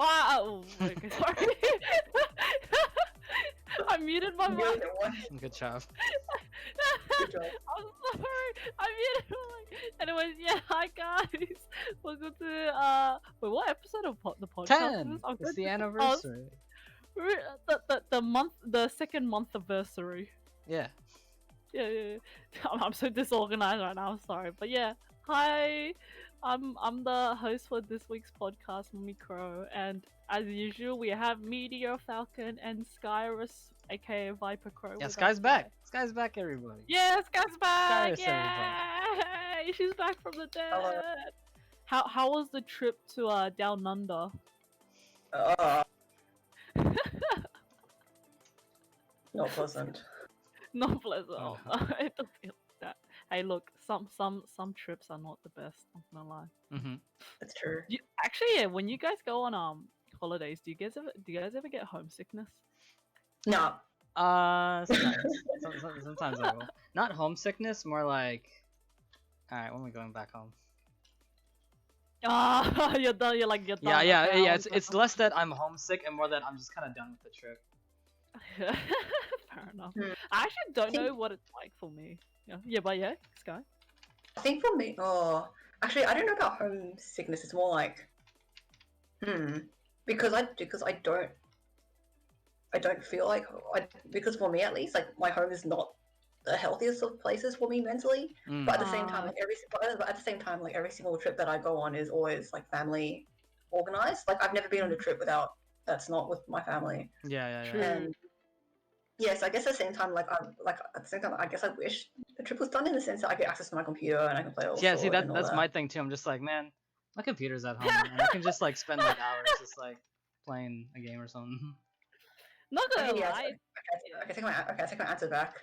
Oh, okay, sorry. I muted my You're mic. the one. Good job. Good job. I'm sorry. I muted my mic. Anyways, yeah, hi guys. Welcome to wait, what episode of the podcast is 10. this? I'm It's the going to- anniversary. the second month anniversary. Yeah. Yeah. I'm so disorganized right now. I'm sorry, but yeah. Hi, I'm the host for this week's podcast, Mummy Crow, and as usual, we have Meteor Falcon and Skyrus, aka Viper Crow. Yeah, with Sky's us back. today. Sky's back, everybody. Yeah, Sky's back! Skyrus, everybody. Yay! She's back from the dead. Hello. How was the trip to Down Under? Not pleasant. Not pleasant. Oh. It doesn't feel like that. Hey, look, some trips are not the best. I'm not gonna lie. Mm-hmm. That's true. Actually, yeah. When you guys go on holidays, do you guys ever get homesickness? No. Sometimes. Sometimes I will. Not homesickness, more like. Alright, when are we going back home? Ah, you're done. You're done. Yeah. Okay, I It's less that I'm homesick and more that I'm just kind of done with the trip. Fair enough. Hmm. I actually don't know what it's like for me. Yeah, but yeah, Sky. I think for me, actually, I don't know about homesickness. It's more like, because I don't feel like because for me at least, like my home is not the healthiest of places for me mentally. Mm. But at the same time, like every single trip that I go on is always like family organized. Like I've never been on a trip that's not with my family. Yeah. True. And yes, I guess at the same time, I guess I wish the trip was done in the sense that I get access to my computer and I can play all. Yeah, see sorts and all that's that. my thing too. I'm just like, man, my computer's at home and I can just like spend like hours just like playing a game or something. Not gonna Okay, yeah, lie. I take my answer back.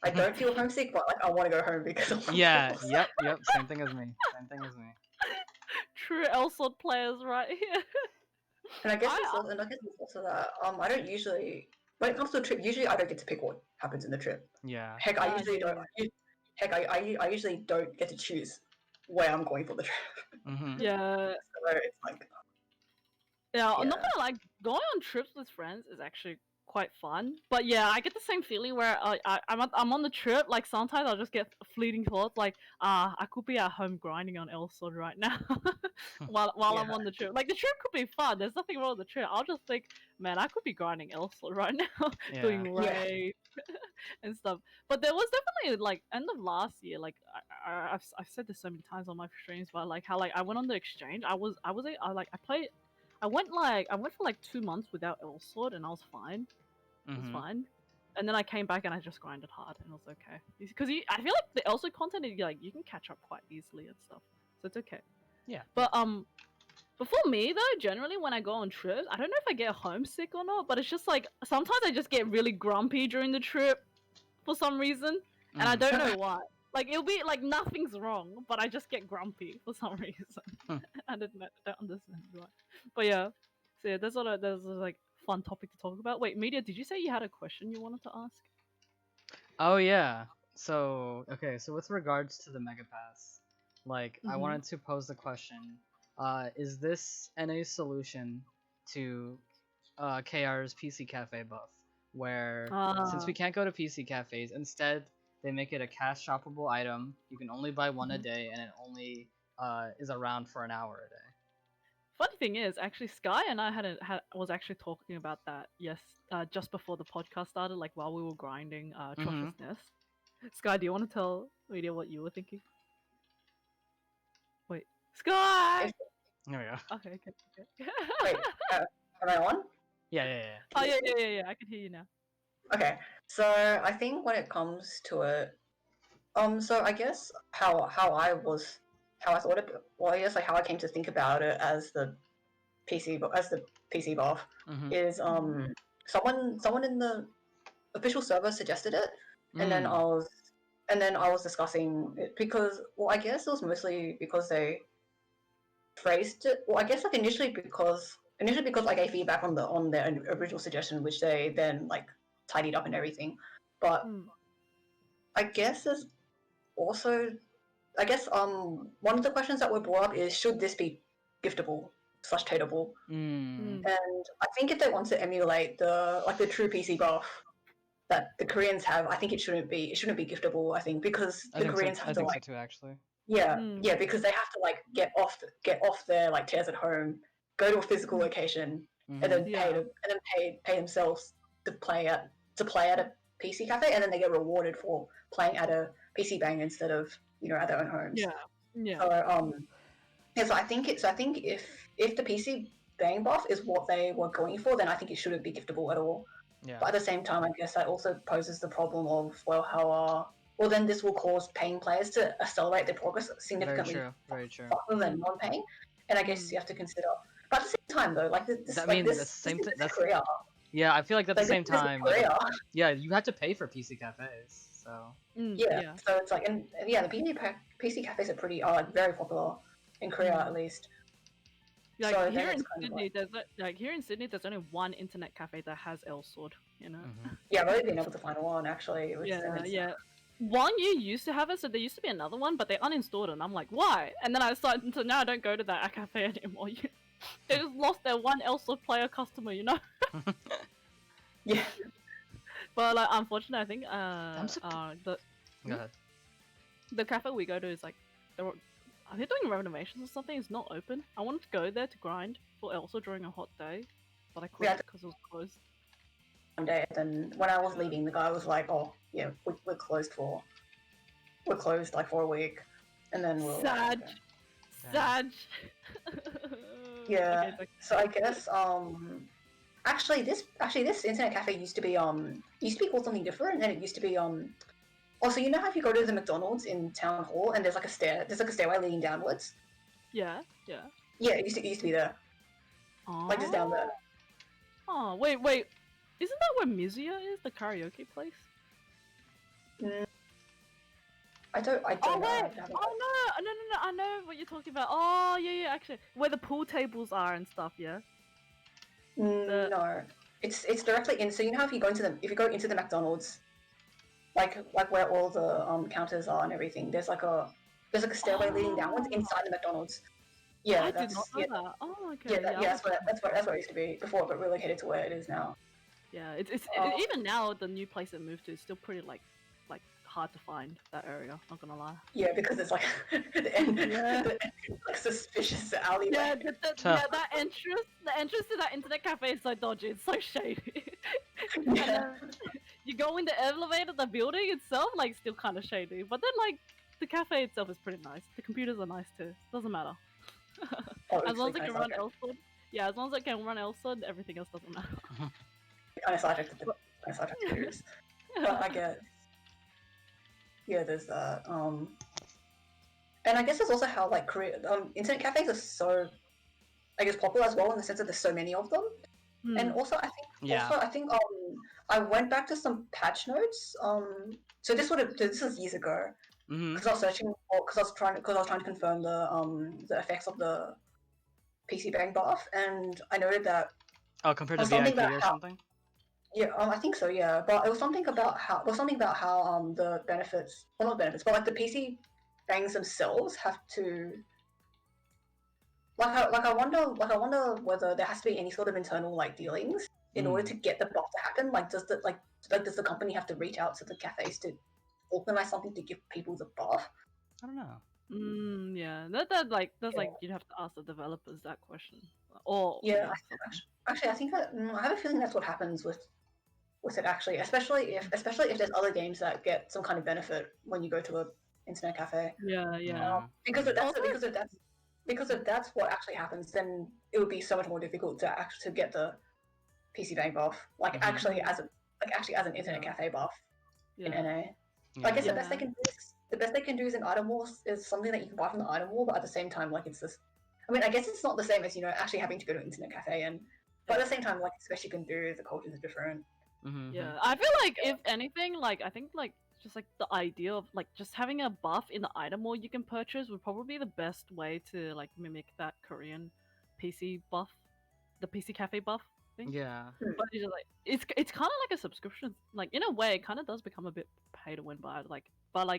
I don't feel homesick, but like I want to go home because of my Yeah, bills. yep. Same thing as me. True Elsword players right here. And I guess it's also that I don't usually when it comes to a trip. Usually, I don't get to pick what happens in the trip. Yeah. Heck, I Ah, usually yeah. don't. Heck, I usually don't get to choose where I'm going for the trip. Mm-hmm. Yeah. So it's like Yeah, I'm not Yeah. gonna lie, going on trips with friends is actually quite fun. But yeah, I get the same feeling where I'm on the trip. Like sometimes I'll just get fleeting thoughts like, I could be at home grinding on Elsword right now while I'm Yeah. on the trip. Like the trip could be fun. There's nothing wrong with the trip. I'll just think, man, I could be grinding Elsword right now, doing Yeah. raid and stuff. But there was definitely like end of last year. Like I've said this so many times on my streams, but like how like I went on the exchange. I played. I went for like 2 months without Elsword and I was fine. It was Mm-hmm. fine. And then I came back and I just grinded hard and it was okay. Because I feel like the Elsword content is like you can catch up quite easily and stuff, so it's okay. Yeah. But for me though, generally when I go on trips, I don't know if I get homesick or not, but it's just like sometimes I just get really grumpy during the trip for some reason, and I don't know why. Like it'll be like nothing's wrong, but I just get grumpy for some reason. I don't understand why. But yeah, so yeah, there's like fun topic to talk about. Wait, Media, did you say you had a question you wanted to ask? Oh yeah. So with regards to the Mega Pass, like I Mhm. wanted to pose the question: is this NA's solution to KR's PC Cafe buff, where since we can't go to PC cafes, instead they make it a cash shoppable item. You can only buy one a day, and it only is around for an hour a day. Funny thing is, actually, Sky and I was actually talking about that. Yes, just before the podcast started, like while we were grinding Trosha's Nest. Sky, do you want to tell Media what you were thinking? Wait, Sky. There we go. Okay. Wait, am I on? Yeah. Oh yeah. I can hear you now. Okay, so I think when it comes to it, so I guess how I thought it, well, I guess like how I came to think about it as the PC buff Mm-hmm. is someone in the official server suggested it, and then I was discussing it because, well, I guess it was mostly because they phrased it. Well, I guess like initially because I gave feedback on their original suggestion, which they then like tidied up and everything. But I guess there's also, one of the questions that were brought up is, should this be giftable? slash tradable. Mm. And I think if they want to emulate the true PC buff that the Koreans have, I think it shouldn't be giftable. I think because the Koreans have to so like too, actually. yeah because they have to like get off their like chairs at home, go to a physical location, and then pay themselves to play at a PC cafe, and then they get rewarded for playing at a PC bang instead of at their own homes. Yeah. So so I think if the PC bang buff is what they were going for, then I think it shouldn't be giftable at all. Yeah. But at the same time, I guess that also poses the problem of then this will cause paying players to accelerate their progress significantly Very true. faster than non-paying. And I guess you have to consider. But at the same time, though, like this, the same thing. That's Korea. Yeah, I feel like at the same this is time, Korea. you have to pay for PC cafes, so. So it's like, and the PC cafes are pretty like very popular in Korea at least. Like so here in Sydney, there's only one internet cafe that has L Sword. Yeah, I've only been able to find one actually. One year used to have it, so there used to be another one, but they uninstalled it, and I'm like, why? And then I started, so now I don't go to that cafe anymore. They just lost their one L Sword player customer, Yeah. But like, unfortunately, I think Go ahead. the cafe we go to is like, are they doing renovations or something? It's not open. I wanted to go there to grind for Elsa during a hot day, but I couldn't because it was closed. One day, then when I was leaving, the guy was like, "Oh, yeah, we're closed like for a week," and then we'll. Sad. Yeah. Okay, so I guess actually this internet cafe used to be called something different, and it used to be Also, you know how if you go to the McDonald's in Town Hall and there's like a stairway leading downwards? Yeah. Yeah, it used to be there. Like just down there. Oh, wait. Isn't that where Mizia is, the karaoke place? I don't know. Oh, wait! No, I know what you're talking about. Oh, yeah, actually. Where the pool tables are and stuff, yeah? No. It's directly in, so you know how if you go into the McDonald's, like where all the counters are and everything, there's like a stairway leading downwards inside the McDonald's. Yeah, I did not know that. Oh, okay. That's where it used to be before, but relocated to where it is now. Yeah, it's even now the new place it moved to is still pretty like hard to find that area. Not gonna lie. Yeah, because it's like the like suspicious alleyway. Yeah, that entrance, the entrance to that internet cafe is so dodgy. It's so shady. Yeah. You go in the elevator, the building itself like still kind of shady, but then like the cafe itself is pretty nice. The computers are nice too. Doesn't matter. As long as it can run LSOD. Yeah, as long as it can run LSOD, everything else doesn't matter. Kind of subject to computers. But I guess. Yeah, there's that. And I guess it's also how like internet cafes are so, I guess, popular as well in the sense that there's so many of them. And also I think I went back to some patch notes. So this was years ago because I was searching because I was trying to confirm the effects of the PC bang buff, and I noted that compared to VIP or something. Yeah, I think so. Yeah, but it was something about how the benefits, well, not benefits, but like the PC bangs themselves have to. I wonder whether there has to be any sort of internal like dealings in order to get the buff to happen. Like, does the company have to reach out to the cafes to organize something to give people the buff? I don't know. Yeah, that's like you'd have to ask the developers that question. Or actually, I think I have a feeling that's what happens with it actually, especially if there's other games that get some kind of benefit when you go to a internet cafe. Yeah. Because if that's what actually happens, then it would be so much more difficult to get the PC bang buff. Like actually as an internet cafe buff in NA. I guess the best they can do is an item wall is something that you can buy from the item wall, but at the same time, like it's this. I mean, I guess it's not the same as actually having to go to an internet cafe, but at the same time, like the best you can do, the cultures are different. Yeah, I feel like if anything, like I think like just like the idea of like just having a buff in the item wall you can purchase would probably be the best way to like mimic that Korean PC buff, the PC cafe buff thing. Yeah. But it's like it's kind of like a subscription. Like in a way, it kind of does become a bit pay to win, but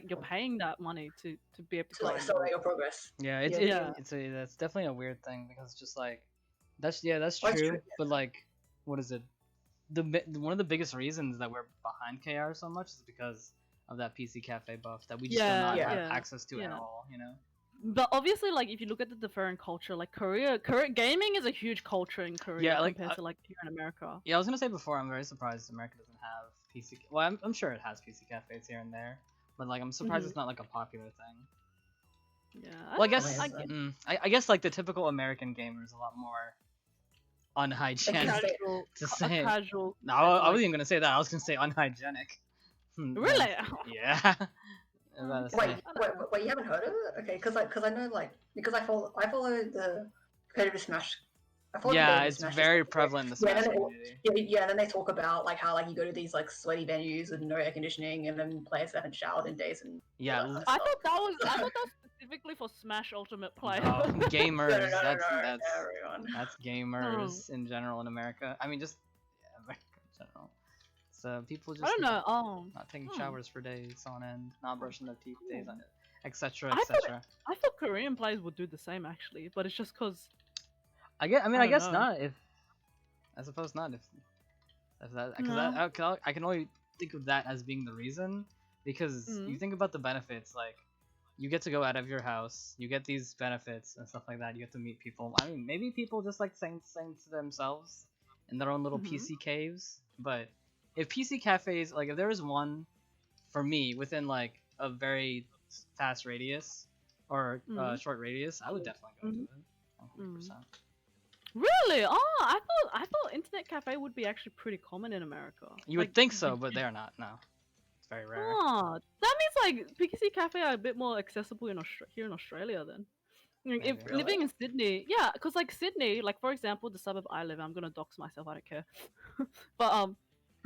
you're paying that money to be able to like accelerate your progress. Yeah, that's definitely a weird thing because just like That's That's true. true. But like, what is it? One of the biggest reasons that we're behind KR so much is because of that PC cafe buff that we just do not Yeah, have yeah, access to at yeah. all. You know. But obviously, like if you look at the different culture, like Korea, gaming is a huge culture in Korea Yeah, like compared to like here in America. yeah, I was gonna say before, I'm very surprised America doesn't have PC. Well, I'm sure it has PC cafes here and there, but like I'm surprised it's not like a popular thing. Yeah, Well, I don't know, guess I I guess like the typical American gamer is a lot more unhygienic casual, to say. casual. No, I wasn't even gonna say that. I was gonna say unhygienic. Really? Yeah. I was about to Wait, say. wait, you haven't heard of it? Okay, because I know like because I follow the competitive Smash. I follow Yeah, competitive it's Smash. very prevalent in the Yeah, Smash and then community. yeah, and then they talk about like how like you go to these like sweaty venues with no air conditioning, and then players that haven't showered in days and Yeah, all that I kind of thought that was stuff. specifically for Smash Ultimate players. no, No, gamers. no, That's everyone. gamers in general in America. I mean, just yeah, America in general. So people I just don't know. Oh, not taking showers for days on end, not brushing their teeth days on end, etc. I etc. thought Korean players would do the same actually, but it's just because I mean, I I don't guess know. not. If I suppose not. If that because No. I can only think of that as being the reason because you think about the benefits like you get to go out of your house, you get these benefits and stuff like that. You get to meet people. I mean, maybe people just like saying to themselves in their own little PC caves. But if PC cafes, like if there was one for me within like a very fast radius or short radius, I would definitely go to it. 100%. Really? Oh, I thought internet cafe would be actually pretty common in America. You would think so, but they're not. No, it's very rare. Oh, that means like PC cafe are a bit more accessible in here in Australia then. Like, if Maybe. living in Sydney, yeah, because like Sydney, like for example, the suburb I live in, I'm gonna dox myself, I don't care. But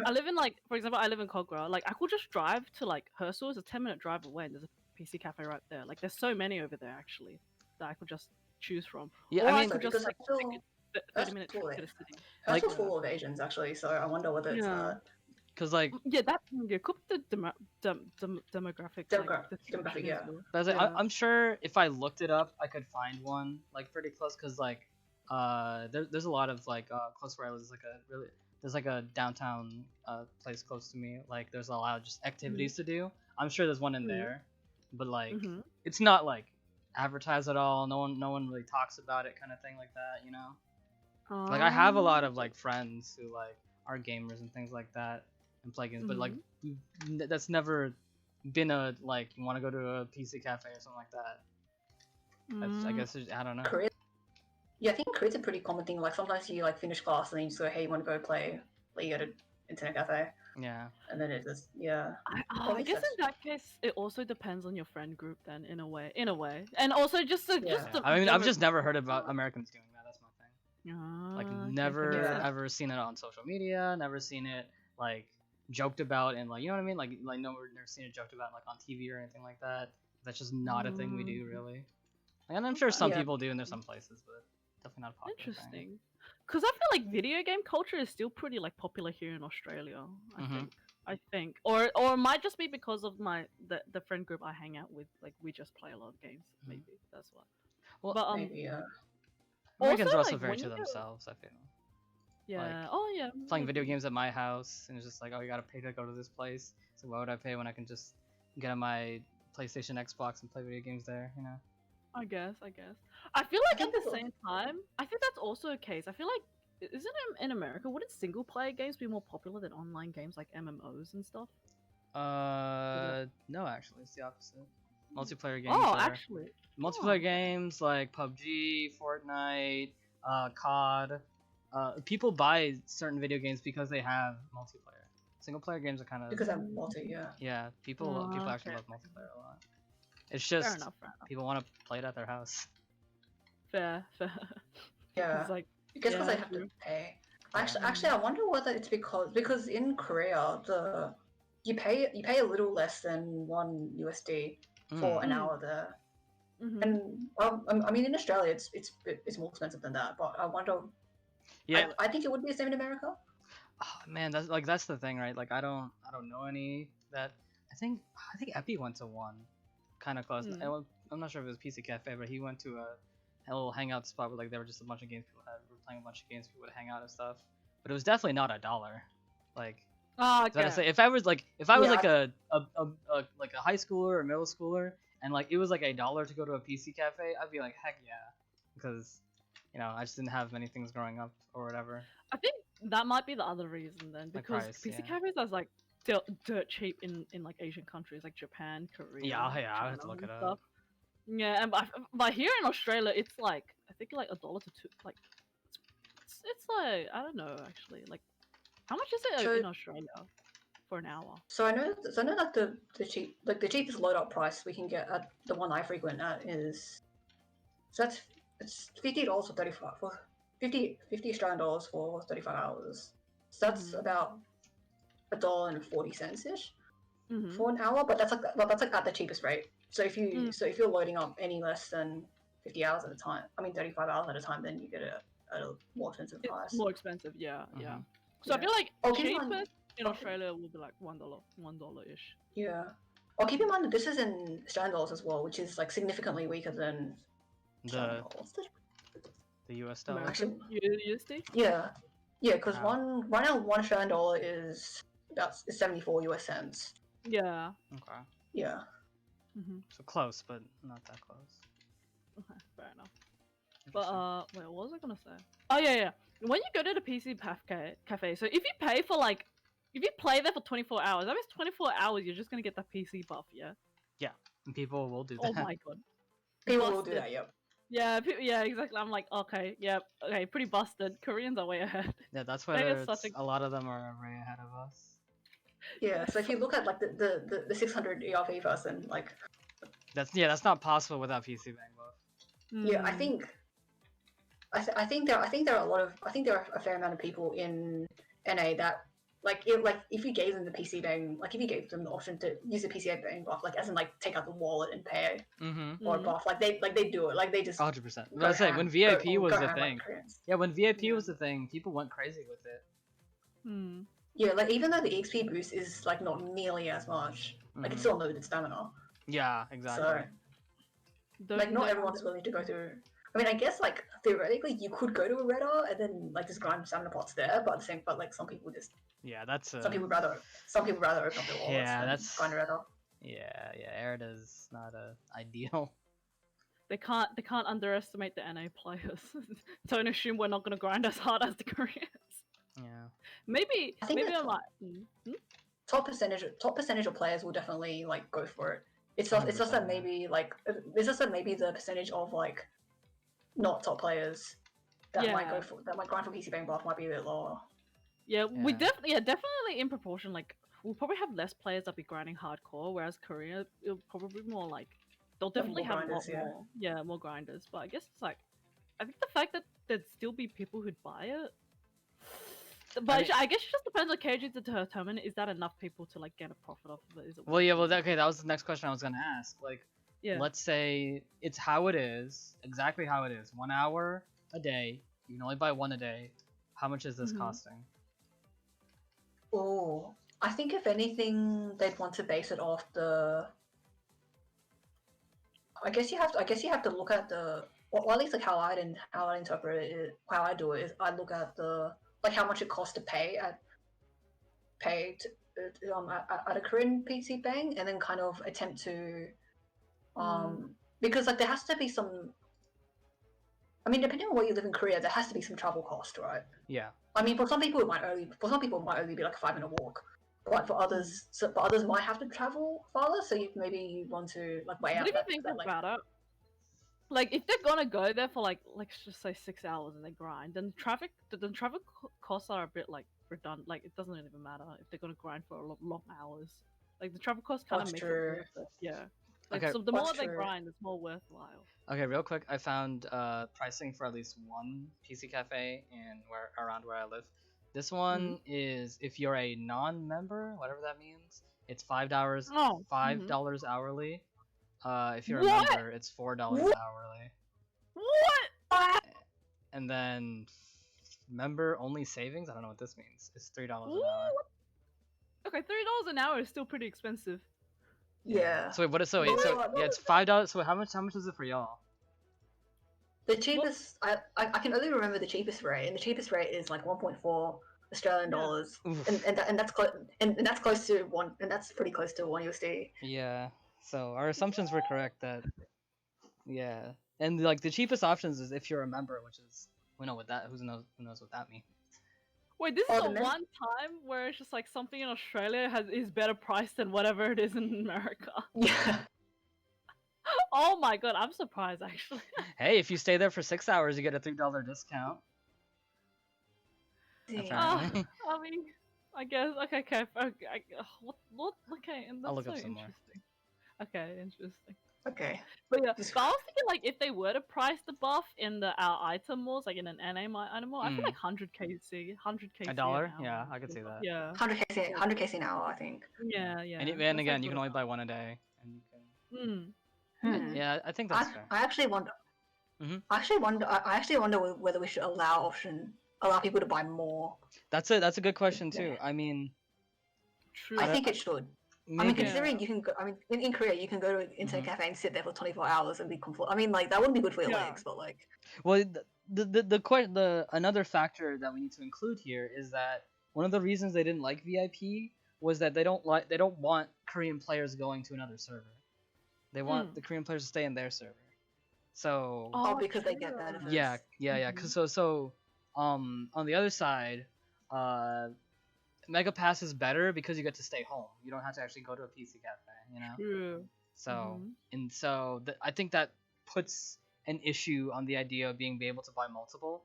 I live in like, for example, I live in Cogra. Like I could just drive to like Herschel, it's a 10-minute drive away, and there's a PC cafe right there. Like there's so many over there actually that I could just choose from. Yeah, Or I I mean, could just because like I feel take a 30-minute trip to the city. Herschel's like, full of Asians actually, so I wonder whether it's Yeah. that. cause like, Yeah, that yeah, could be the demographic, like the Demographic, situation yeah. as well. but I was like, Yeah. I'm sure if I looked it up, I could find one like pretty close. Cause like, there's a lot of like close where I live. There's like a downtown place close to me. Like there's a lot of just activities to do. I'm sure there's one in there, but like it's not like advertised at all. No one really talks about it, kind of thing like that. You know. Like I have a lot of like friends who like are gamers and things like that and play games, but like that's never been a like you want to go to a PC cafe or something like that. I guess I don't know. Korea. Yeah, I think Korea's a pretty common thing. Like sometimes you like finish class and then you just go, "Hey, you want to go play at an internet cafe?" Yeah. And then it just yeah. I guess in that case, it also depends on your friend group then, in a way, and also just the I mean, I've just never heard about Americans doing that. That's my thing. Like okay, never Yeah. ever seen it on social media. Never seen it like joked about and like you know what I mean. Like never seen it joked about like on TV or anything like that. That's just not a thing we do really. Like, and I'm sure some Yeah. people do, and there's some places, but definitely not a popular thing. Interesting. Because I feel like video game culture is still pretty like popular here in Australia. I think, or it might just be because of the friend group I hang out with. Like we just play a lot of games. Maybe that's why. Well, But Maybe yeah. Americans are also like, very when to you go- themselves. I feel. Yeah. Like, Oh yeah. Playing video maybe. games at my house, and it's just like, oh, you gotta pay to go to this place. So why would I pay when I can just get on my PlayStation, Xbox, and play video games there? You know. I guess. I feel like at think the so. same time, I think that's also a case. I feel like isn't it in America? Wouldn't single player games be more popular than online games like MMOs and stuff? No, actually, it's the opposite. Multiplayer games. Oh, actually. Multiplayer games like PUBG, Fortnite, COD. People buy certain video games because they have multiplayer. Single player games are kind of Because I'm multi, yeah. yeah. People actually love multiplayer a lot. It's just Fair enough. people want to play it at their house. Fair. Yeah. It's like, I guess because yeah, they have to true. pay. Yeah. Actually, I wonder whether it's because in Korea you pay a little less than $1 for an hour there, and I mean in Australia it's more expensive than that. But I wonder. Yeah. I think it would be the same in America. Oh, man, that's the thing, right? Like I don't know any that I think Epi went to one kind of close. I'm not sure if it was PC Cafe, but he went to little hangout spot where like there were just a bunch of games people had. We were playing a bunch of games, people would hang out and stuff. But it was definitely not $1. Like, Okay. I say if I was like like Yeah. like a high schooler or middle schooler, and like it was like $1 to go to a PC cafe, I'd be like, heck yeah, because you know I just didn't have many things growing up or whatever. I think that might be the other reason then, Like because price, PC yeah. cafes are like dirt cheap in like Asian countries like Japan, Korea, Yeah, I China, have to look and it stuff. up. Yeah, and but here in Australia, it's like I think like $1 to $2. Like it's like I don't know actually. Like how much is it So- in Australia for an hour? So I know like the cheapest load up price we can get at the one I frequent at is it's $50 for 35 for 50 Australian dollars for 35 hours. So that's Mhm. about $1.40 ish Mhm. for an hour, but that's like at the cheapest rate. So if you're loading up any less than 50 hours at a time, I mean 35 hours at a time, then you get it at a more expensive It's price. more expensive, yeah, yeah. Mhm. So I Yeah. feel like Oh, keep in mind- cheapest in oh, Australia will be like $1 ish. Yeah. Oh, keep in mind that this is in Australian dollars as well, which is like significantly weaker than The what's the US dollar. American USD. yeah, because Wow. one Australian dollar is about 74 US cents. Yeah. Okay. Yeah. Mhm. So close, but not that close. Okay, fair enough. But Interesting. wait, what was I gonna say? Oh yeah. When you go to the PC cafe, so if you pay for like, if you play there for 24 hours, that means 24 hours you're just gonna get the PC buff, yeah. And people will do that. Oh my god. People will do Busted. that. Yep. Yeah, yeah, exactly. I'm like, okay, yep, okay, pretty busted. Koreans are way ahead. Yeah, that's why That is there's such a lot of them are way ahead of us. Yeah. So if you look at like the 600 ERP person, like That's not possible without PC Bang buff. yeah, I Mm. think there are a fair amount of people in NA that like if you gave them the PC Bang, like if you gave them the option to use the PC Bang buff, like as in like take out the wallet and pay Mm-hmm. or buff, like they do it, like they just 100%. go I was saying ham- when VIP go- was go the ham like thing. Koreans. Yeah, when VIP Yeah. was the thing, people went crazy with it. Mm. Yeah, like even though the XP boost is like not nearly as much, like it's Mhm. still unlimited stamina. Yeah, exactly. So like not everyone is willing to go through. I mean, I guess like theoretically you could go to a Redder and then like just grind stamina pots there, but like some people just Yeah, that's some people rather open up their wallets Yeah, than that's- grind a Redder. yeah, Erida's not ideal. They can't underestimate the NA players. Don't assume we're not gonna grind as hard as the Koreans. Yeah. Maybe I think maybe that's I'm like top percentage of players will definitely like go for it. It's just 100%, that yeah. maybe like it's just that maybe the percentage of like not top players that might Yeah. grind for PC Bang buff might be a bit lower. yeah, we Yeah. definitely in proportion, like we'll probably have less players that be grinding hardcore, whereas Korea it'll probably be more like they'll definitely more have a lot grinders, yeah. more more grinders. But I guess it's like I think the fact that there'd still be people who'd buy it. But I guess it just depends on KG to determine is that enough people to like get a profit off of it. Is it Well, yeah, okay, that was the next question I was gonna ask. Like, yeah. let's say it's how it is, exactly how it is. 1 hour a day. You can only buy one a day. How much is this Mhm. costing? Oh, I think if anything, they'd want to base it off the. I guess you have to look at the. Well, at least like how I interpret it, how I do it is I look at the like how much it costs to pay at a Korean PC Bang, and then kind of attempt to because like there has to be some. I mean, depending on where you live in Korea, there has to be some travel cost, right? Yeah. I mean, for some people it might only be like a 5-minute walk, but for others, might have to travel farther. So you want to like weigh out What if you think that, like, about it? Like, if they're gonna go there for like let's just say 6 hours and they grind, then the traffic costs are a bit like redundant. Like, it doesn't even matter if they're gonna grind for long hours. Like, the travel costs kind of That's make true. it worth it. Yeah. Like, Okay. so the That's more they true. grind, it's more worthwhile. Okay, real quick, I found pricing for at least one PC cafe around where I live. This one is if you're a non-member, whatever that means, it's $5 Oh. $5 hourly. If you're a What? member, it's $4 What? hourly. What? And then member only savings, I don't know what this means. It's $3 an hour. Okay, $3 an hour is still pretty expensive. Yeah. So wait, Yeah, yeah, it's $5. So how much is it for y'all? The cheapest, I can only remember the cheapest rate, and the cheapest rate is like 1.4 Australian dollars, and that's close, and that's close to one, and that's pretty close to one USD. Yeah. So our assumptions were correct that yeah, and like the cheapest options is if you're a member, which is we know what that who knows what that means. Wait, this Oh, is the the men- one time where it's just like something in Australia is better priced than whatever it is in America. Yeah. Oh my god, I'm surprised actually. Hey, if you stay there for 6 hours, you get a $3 discount. Apparently. I mean, I guess okay. What? Okay, and I'll that's look so up some more. interesting. Okay, interesting. Okay. But yeah, but I was thinking like if they were to price the buff in our item malls, like in an NA item mall, I feel like 100 KC, 100 KC A an dollar? hour. Yeah, I could see that. Yeah. 100 KC an hour, I think. Yeah. And That's again, like you can what only buy one a day, and you can. Mm. Yeah, I think that's fair. I actually wonder. Mhm. I actually wonder whether we should allow people to buy more. That's a good question too. I mean, True. I think it should. maybe. I mean, considering you can go, I mean, in Korea, you can go to an internet cafe and sit there for 24 hours and be comfortable. I mean, like, that wouldn't be good for your legs, but like. Well, the another factor that we need to include here is that one of the reasons they didn't like VIP was that they don't want Korean players going to another server. They want the Korean players to stay in their server. So. Oh, because they get benefits. Yeah. Cause so on the other side, Mega Pass is better because you get to stay home. You don't have to actually go to a PC cafe, you know. True. So I think that puts an issue on the idea of being able to buy multiple.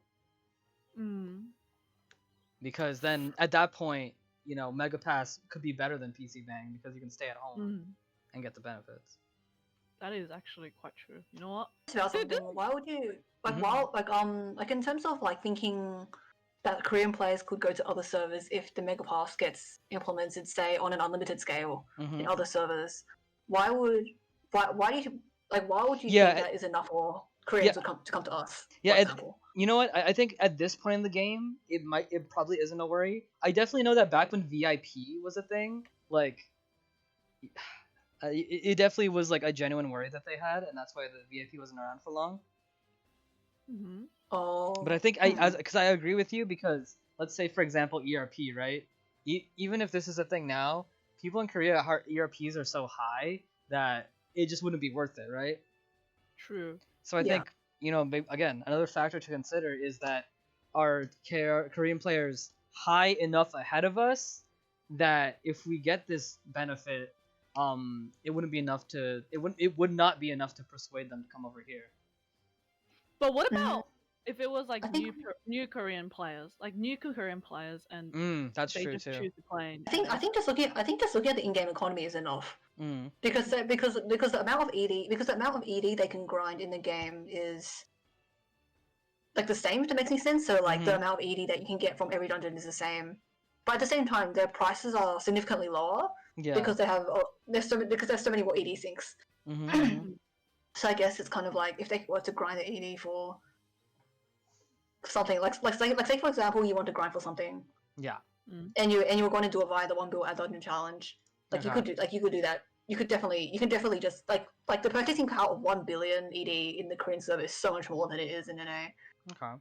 Because then at that point, you know, Mega Pass could be better than PC Bang because you can stay at home and get the benefits. That is actually quite true. You know what? About something. Why would you like in terms of like thinking that Korean players could go to other servers if the Mega Pass gets implemented, say on an unlimited scale in other servers? Why would you think that is enough for Koreans to come to us? Yeah, you know what? I think at this point in the game, it probably isn't a worry. I definitely know that back when VIP was a thing, like it definitely was like a genuine worry that they had, and that's why the VIP wasn't around for long. Oh. But I think because I agree with you, because let's say for example ERP, right? Even if this is a thing now, people in Korea ERPs are so high that it just wouldn't be worth it, right? True. So I think, you know, again, another factor to consider is that are Korean players high enough ahead of us that if we get this benefit, it would not be enough to persuade them to come over here. But what about if it was like new Korean players, and that's they true just too. choose to play? I think just looking at the in-game economy is enough. Because the amount of ED they can grind in the game is like the same, if that makes any sense. So like the amount of ED that you can get from every dungeon is the same, but at the same time their prices are significantly lower because there's so many more ED sinks. So I guess it's kind of like if they were to grind the ED for something like say for example you want to grind for something, and you were going to do it via the 1 bill ad dungeon challenge, like you could do that. You can definitely just like the purchasing power of 1 billion ED in the Korean server is so much more than it is in NA. Okay.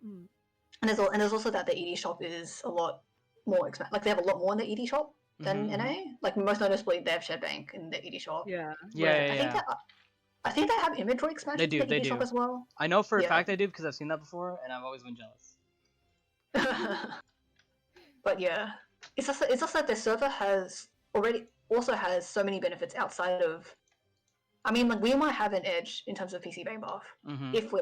And there's also that the ED shop is a lot more expensive. Like they have a lot more in the ED shop than NA. Like most noticeably, they have Shed Bank in the ED shop. I think they have inventory expansion in the ED shop as well. I know for a fact they do because I've seen that before, and I've always been jealous. But yeah, it's just that the server also has so many benefits outside of. I mean, like we might have an edge in terms of PC bang buff if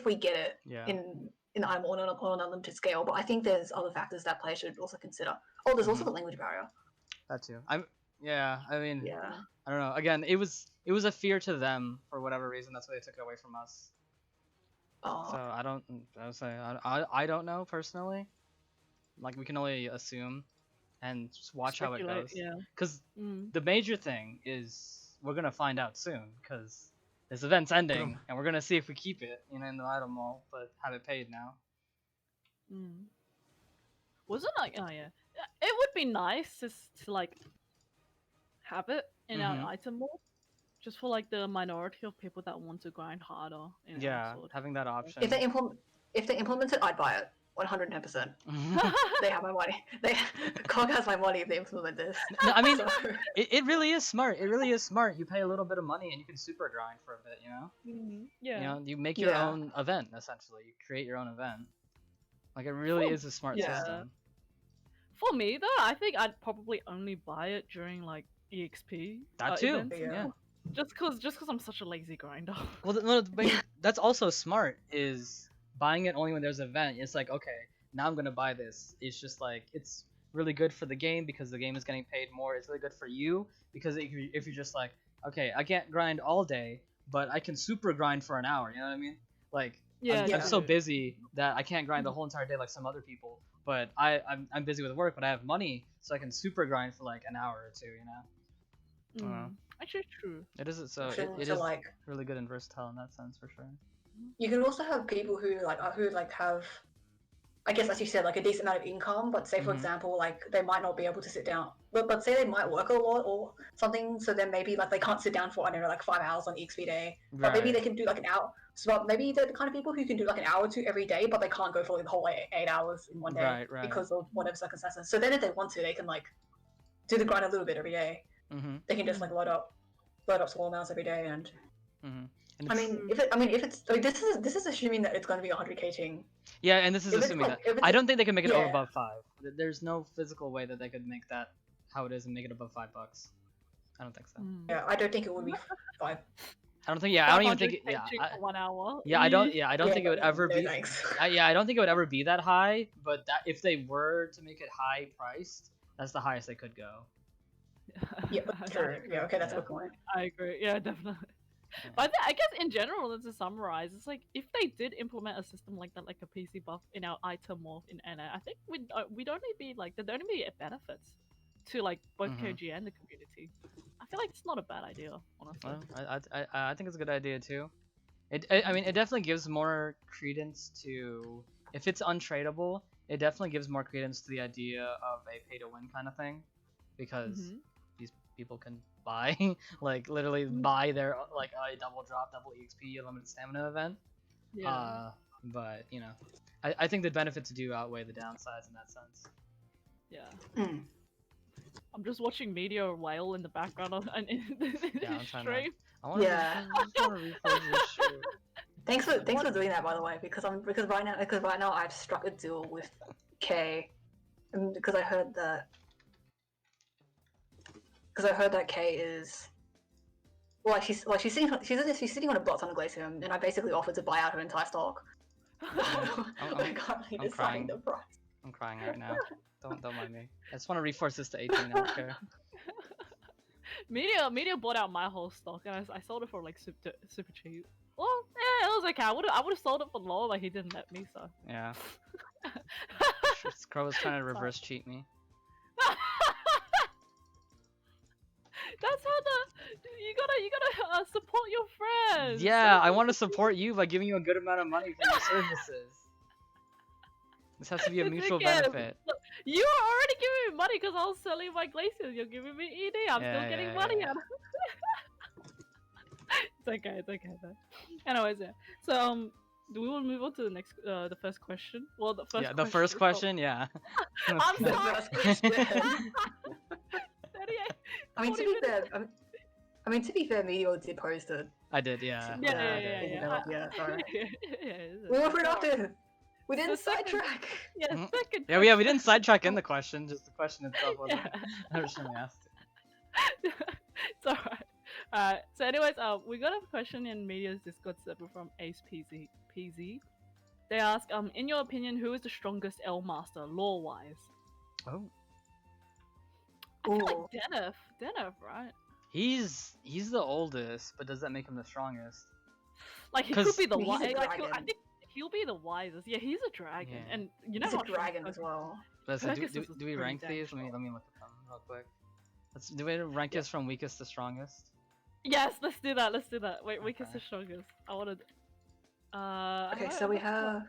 we get it in the item on an unlimited scale. But I think there's other factors that players should also consider. Oh, there's also the language barrier. That too. I mean, I don't know. Again, it was a fear to them for whatever reason. That's why they took it away from us. Oh. So I don't know personally. Like we can only assume and just watch how it goes. Because the major thing is we're gonna find out soon. Because this event's ending, and we're gonna see if we keep it, in the item mall, but have it paid now. Wasn't like it would be nice just to like have it in our item mall, just for like the minority of people that want to grind harder. Yeah, Sword. having that option. If they implement it, I'd buy it 110%. They have my money. COG has my money if they implement this. No, I mean, So, it really is smart. It really is smart. You pay a little bit of money and you can super grind for a bit, you know? Yeah. You know, you make your Yeah. own event, essentially. You create your own event. Like, it really is a smart Yeah. system. For me though, I think I'd probably only buy it during like EXP. That too. Events. Yeah. Just cause I'm such a lazy grinder. Well, no, but that's also smart. Is buying it only when there's an event. It's like, okay, now I'm gonna buy this. It's just like it's really good for the game because the game is getting paid more. It's really good for you because if you're just like, okay, I can't grind all day, but I can super grind for an hour. You know what I mean? Like, I'm so busy that I can't grind the whole entire day like some other people. But I'm busy with work, but I have money, so I can super grind for like an hour or two. You know? Actually, true. It is so. It is like really good and versatile in that sense for sure. You can also have people who have, I guess as you said, like a decent amount of income, but say for example, like they might not be able to sit down. But say they might work a lot or something, so then maybe like they can't sit down for, I don't know, like 5 hours on EXP day. But maybe they can do like an hour. So maybe they're the kind of people who can do like an hour or two every day, but they can't go for like the whole 8 hours in one day because of whatever circumstances. So then if they want to, they can like do the grind a little bit every day. They can just like load up small amounts every day, and I mean, this is assuming that it's going to be a 100k ting. Yeah, and this is assuming that I don't think they can make it above 5. There's no physical way that they could make that how it is and make it above $5. I don't think so. Yeah, I don't think it would be 5. I don't think. Yeah, I don't even think. For 1 hour. Yeah, I don't. Yeah, I don't think it would ever be. Yeah, I don't think it would ever be that high. But that if they were to make it high priced, that's the highest they could go. Yeah, sure. Yeah, okay, that's a good point. I agree. Yeah, definitely. But I guess in general, to summarize, it's like if they did implement a system like that, like a PC buff in our item morph in NA, I think we'd only be like there'd only be benefits to like both KG and the community. I feel like it's not a bad idea, honestly. Well, I think it's a good idea too. I mean, it definitely gives more credence to if it's untradeable. It definitely gives more credence to the idea of a pay-to-win kind of thing, because these people can buy, like literally buy their like a double drop, double EXP, unlimited stamina event. Yeah. But you know, I think the benefits do outweigh the downsides in that sense. Yeah. I'm just watching Media wail in the background on in the stream. I want to rephrase this shit. Thanks for doing that, by the way, because right now I've struck a deal with K, and because I heard that K is she's sitting on a box on a glacier, and I basically offered to buy out her entire stock. I'm crying. The price. I'm crying right now. Don't mind me. I just want to reforce this to 18. I don't care. Media bought out my whole stock, and I sold it for like super cheap. Well, yeah, it was okay. I would have sold it for lower, but he didn't let me, so. Yeah. Crow was trying to reverse cheat me. That's how you gotta support your friends. Yeah, I want to support you by giving you a good amount of money for your services. This has to be a mutual benefit. Look, you are already giving me money because I was selling my glaciers. You're giving me ED. I'm still getting money out of it. It's okay though. Anyways, yeah. So do we want to move on to the next, the first question? Well, the first. Yeah, the first question. Yeah. I'm sorry. I mean, to be fair, Meteor did post it. I did, yeah. Yeah, sorry. We were productive. We didn't sidetrack. Yeah, second. Yeah, we didn't sidetrack in the question. Just the question itself wasn't originally asked. It's alright. So anyways, we got a question in Media's Discord server from Ace PZ. They ask, in your opinion, who is the strongest L master lore-wise? Oh. I feel like Denef, right? He's the oldest, but does that make him the strongest? Like he could be the wisest. I think he'll be the wisest. Yeah, he's a dragon, and you know he's a dragon as well. Listen, do we rank these? Let me look at them real quick. Do we rank this from weakest to strongest? Yes, let's do that. Wait, weakest to strongest. I wanted. Okay, so we have.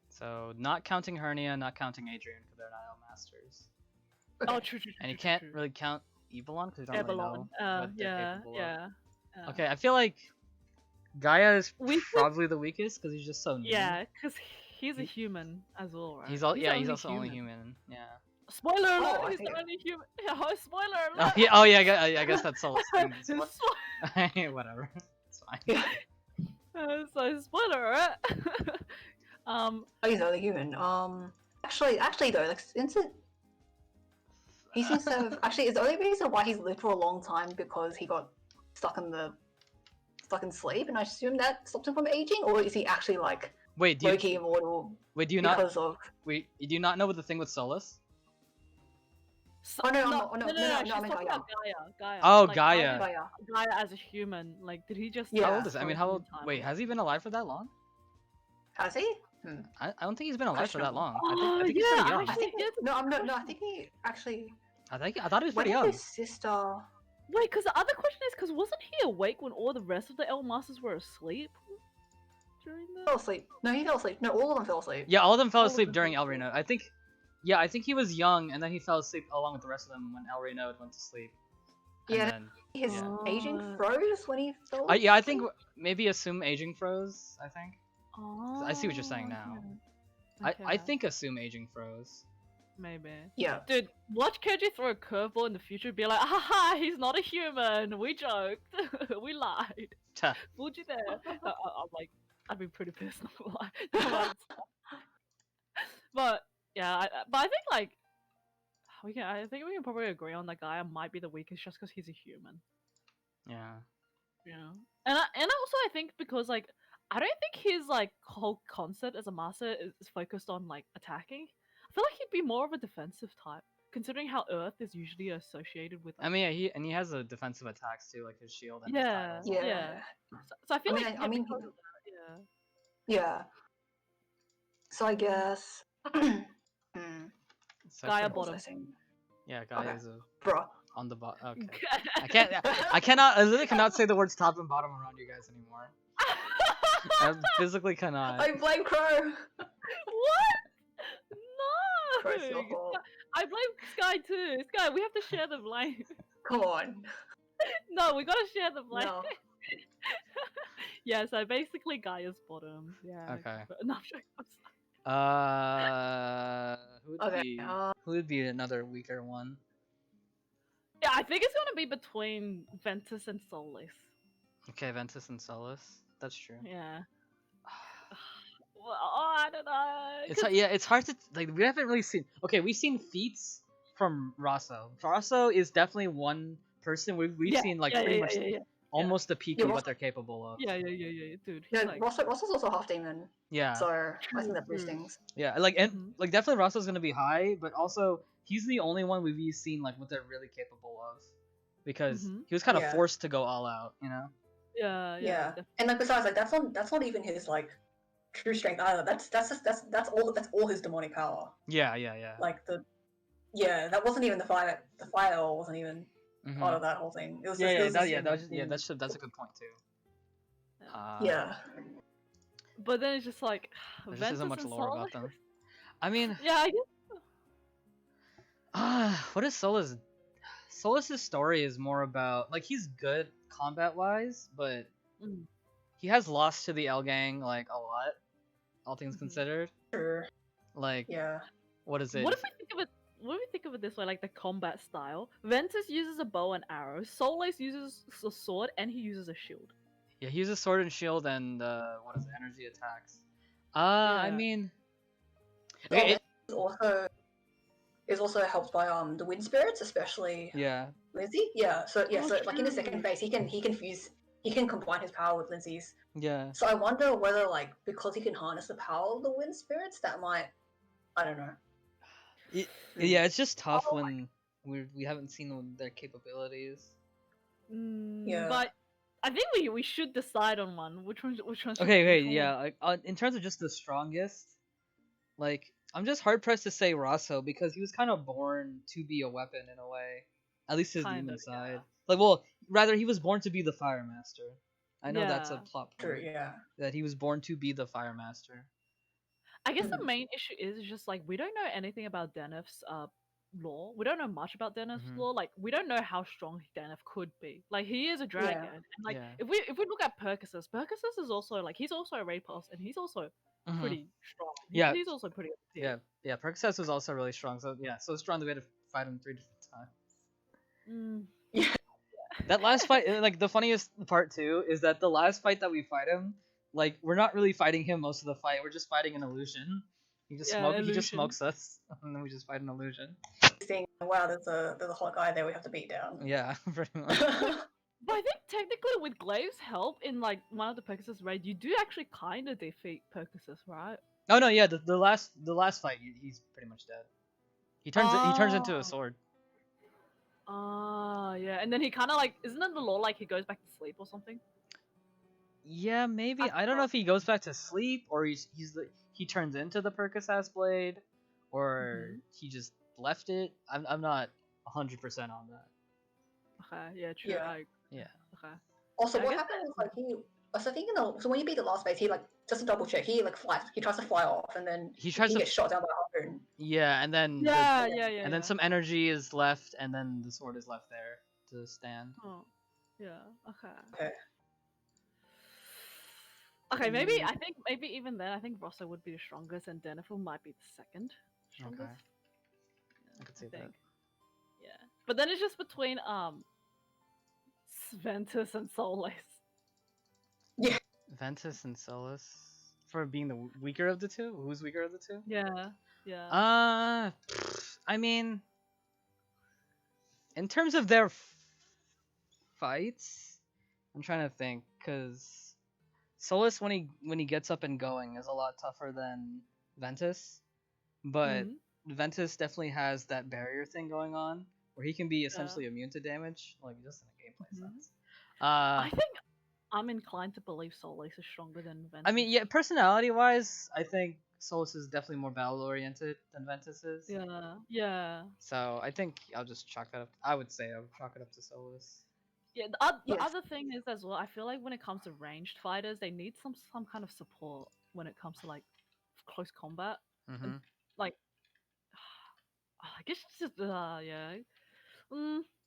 So not counting Hernia, not counting Adrian, because they're not L masters. Okay. Oh, true. And you can't really count Ebalon because you don't really know what they're capable of. Yeah. Okay, I feel like Gaia is Weakest? probably the weakest because he's just so new. Yeah, because he's a He- human as well, right? He's the also only human. Yeah. Spoiler Oh, alert! I He's the think- only human. Oh, spoiler Oh alert! yeah. Oh yeah. I guess that's Sol's thing. Spo- Whatever. It's fine. Yeah. so spoiler alert. Oh, he's only human. Actually though, like since he seems to have actually it's the only reason why he's lived for a long time because he got stuck in sleep, and I assume that stopped him from aging, or is he actually like Wait, low-key immortal do you not because of? do you not know what the thing with Solus? Oh no, no, I'm no, not- no, no, she's I mean talking Gaia. about Gaia. Oh, Like, Gaia. Gaia. Gaia as a human. Like, did he just? Yeah. How old is? I mean, how old? Time? Wait, has he been alive for that long? Has he? I don't think he's been alive for that long. I Oh, think he's pretty yeah, young. I think He is- no, I'm not. No, I think he actually. I thought he was When pretty did young. his sister? Wait, because the other question is, because wasn't he awake when all the rest of the El Masters were asleep during Fell the? asleep. No, he fell asleep. No, all of them fell asleep. Yeah, all of them fell All of asleep them during fell El asleep. Reno. I think. Yeah, I think he was young, and then he fell asleep along with the rest of them when El Reno went to sleep. And Yeah, then, His yeah. aging Oh. froze when he fell. Yeah, I asleep? think maybe assume aging froze. I think. Oh, I see what you're saying now. okay. I think assume aging froze. maybe. Yeah. Dude, watch Koji throw a curveball in the future and be like, haha, he's not a human. We joked. We lied. Tuh. Fooled you there. I'm like, I'd be pretty pissed, not gonna lie. Don't lie. But, yeah, but I think, like, I think we can probably agree on that guy might be the weakest just because he's a human. Yeah. Yeah. And also I think because, like, I don't think his, like, whole concept as a master is focused on, like, attacking. I feel like he'd be more of a defensive type, considering how Earth is usually associated with. Like, I mean, yeah, he has a defensive attacks too, like his shield and Yeah, his titles. Yeah. so I feel mean, like I mean, because of that, yeah. Yeah. So I guess. Hmm. So Gaia for- bottom. Processing. Yeah, Gaia Okay. is Bruh. on the bottom. Okay. I literally cannot say the words top and bottom around you guys anymore. I physically cannot. I blame Crow. What? No. Crow's your fault. I blame Sky too. Sky, we have to share the blame. Come on. No, we gotta share the blame. No. Yeah, so basically Gaia's bottom. Yeah. Okay. No, I'm joking. I'm sorry. Okay. Who would be another weaker one? Yeah, I think it's gonna be between Ventus and Solis. Okay, Ventus and Solus. That's true. Yeah. Well, I don't know. It's hard to like. We haven't really seen. Okay, we've seen feats from Rosso. Rosso is definitely one person we've seen like pretty much almost the peak Yeah, of Rosso- what they're capable of. Yeah, dude. Yeah, He's like, Ross's also half demon, Yeah, so I think that boosts True. things. yeah. Like and Mhm. like definitely Rosso's gonna be high, but also he's the only one we've seen like what they're really capable of, because Mhm. he was kind of Yeah. forced to go all out. You know. yeah, Yeah. And like besides, like that's not even his like true strength either. That's all his demonic power. Yeah. Like that wasn't even the fire. The fire wasn't even Mhm. part of that whole thing. It was Yeah, just, it was just him, that's a good point too. Yeah. But then it's just like There just Ventus isn't much and lore about Solis? them. I mean, Yeah, I guess. what is Solus? Solus's story is more about like he's good combat wise, but Mm. he has lost to the L gang like a lot, all things Mhm. considered. Sure. Like, Yeah. what is it? What if we think of it? What if we think of it this way, like the combat style? Ventus uses a bow and arrow. Solis uses a sword, and he uses a shield. Yeah, he uses sword and shield and what is it? Energy attacks. I Yeah. mean, Oh, okay, is also helped by the wind spirits, especially yeah, Lindsay. Yeah. So Oh, like in his true. second phase, he can combine his power with Lindsay's. yeah. So I wonder whether like because he can harness the power of the wind spirits, that might, I don't know. Yeah, it's just tough Oh when we haven't seen their capabilities. Yeah. But I think we should decide on one. Which one? Okay, yeah. Like, in terms of just the strongest, like I'm just hard pressed to say Rosso because he was kind of born to be a weapon in a way, at least his Kind human of, side. Like, well, rather he was born to be the Fire Master. I know that's a Yeah. plot True. point Yeah. that he was born to be the Fire Master. I guess the Mhm. main issue is just like we don't know anything about Deneth's lore. We don't know much about Deneth's Mhm. lore. Like we don't know how strong Deneth could be. Like he is a dragon, and like Yeah. if we look at Percussus, Percussus is also like he's also a raid pass, and he's also Mhm. pretty strong. Yeah. He's also pretty Yeah. Yeah. Percocet was also really strong. So yeah, so strong that we had to fight him 3 different times. Mm. That last fight, like the funniest part too, is that the last fight that we fight him, like we're not really fighting him most of the fight. We're just fighting an illusion. He just Illusion. smokes us, and then we just fight an illusion. Saying, wow, there's a hot guy there we have to beat down. Yeah, pretty much. But I think technically with Glaive's help in like one of the Percussus raids, you do actually kind of defeat Percussus, right? Oh no, yeah, the last fight, he's pretty much dead. He turns into a sword. Yeah, and then he kind of like, isn't it the lore like he goes back to sleep or something? Yeah, maybe. I don't know if he goes back to sleep or he turns into the Percocet blade, or he just left it. I'm not 100% on that. Okay, yeah, true. Yeah. Yeah. Okay. Also, I what guess happened was like so I think so when you beat the last base, he like just to double check, he like flies. He tries to fly off, and then He tries to gets shot down by a harpoon. Yeah, and then Yeah. and then some energy is left, and then the sword is left there to stand. Oh, yeah. Okay. Okay. Okay, maybe I think maybe even then I think Rosso would be the strongest, and Denethor might be the second strongest. Okay. I could see that. Yeah, but then it's just between Ventus and Solis. Yeah. Ventus and Solus for being the weaker of the two. Who's weaker of the two? Yeah. I mean, in terms of their fights, I'm trying to think, because Solus when he gets up and going is a lot tougher than Ventus, but Ventus definitely has that barrier thing going on where he can be essentially immune to damage, like just in a gameplay sense. I think I'm inclined to believe Solis is stronger than Ventus. I mean, yeah, personality-wise, I think Solus is definitely more battle-oriented than Ventus is. Yeah. So I think I'll just chalk that up. I would say I'll chalk it up to Solus. Yeah, the other thing is as well, I feel like when it comes to ranged fighters, they need some kind of support when it comes to like close combat. And, like, I guess it's just yeah.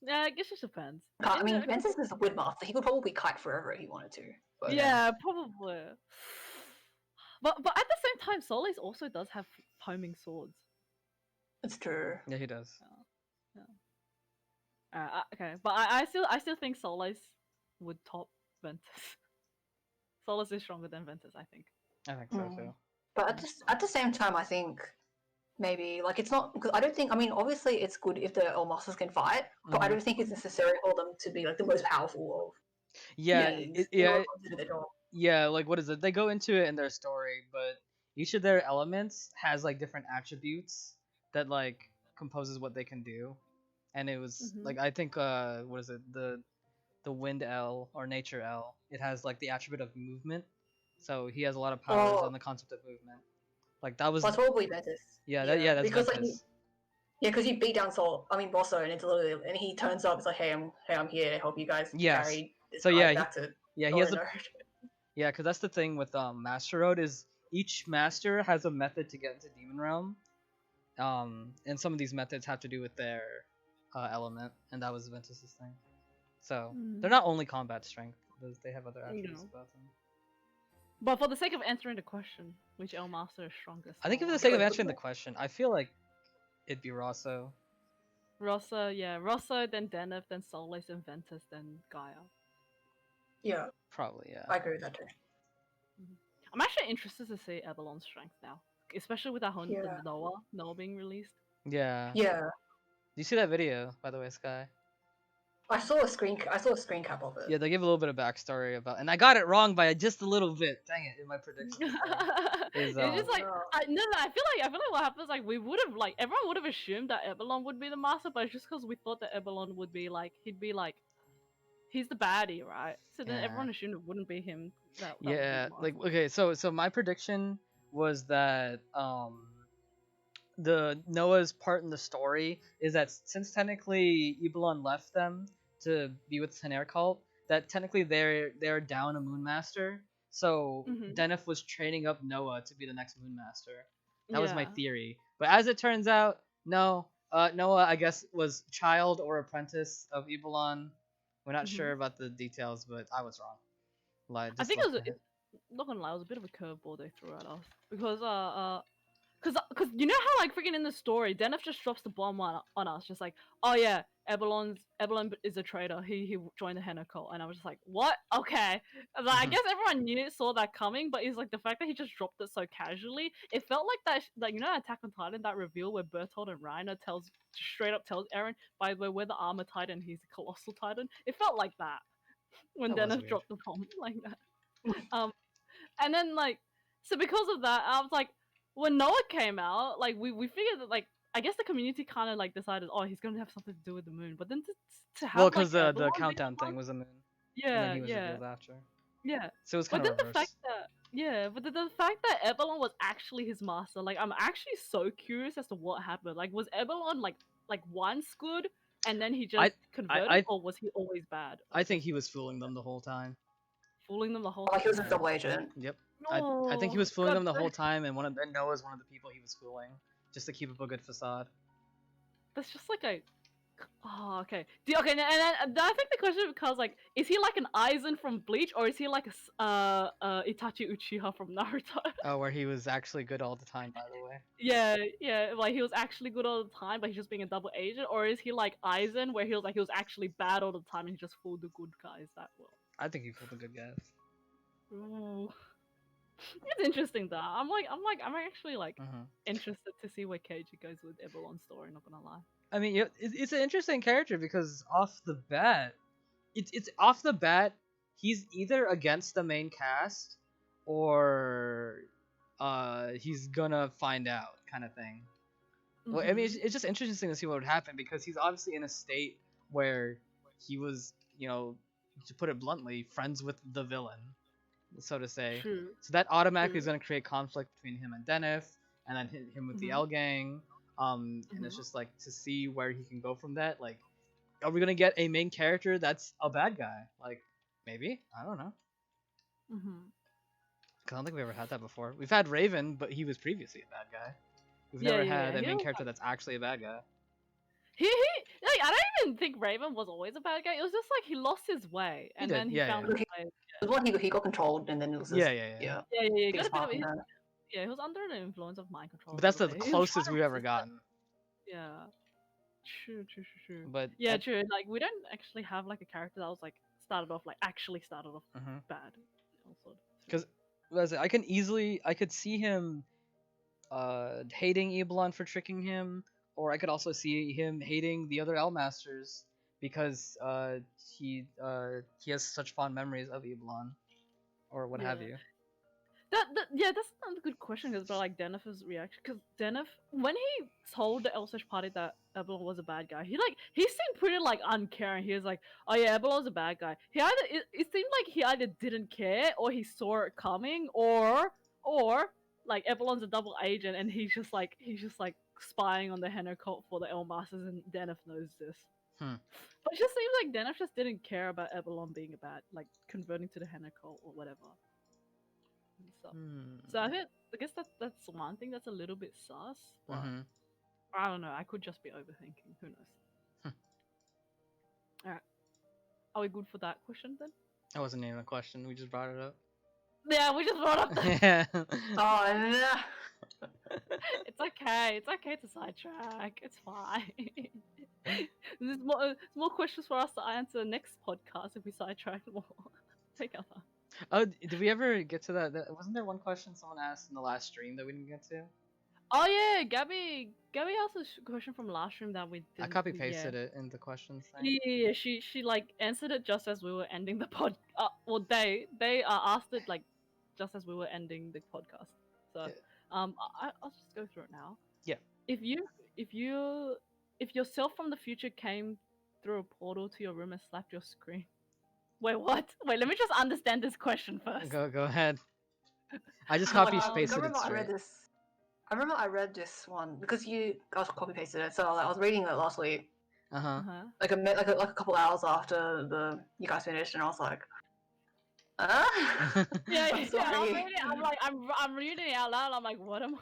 Yeah, I guess it depends. I mean, Ventus is a Windmaster. He could probably kite forever if he wanted to. But, yeah, probably. But at the same time, Solis also does have homing swords. It's true. Yeah, he does. Okay, but I still think Solis would top Ventus. Solis is stronger than Ventus, I think. I think so too. But at the same time, I think maybe like it's not. I don't think. I mean, obviously, it's good if the Elmasters can fight, but I don't think it's necessary for them to be like the most powerful of. Yeah, like what is it? They go into it in their story, but each of their elements has like different attributes that like composes what they can do. And it was like I think what is it? The wind L or nature L. It has like the attribute of movement. So he has a lot of powers on the concept of movement. Like that was that's probably Ventus. That's because Ventus. Because he beat down Rosso, and it's literally, and he turns up. It's like, hey, I'm here to help you guys carry this guy back to. He has because that's the thing with Master Road is each master has a method to get into Demon Realm, and some of these methods have to do with their element, and that was Ventus's thing. So they're not only combat strength; they have other attributes about them. But for the sake of answering the question, which Elmaster is strongest? I think for the sake of answering the question, I feel like it'd be Rosso. Rosso, then Deneth, then Solis, then Ventus, then Gaia. Yeah. Probably, yeah. I agree with that too. I'm actually interested to see Ebalon's strength now, especially with that Noah being released. Yeah. Yeah. Do you see that video, by the way, Sky? I saw a screen cap of it. Yeah, they give a little bit of backstory about, and I got it wrong by just a little bit. Dang it, in my prediction. It's just like I feel like what happens like we would have like everyone would have assumed that Ebalon would be the master, but it's just because we thought that Ebalon would be like he's the baddie, right? So then everyone assumed it wouldn't be him. That like okay, so my prediction was that the Noah's part in the story is that since technically Ebalon left them to be with the Tenair cult, that technically they're down a Moon Master. So Deneth was training up Noah to be the next Moon Master. That was my theory. But as it turns out, no, Noah, I guess, was child or apprentice of Ebalon. We're not Mhm. sure about the details, but I was wrong. Lied, I just think left for him. not gonna lie, it was a bit of a curveball they threw at us because cause you know how like freaking in the story, Deneth just drops the bomb on us, just like, oh yeah, Ebalon is a traitor. He joined the Henna cult, and I was just like, what? Okay, like, I guess everyone saw that coming, but it's like the fact that he just dropped it so casually. It felt like that, like you know, Attack on Titan, that reveal where Berthold and Reiner straight up tells Eren, by the way, we're the Armor Titan, he's a Colossal Titan. It felt like that when That was Dennis weird. dropped the bomb like that. And then like, so because of that, I was like, when Noah came out, like we figured that like I guess the community kind of like decided, oh, he's gonna have something to do with the moon. But then to Well, have like because Ebalon the be the countdown thing one, was a moon, and then yeah, he was yeah, revealed after. yeah. So it was But kind then of the fact reversed. that but the fact that Ebalon was actually his master, like I'm actually so curious as to what happened. Like was Ebalon like once good and then he I just converted, I or was he always bad? I Like think just he was fooling them the whole time. fooling them the whole Like he was a time. double agent. Yep. I think he No, was fooling God, them the whole time, and Noah's one of the people he was fooling just to keep up a good facade. that's just like a. Oh, okay. Okay, and then I think the question becomes like, is he like an Aizen from Bleach, or is he like Itachi Uchiha from Naruto? Oh, where he was actually good all the time, by the way. Yeah, yeah, like he was actually good all the time, but he's just being a double agent, or is he like Aizen, where he was actually bad all the time and he just fooled the good guys that well? I think he fooled the good guys. Ooh. It's interesting though. I'm actually like interested to see where Keiji goes with Ebalon's story. Not gonna lie. I mean, it's an interesting character because off the bat, it's off the bat, he's either against the main cast or he's gonna find out kind of thing. Well, I mean, it's just interesting to see what would happen because he's obviously in a state where he was, to put it bluntly, friends with the villain, so to say. True. So that automatically is True. going to create conflict between him and Deneth, and then him with the L gang. And it's just like to see where he can go from that. Like, are we gonna get a main character that's a bad guy? Like, maybe, I don't know. Cause I don't think we ever had that before. We've had Raven, but he was previously a bad guy. We've never had a main character that's actually a bad guy. He like, I don't even think Raven was always a bad guy. It was just like he lost his way, and then he found his way. It was when he got controlled, and then it was just, Yeah. You gotta think of it. that. Yeah, he was under the influence of mind control. But that's the He was closest trying to we've ever resist gotten. it. Yeah. True. But yeah, true. Like we don't actually have like a character that was like actually started off bad. Also. Because I could see him hating Ebalon for tricking him, or I could also see him hating the other L Masters because he has such fond memories of Ebalon, or what have you. That's another good question because about like Deneth's reaction. Because Deneth, when he told the Elfish party that Ebalon was a bad guy, he seemed pretty like uncaring. He was like, "Oh yeah, Ebalon's a bad guy." It seemed like he either didn't care or he saw it coming, or like Ebalon's a double agent and he's just like spying on the Henna cult for the Elmasters, and Deneth knows this. But it just seems like Deneth just didn't care about Ebalon being a bad, like converting to the Henna cult or whatever. So I guess that's one thing that's a little bit sus, but I don't know. I could just be overthinking. Who knows? All right, are we good for that question then? That wasn't even a question. We just brought it up. Yeah, we just brought up. Yeah. Oh no. It's okay. It's okay to sidetrack. It's fine. There's more questions for us to answer next podcast if we sidetrack more. Take our time. Oh, did we ever get to that? Wasn't there one question someone asked in the last stream that we didn't get to? Oh yeah, Gabby asked a question from last stream that we didn't. I copy pasted it in the questions thing. Yeah, she like answered it just as we were ending the pod. Well, they asked it like just as we were ending the podcast. So I'll just go through it now. Yeah. If yourself from the future came through a portal to your room and slapped your screen. Wait, what? Wait, let me just understand this question first. Go ahead. I just copy pasted it straight. I remember I read this one because you guys copy pasted it. So I was reading it last week. Like a couple hours after you guys finished, and I was like, Yeah, I'm yeah, sorry. I'm reading. I'm like, I'm reading it out loud. I'm like, what am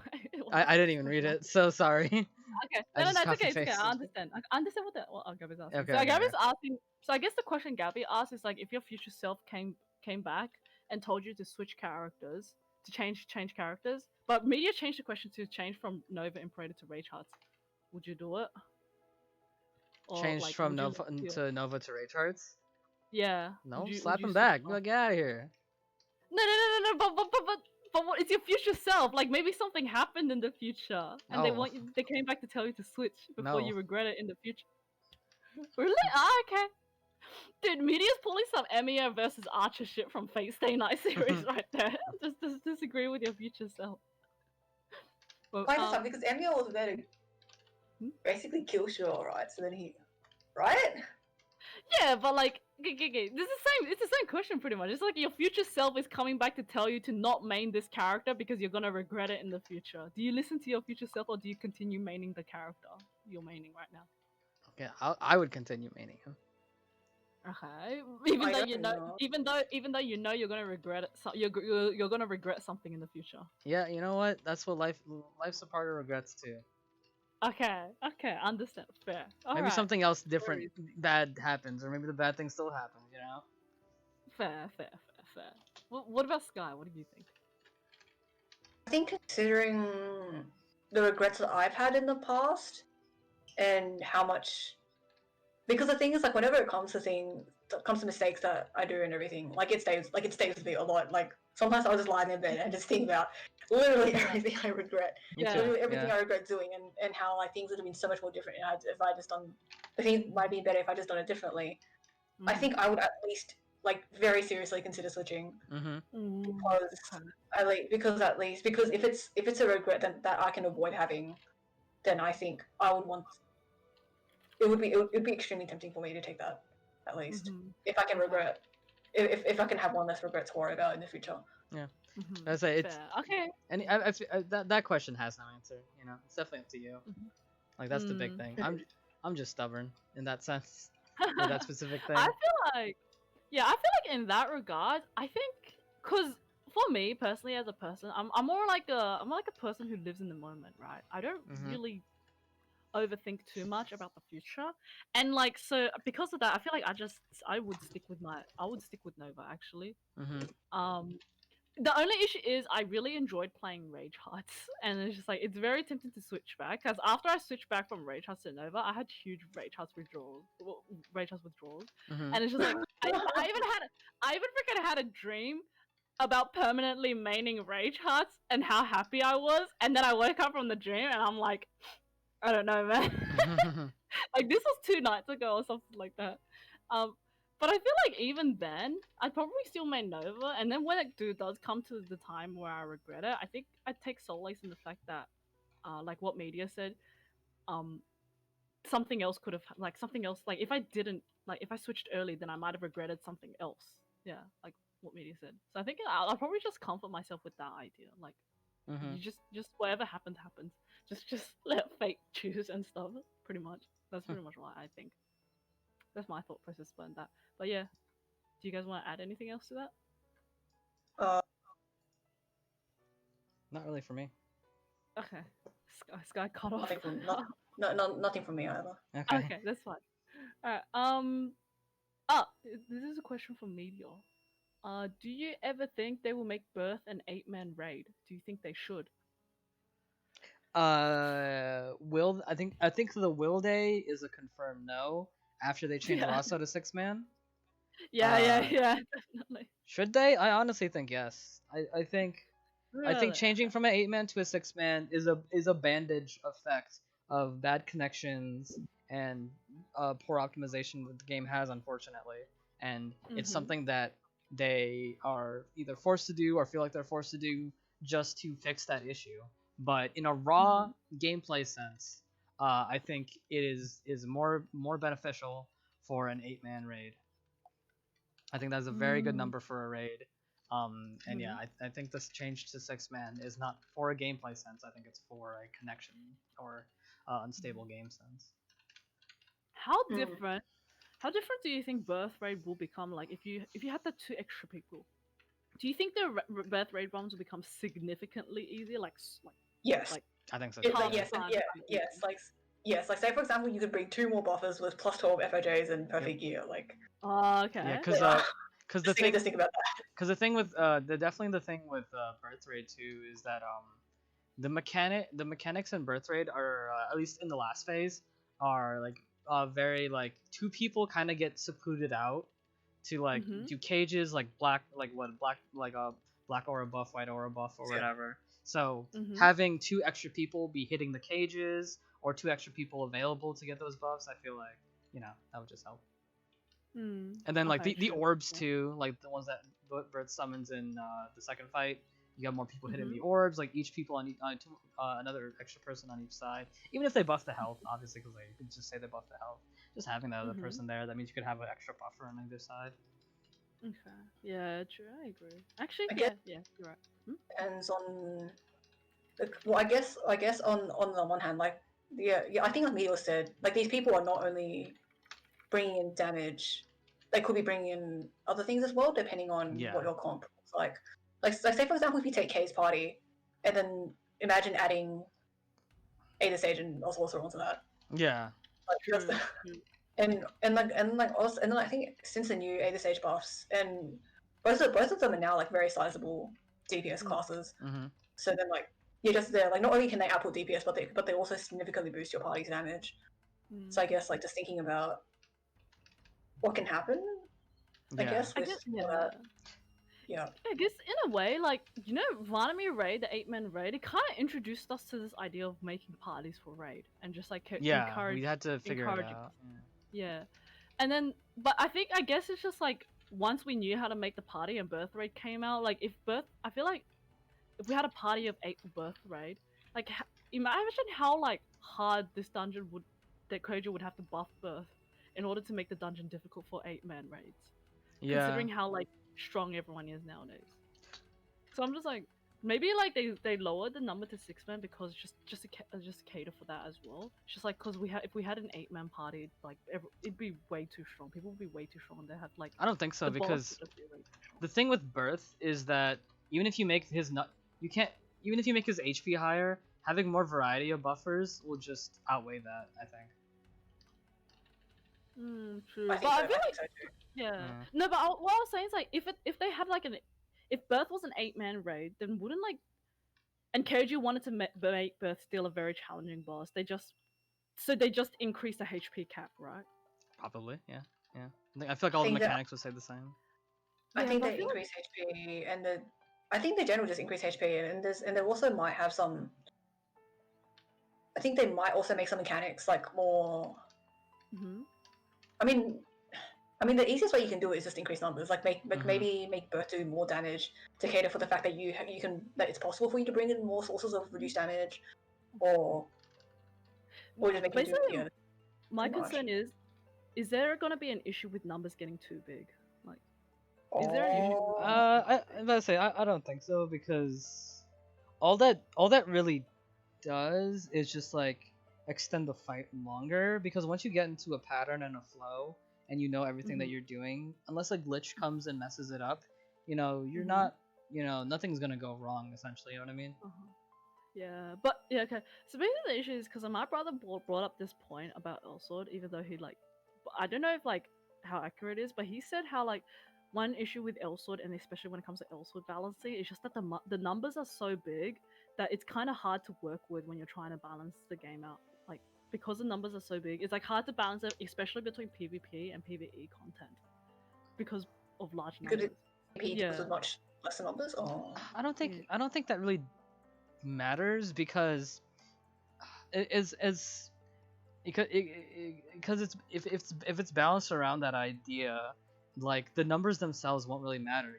I? I didn't even read it, so sorry. Okay, I no, just it's copy okay. It's okay. I pasted it. understand. I understand what Gabby's asking. Okay, So okay, okay. Gabby's asking. So I guess the question Gabby asked is like, if your future self came back and told you to switch characters, to change characters, but media changed the question to change from Nova Imperator to Rage Hearts, would you do it? Or Changed like, from would you Nova feel? to Nova to Rage Hearts? Yeah. No, Would slap you him switch back. off? Get out of here. No. But what? It's your future self. Like maybe something happened in the future, and they No, want you. They came back to tell you to switch before no. you regret it in the future. Really? Okay. Dude, media's pulling some Emiya versus Archer shit from Fate Stay Night series right there. Just disagree with your future self. Well, Why is that? Because Emil was there to hmm? basically kill Shaw, right? So then he, right? Yeah, but like, this is the same. It's the same question pretty much. It's like your future self is coming back to tell you to not main this character because you're gonna regret it in the future. Do you listen to your future self or do you continue maining the character you're maining right now? Okay, I would continue maining him. Okay, even I though don't you know, know. even though you know you're gonna regret it, you're gonna regret something in the future. Yeah, you know what? That's what life's a part of regrets too. Okay, understand. Fair. All Maybe right. something else different bad happens, or maybe the bad thing still happens. You know? Fair. What about Sky? What do you think? I think considering the regrets that I've had in the past and how much, because the thing is, like, whenever it comes to mistakes that I do and everything, it stays with me a lot. Like sometimes I'll just lie in bed and just think about literally everything I regret, Me Yeah. too. literally everything Yeah. I regret doing, and how like things would have been so much more different if I just done. I think it might be better if I just done it differently. I think I would at least like very seriously consider switching Mm-hmm. because if it's a regret that I can avoid having, then I think I would want it would be extremely tempting for me to take that at least if I can regret if I can have one less regret to worry about in the future. Yeah. I say it's Fair. Okay. and that question has no answer. You know, it's definitely up to you. Like that's the big thing. I'm just stubborn in that sense. With that specific thing. I feel like, yeah, I feel like in that regard, I think, cause for me personally as a person, I'm more like a person who lives in the moment, right? I don't really overthink too much about the future, and like so because of that, I feel like I would stick with Nova actually. Um, the only issue is I really enjoyed playing Rage Hearts, and it's just like it's very tempting to switch back. Because after I switched back from Rage Hearts to Nova, I had huge Rage Hearts withdrawals, and it's just like I even freaking had a dream about permanently maining Rage Hearts and how happy I was, and then I woke up from the dream and I'm like, I don't know, man. Like this was 2 nights ago or something like that. But I feel like even then, I'd probably still main Nova, and then when it does come to the time where I regret it, I think I'd take solace in the fact that, like what media said, um, something else could have something else like if I switched early, then I might have regretted something else. Yeah, like what media said. So I think I'll probably just comfort myself with that idea. Like you just whatever happens. Just let fate choose and stuff. Pretty much. That's pretty much what I think. That's my thought process behind that. But yeah, do you guys want to add anything else to that? Not really for me. Okay, Sky cut off. Nothing from me either. Okay. That's fine. All right. This is a question from Meteor. Do you ever think they will make Berthe an 8-man raid? Do you think they should? Will I think the Will Day is a confirmed no after they change Rosso to 6-man. Yeah, definitely. Should they? I honestly think yes. I think Really? changing from an 8-man to a 6-man is a bandage effect of bad connections and poor optimization that the game has, unfortunately. And it's something that they are either forced to do or feel like they're forced to do just to fix that issue. But in a raw gameplay sense, I think it is more beneficial for an 8-man raid. I think that's a very good number for a raid. And yeah, I think this change to 6-man is not for a gameplay sense. I think it's for a connection or unstable game sense. How different? How different do you think Birth Raid will become? Like if you had the 2 extra people. Do you think the Berthe Raid bombs will become significantly easier? Yes. Like I think so. Yes, and yes. Like say for example, you could bring 2 more buffers with plus 12 FOJs and perfect gear. Like. Oh, okay. Yeah, because Just think about that. Because the thing with the thing with Berthe Raid too is that the mechanics in Berthe Raid are at least in the last phase are like very like 2 people kind of get secluded out to like do cages like black black aura buff, white aura buff, or whatever. So having 2 extra people be hitting the cages or 2 extra people available to get those buffs, I feel like that would just help. And then like the orbs too, like the ones that Berthe summons in the second fight, you have more people hitting the orbs, like each people on another extra person on each side. Even if they buff the health, obviously, because you could just say they buff the health. Just having that other person there, that means you could have an extra buffer on either side. Okay. Yeah, true. I agree. Actually, yeah, you're right. Depends on. Well, I guess on the one hand, like I think like Mio said, like these people are not only bringing in damage, they could be bringing in other things as well, depending on what your comp is like. Like say for example, if you take K's party, and then imagine adding Ada Sage and Oswalter onto that. Yeah. Like, and then I think since the new Ada Sage buffs, and both of them are now like very sizable DPS classes. So then like you're just there, like not only can they output DPS, but they also significantly boost your party's damage. So I guess like just thinking about what can happen. I guess yeah. I guess in a way, like Vladimir Raid, the 8-man raid, it kind of introduced us to this idea of making parties for raid and just like we had to figure it out. Yeah, and then I guess it's just like once we knew how to make the party and Berthe Raid came out, like I feel like if we had a party of 8 for Berthe Raid, like imagine how like hard this dungeon that Koja would have to buff Berthe in order to make the dungeon difficult for 8-man raids. Yeah. Considering how like strong everyone is nowadays. So I'm just like, maybe like they lowered the number to 6-man because just to cater for that as well. It's just like because if we had an 8-man party, like it'd be way too strong. People would be way too strong. They have like. I don't think so because the thing with Berthe is that even if you make his even if you make his HP higher, having more variety of buffers will just outweigh that. I think. True. But I feel like yeah. No, but what I was saying is like if they had like if Berthe was an 8-man raid, then wouldn't like and Keiju wanted to make Berthe still a very challenging boss. They just increased the HP cap, right? Probably, yeah. I feel like all the mechanics would say the same. I think they increase HP and I think they generally just increase HP and they also might have some. I think they might also make some mechanics like more. I mean, the easiest way you can do it is just increase numbers. Like maybe make Berthe do more damage to cater for the fact that that it's possible for you to bring in more sources of reduced damage, or just make it do. My concern is there going to be an issue with numbers getting too big? Like, is there an issue? I'm about to say I don't think so because all that really does is just like extend the fight longer because once you get into a pattern and a flow and you know everything that you're doing, unless a glitch comes and messes it up, you're not, nothing's gonna go wrong essentially. You know what I mean? Yeah, but yeah, okay. So basically the issue is because my brother brought up this point about Elsword, even though he like, I don't know if like how accurate it is, but he said how like one issue with Elsword, and especially when it comes to Elsword balancing, is just that the numbers are so big that it's kind of hard to work with when you're trying to balance the game out. Like because the numbers are so big, it's like hard to balance it, especially between PvP and PvE content because of large numbers. Because of much lesser numbers, or I don't think that really matters because because it's if it's balanced around that idea, like the numbers themselves won't really matter.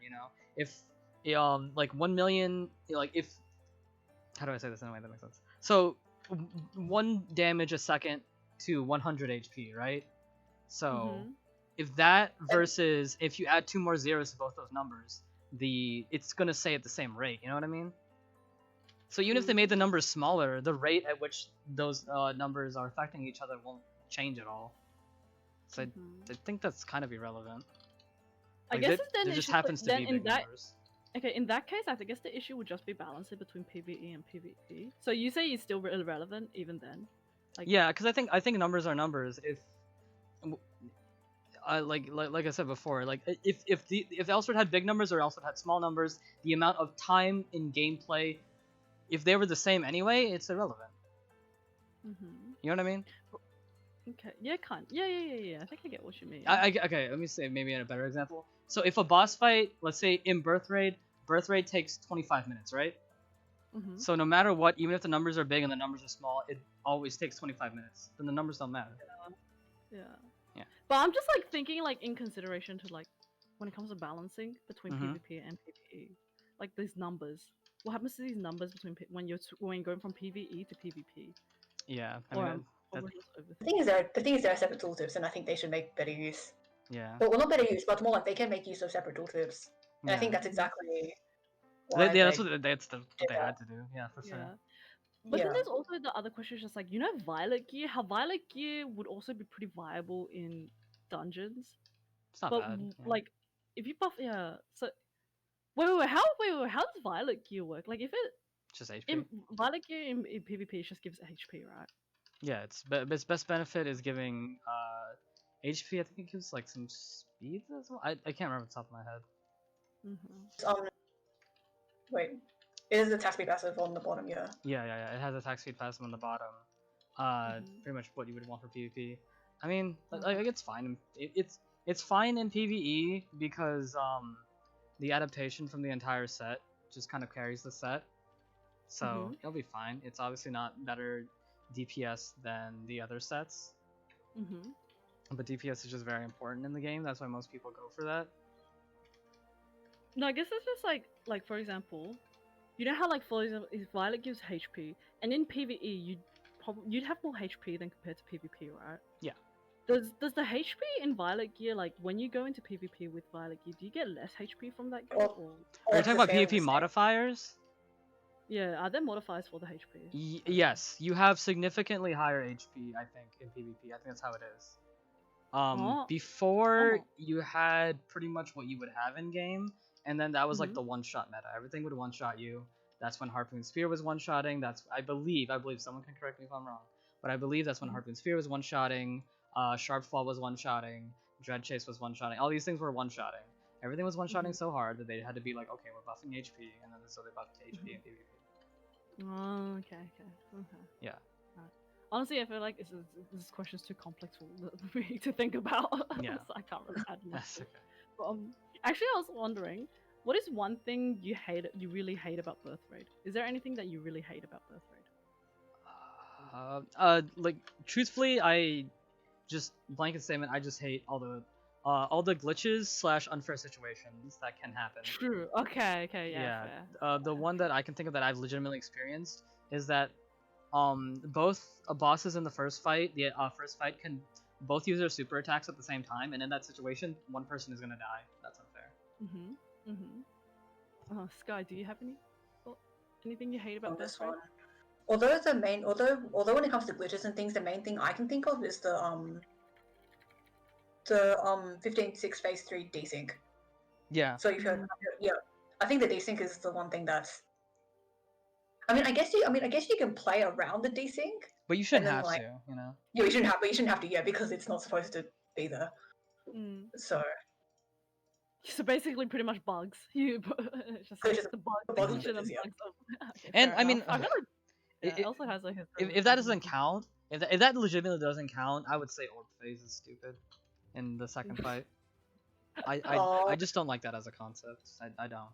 If like 1 million, like if how do I say this in a way that makes sense? So 1 damage a second to 100 HP, right? So if that versus if you add 2 more zeros to both those numbers, it's gonna stay at the same rate. You know what I mean? So even if they made the numbers smaller, the rate at which those numbers are affecting each other won't change at all. So I think that's kind of irrelevant. Like, I guess there just happens to be big numbers. Okay, in that case, I guess the issue would just be balancing between PvE and PvP. So you say it's still irrelevant even then? Like, yeah, because I think numbers are numbers. If like I said before, like if Elsword had big numbers or Elsword had small numbers, the amount of time in gameplay, if they were the same anyway, it's irrelevant. You know what I mean? Okay. Yeah, kind. Yeah. I think I get what you mean. Okay, let me say maybe in a better example. So if a boss fight, let's say in Berthe Raid takes 25 minutes, right? So no matter what, even if the numbers are big and the numbers are small, it always takes 25 minutes. Then the numbers don't matter. Yeah. Yeah. But I'm just like thinking like in consideration to like when it comes to balancing between PvP and PvE, like these numbers. What happens to these numbers between when you're going from PvE to PvP? Yeah, I mean the thing is there are separate tooltips, and I think they should make better use. Yeah. Well, not better use, but more like they can make use of separate tooltips. And I think that's exactly why that's what they had to do. Yeah, for sure. But then there's also the other question, just like, you know, Violet Gear? How Violet Gear would also be pretty viable in dungeons. It's not bad. Like, if you buff, so how does Violet Gear work? Like, if it just HP. In Violet Gear in PvP, it just gives HP, right? Yeah, its best benefit is giving HP. I think it gives like some speed as well. I can't remember the top of my head. Wait, it is the attack speed passive on the bottom, yeah. Yeah. It has attack speed passive on the bottom. Pretty much what you would want for PvP. I mean, like it's fine. It's fine in PvE because the adaptation from the entire set just kind of carries the set, so it'll be fine. It's obviously not better DPS than the other sets, but DPS is just very important in the game. That's why most people go for that. No, I guess it's just like for example, you know how like for example, if Violet gives HP, and in PvE you'd have more HP than compared to PvP, right? Yeah. Does the HP in Violet Gear, like when you go into PvP with Violet Gear, do you get less HP from that gear? Are you talking about PvP modifiers? Yeah, are there modifiers for the HP? Yes, you have significantly higher HP, I think, in PvP. I think that's how it is. Before you had pretty much what you would have in game, and then that was like the one-shot meta. Everything would one-shot you. That's when Harpoon Spear was one-shotting. That's I believe someone can correct me if I'm wrong, but I believe that's when Harpoon Spear was one-shotting. Sharp Fall was one-shotting. Dread Chase was one-shotting. All these things were one-shotting. Everything was one-shotting so hard that they had to be like, okay, we're buffing HP, and then so they buffed HP and PvP. Oh, okay. Yeah. Honestly, I feel like this question is too complex for me to think about. Yeah. So I can't really add much. That's okay. But, actually, I was wondering, what is one thing you really hate about Berthe Raid? Is there anything that you really hate about Berthe Raid? Like truthfully, I just blanket statement. I just hate all the glitches / unfair situations that can happen. True. Okay. Yeah. Fair. The one that I can think of that I've legitimately experienced is that both bosses in the first fight, can both use their super attacks at the same time, and in that situation, one person is gonna die. That's unfair. Sky, do you have anything you hate about this one? Although when it comes to glitches and things, the main thing I can think of is the 15.6 phase 3 desync. Yeah. So I think the desync is the one thing that's. I guess you can play around the desync. But you shouldn't have to, you know. Yeah, you shouldn't have to, because it's not supposed to be there. So basically, pretty much bugs. It's just the bugs. And I mean, it also has like if that doesn't count, if that legitimately doesn't count, I would say Orb Phase is stupid in the second fight. I just don't like that as a concept. I don't.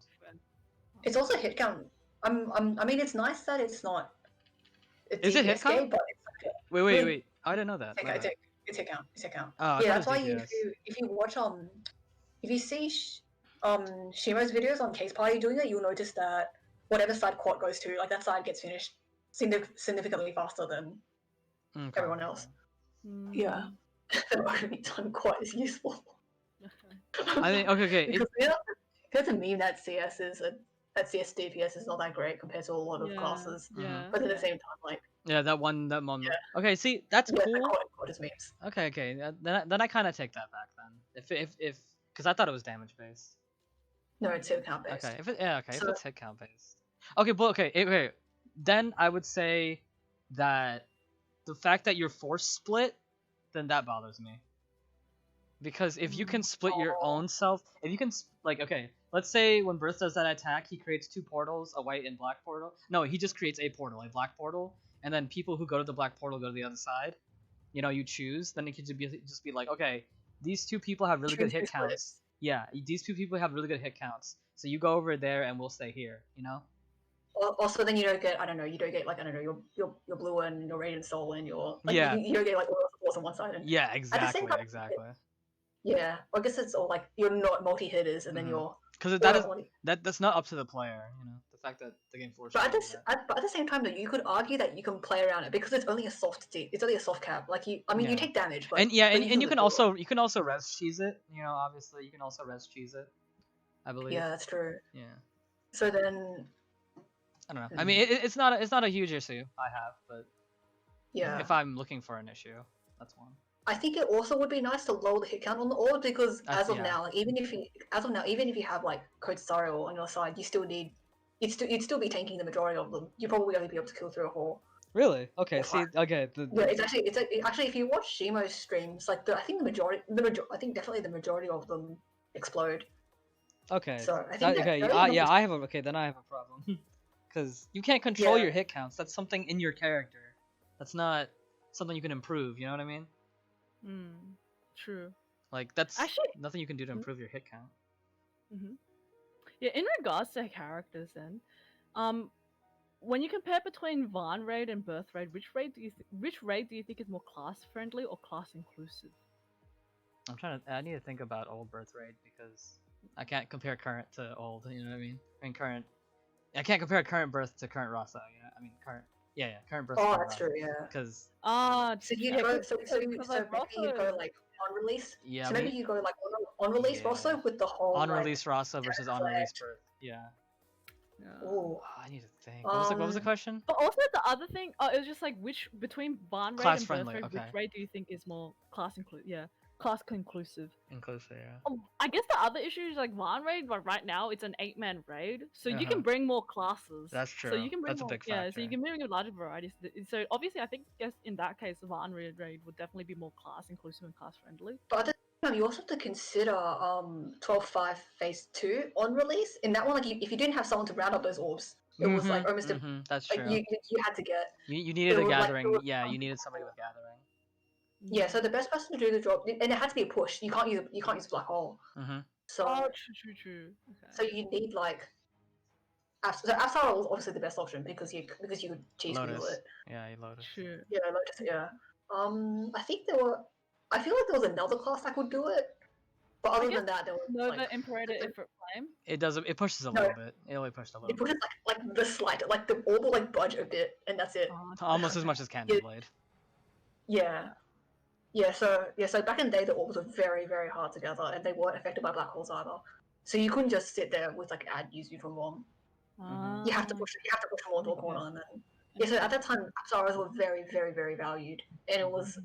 It's also hit count. I mean, it's nice that it's not. Is it hit count? But wait. I didn't know that. It's hit count. Oh, yeah, that's why if you watch if you see Shima's videos on Case Party doing it, you'll notice that whatever side Quad goes to, like that side gets finished significantly faster than everyone else. Yeah, they're not going to be done quite as useful. I mean, okay. Because there's a meme that CS DPS is not that great compared to a lot of classes. Yeah. But at the same time, like. Yeah, that moment. Yeah. Okay, see, that's cool. Memes. Okay. Then I kind of take that back then. If because I thought it was damage based. No, it's hit count based. Okay, if So- it's hit count based. Okay, but okay. Then I would say that the fact that you're force split, then that bothers me. Because if you can split your own self, if you can okay, let's say when Berthe does that attack, he creates 2 portals, a white and black portal. No, he just creates a portal, a black portal, and then people who go to the black portal go to the other side. You know, you choose. Then it could just be like, okay, these 2 people have really good hit counts. Yeah, these 2 people have really good hit counts. So you go over there, and we'll stay here. You know. Also, then you don't get your blue and your radiant soul and your Yeah. you don't get like all the on one side. And Yeah, exactly, time, exactly. Yeah, I guess it's all like you're not multi hitters, and then you're because that's not up to the player. You know, the fact that the game forces. But at the same time, though, you could argue that you can play around it because it's only a soft cap. Like you take damage, but you can also res cheese it. You know, obviously you can also res cheese it. I believe. Yeah, that's true. Yeah. So then. I don't know. I mean, it's not a huge issue I have, but yeah, if I'm looking for an issue, that's one. I think it also would be nice to lower the hit count on the orb because as of now, like, even if you have like Code Sario on your side, you'd still be tanking the majority of them. You'd probably only be able to kill 3 or 4. Really? Okay. See. Okay. Yeah, it's actually if you watch Shimo's streams, like I think definitely the majority of them explode. Okay. So I think I have a problem. Because you can't control your hit counts. That's something in your character. That's not something you can improve. You know what I mean? True. Like that's actually nothing you can do to improve your hit count. Yeah, in regards to characters, then, when you compare between Van Raid and Berthe Raid, which raid do you think is more class friendly or class inclusive? I need to think about old Berthe Raid because I can't compare current to old. You know what I mean? I can't compare current Berthe to current Rosso. You know, I mean current. Yeah, current Berthe. Oh, that's true. Yeah. Because. So you go. So maybe you go like on release. Yeah. So maybe you go like on release Rosso with the whole. On release Rosso versus on release Berthe. Yeah. Oh, I need to think. What was the question? But also the other thing, it was just like between Van Raid and Berthe Raid, which raid do you think is more class inclusive? Yeah. Class conclusive. Inclusive, yeah. I guess the other issue is like Van Raid, but right now it's an 8-man raid, so you can bring more classes. That's true. So you can bring That's a big factor. Yeah, so you can bring a larger variety. So obviously, I guess in that case, the Van Raid would definitely be more class inclusive and class friendly. But at the same time, you also have to consider 12.5 Phase 2 on release. In that one, like if you didn't have someone to round up those orbs, it was like almost that's true. You had to get. You needed a gathering. You needed somebody with gathering. Yeah, so the best person to do the job, and it had to be a push. You can't use black hole. So true. Okay. So you need like. So Apsara was obviously the best option because you could cheese wheel it. Yeah, you Lotus. True. Yeah, Lotus. Yeah. I think I feel like there was another class that could do it, but other than that, there was Nova, Imperator, Ifrit Flame. It pushes a little bit. It only pushed a little. It pushes like the slight, like the orb will like budge a bit, and that's it. Almost as much as Candy Blade. Yeah. So back in the day, the orbs were very, very hard to gather, and they weren't affected by black holes either. So you couldn't just sit there with like use neutral bomb. You have to push them all to a corner, and then So at that time, Apsaras were very, very, very valued, and it was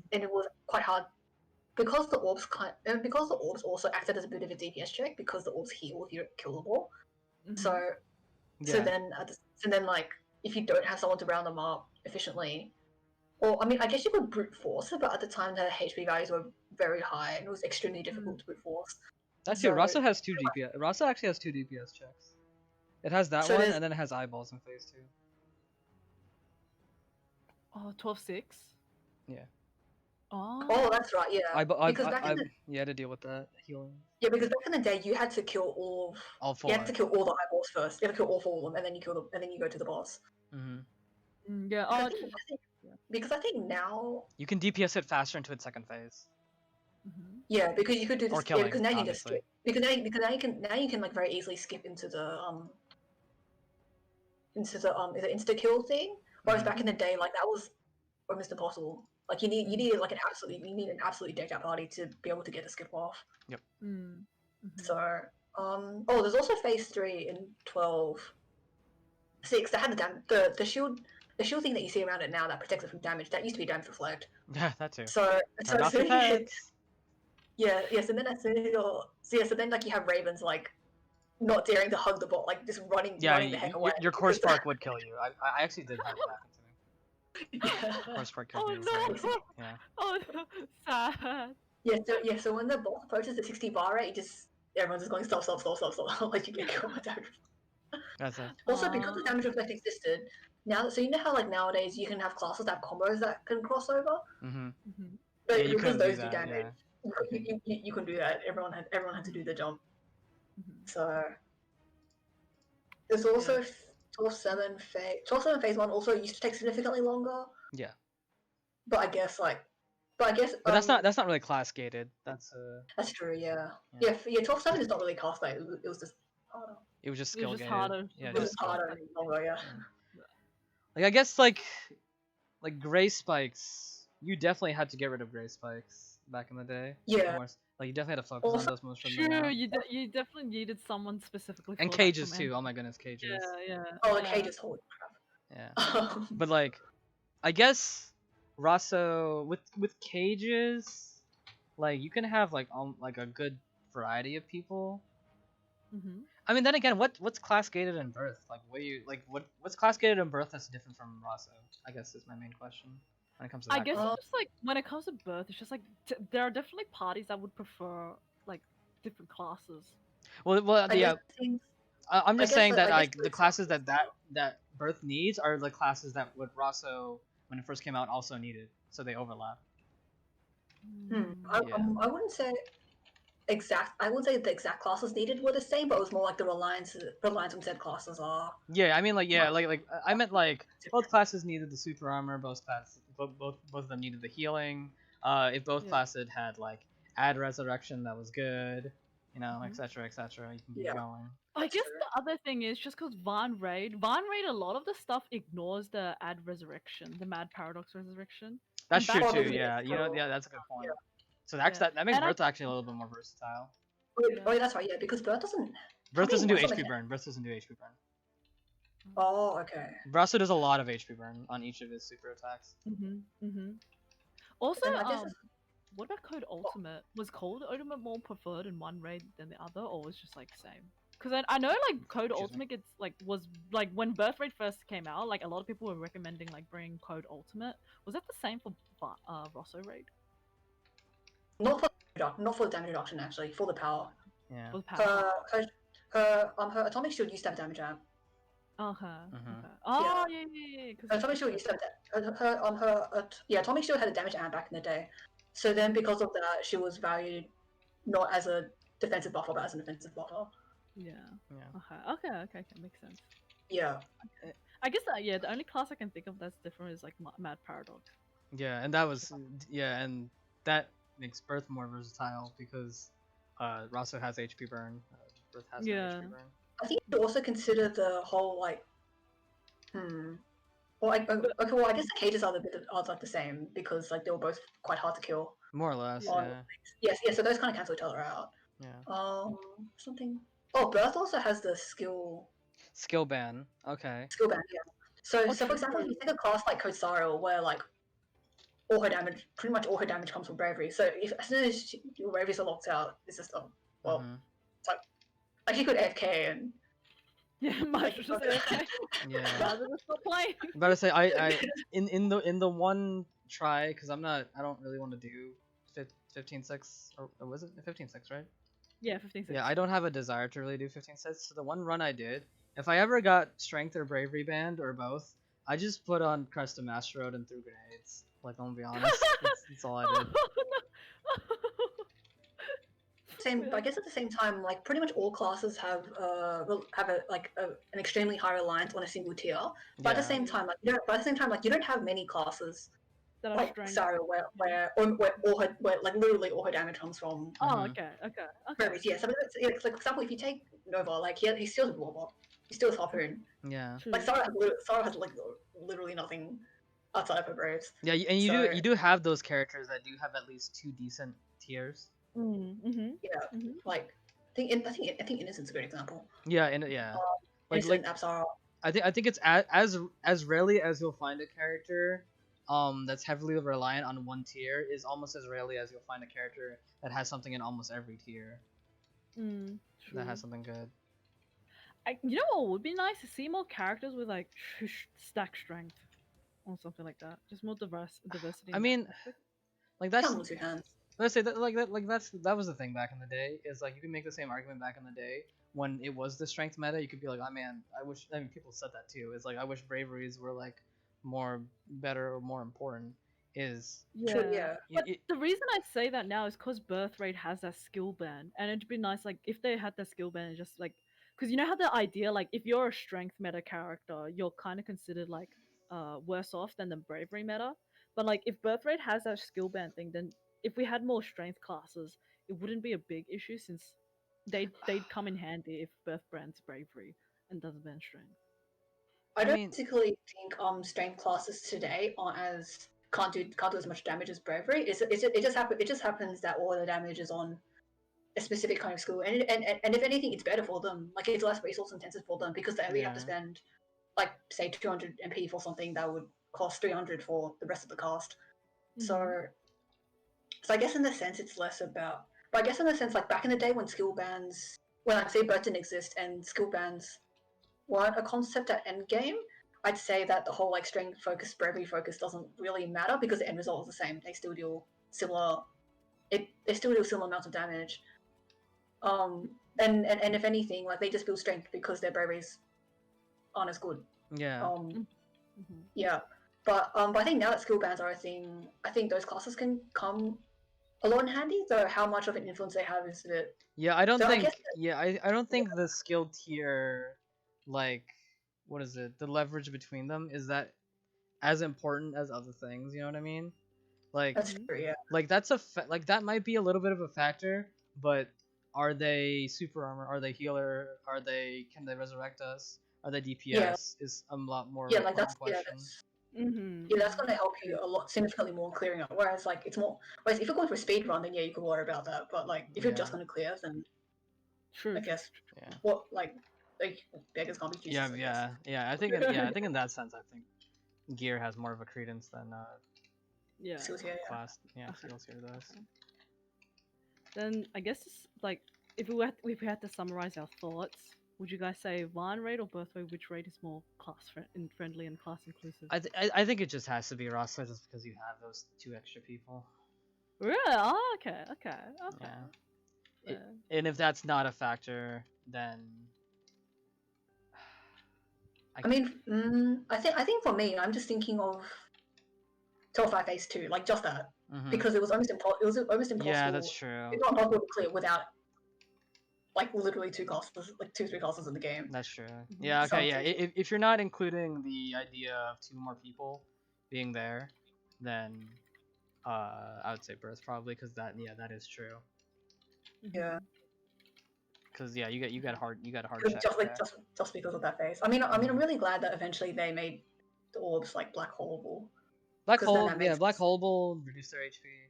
quite hard because the orbs also acted as a bit of a DPS check because the orbs heal if you kill the ball. So then like if you don't have someone to round them up efficiently. Or, I mean, I guess you could brute force it, but at the time the HP values were very high and it was extremely difficult to brute force. That's true. Rosso has 2 DPS. Rosso actually has 2 DPS checks. It has that one, and then it has eyeballs in phase 2. Oh, 12-6? Yeah. Oh, that's right, yeah. You had to deal with that healing. Yeah, because back in the day, you had to kill all 4. You had to kill all the eyeballs first. You had to kill all 4 of them, and then you kill them, and then you go to the boss. Yeah. Because I think now you can DPS it faster into its second phase. Yeah, because you could do this. Or killing, because now you just skip. Because now you can like very easily skip into the insta kill thing. Whereas back in the day, like that was almost impossible. Like you needed like an absolutely decked out party to be able to get the skip off. Yep. So there's also phase 3 in 12.6 that had the shield. The shield thing that you see around it now that protects it from damage, that used to be damage reflect. Yeah, that too. So then like you have ravens like not daring to hug the ball, like just running the heck away. your core spark would kill you. I actually did have that happen to me. Yeah. Core spark killed Oh me recently. no! Yeah. Oh no! Sad. So when the boss approaches the 60 bar rate, everyone's just going stop, like you get killed. That's it. Also, because the damage effect existed, so you know how like nowadays you can have classes that have combos that can cross over, Mm-hmm. but Yeah, you because couldn't do those do that, damage, yeah. you can do that. Everyone had to do the jump. So there's also 12-7 phase 1 also used to take significantly longer. Yeah. But I guess But that's not really class gated. That's true. Yeah. Yeah. 12-7 is not really class gated. It was just harder. It was just It was skill just gated. harder. Yeah, It was just just skill. harder and longer. Yeah. Like I guess like gray spikes, you definitely had to get rid of gray spikes back in the day. Yeah. Like you definitely had to focus on those moves from True, the you definitely needed someone specifically for and that cages command. too. Oh my goodness, cages. Yeah. Oh, the cages, holy Yeah. crap. But like, I guess Rosso with cages, like you can have like a good variety of people. Mm-hmm. I mean, then again, what's class gated in Berthe? Like, what's class gated in Berthe that's different from Rosso? I guess is my main question when it comes to that. I guess question. it's just like when it comes to Berthe, it's just like there are definitely parties that would prefer like different classes. Well, yeah. I'm just saying that like the it's classes that Berthe needs are the classes that what Rosso when it first came out also needed, so they overlap. I wouldn't say the exact classes needed were the same, but it was more like the reliance on said classes are. Yeah, I mean like I meant like both classes needed the super armor, both of them needed the healing. If both classes had like add resurrection, that was good. You know, etc. etc. You can keep going. I guess the other thing is just because Van Raid, a lot of the stuff ignores the add resurrection, the Mad Paradox resurrection. That's true too. Yeah, you know, yeah, that's a good point. So that makes Berthe actually a little bit more versatile. Oh, yeah, that's right. Yeah, because Berthe doesn't. Berthe doesn't do HP burn. Berthe doesn't do HP burn. Oh, okay. Rosso does a lot of HP burn on each of his super attacks. Also, what about Code Ultimate? Was Code Ultimate more preferred in one raid than the other, or was it just like same? Because I know like Code Ultimate gets was when Berthe Raid first came out, like a lot of people were recommending like bringing Code Ultimate. Was that the same for Rosso Raid? Not for the damage reduction actually, for the power. Yeah. For the power. Her atomic shield used to have a damage amp. Okay. Oh yeah. Her atomic shield used to have atomic shield had a damage amp back in the day. So then because of that, she was valued not as a defensive buffer, but as an offensive buffer. Yeah. Okay. Makes sense. Yeah. Okay. I guess the only class I can think of that's different is like Mad Paradox. Yeah, and that was and that makes Berthe more versatile because Rosso has HP burn. Berthe has no HP burn. I think you also consider the whole like. Well, I guess the cages are like the same because like they were both quite hard to kill. More or less, Yes, so those kind of cancel each other out. Yeah. Something. Oh, Berthe also has the skill. Skill ban. Okay. Skill ban, yeah. So for example, if you take a class like Kosaro, where like pretty much all her damage comes from bravery. So as soon as your braveries are locked out, it's just it's like she could AFK and. Yeah, might just AFK. Yeah. Rather than stop playing. I'm about to say I in the one try because I don't really want to do 15-6 or was it 15-6, right? Yeah, 15-6. Yeah, I don't have a desire to really do 15-6. So the one run I did, if I ever got strength or bravery band or both, I just put on Crest of Master Road and threw grenades. Like, I'm gonna be honest, that's all I did. But I guess at the same time, like pretty much all classes have an extremely high reliance on a single tier. But at the same time, you don't have many classes that are like Sarah where literally all her damage comes from. Oh, okay. Braveries, yeah. So like for example, if you take Nova, like he steals a Warlock, he steals Harpoon. Yeah. Like Sarah has like literally nothing outside of her Braves. Yeah, and you do have those characters that do have at least 2 decent tiers. Yeah, like I think Innocent's a great example. Yeah, Innocent, Apsara. I think it's as rarely as you'll find a character that's heavily reliant on one tier is almost as rarely as you'll find a character that has something in almost every tier. That has something good. You know what would be nice to see more characters with like stack strength or something like that. Just more diversity I in that mean, aspect. like Count that's on 2 hands. let's say that that was the thing back in the day. Is like you can make the same argument back in the day when it was the strength meta. You could be like, oh man, I mean, people said that too. It's like I wish braveries were like more better or more important. Is True, Yeah. yeah. But the reason I say that now is because Berthe Raid has that skill ban, and it'd be nice like if they had that skill ban, and just like because you know how the idea like if you're a strength meta character, you're kind of considered like worse off than the bravery meta. But like if Berthe Raid has that skill ban thing, then if we had more strength classes, it wouldn't be a big issue since they'd come in handy if Berthe bans bravery and doesn't ban strength. I I don't mean, particularly think strength classes today aren't as can't do as much damage as bravery. It just happens that all the damage is on a specific kind of skill, and if anything, it's better for them. Like it's less resource intensive for them because they only have to yeah. spend like say 200 MP for something that would cost 300 for the rest of the cast. So, so I guess in the sense it's less about. But I guess in the sense like back in the day when skill bans, when I say Bert didn't exist and skill bans weren't a concept at endgame, I'd say that the whole like strength focus, bravery focus doesn't really matter because the end result is the same. They still deal similar. They still deal similar amounts of damage. And if anything, like they just build strength because their braveries aren't as good. Yeah. Yeah. But I think now that skill bans are a thing, I think those classes can come a lot in handy. Though how much of an influence they have is a bit. Yeah, I don't So I think. guess Yeah, I don't think the skill tier, like, what is it? The leverage between them is that as important as other things. You know what I mean? Like, that's true. Yeah. like that's like that might be a little bit of a factor, but are they super armor? Are they healer? Can they resurrect us? Are they DPS? Yeah. Is a lot more Yeah, of an like that's important yeah, question. yeah, that's going to help you a lot significantly more in clearing up. Whereas like it's more. Whereas if you're going for a speed run, then yeah, you could worry about that. But like if you're just Yeah. going to clear, then True. I guess Yeah. what like beggars can't be choosers. Yeah, I guess. yeah. I think in that sense, I think gear has more of a credence than Yeah. So, yeah. class. Yeah, Okay. seals here does. Then I guess like if we had to summarize our thoughts, would you guys say Vine raid or Birth raid? Which raid is more friendly and class inclusive? I think it just has to be Rosso just because you have those 2 extra people. Really? Oh, okay. Yeah. And if that's not a factor, then I mean, I think for me, I'm just thinking of 12 Phase 2, like just that, because it was almost impossible. Yeah, that's true. It's not possible to clear without like literally 3 classes in the game. That's true. Yeah. Okay. Yeah. If you're not including the idea of 2 more people being there, then I would say Birth probably because that is true. Yeah. Because yeah, you got a hard check. Just because of that phase. I mean, I'm really glad that eventually they made the orbs like black holeable. Black hole, yeah, black holeable reduce their HP.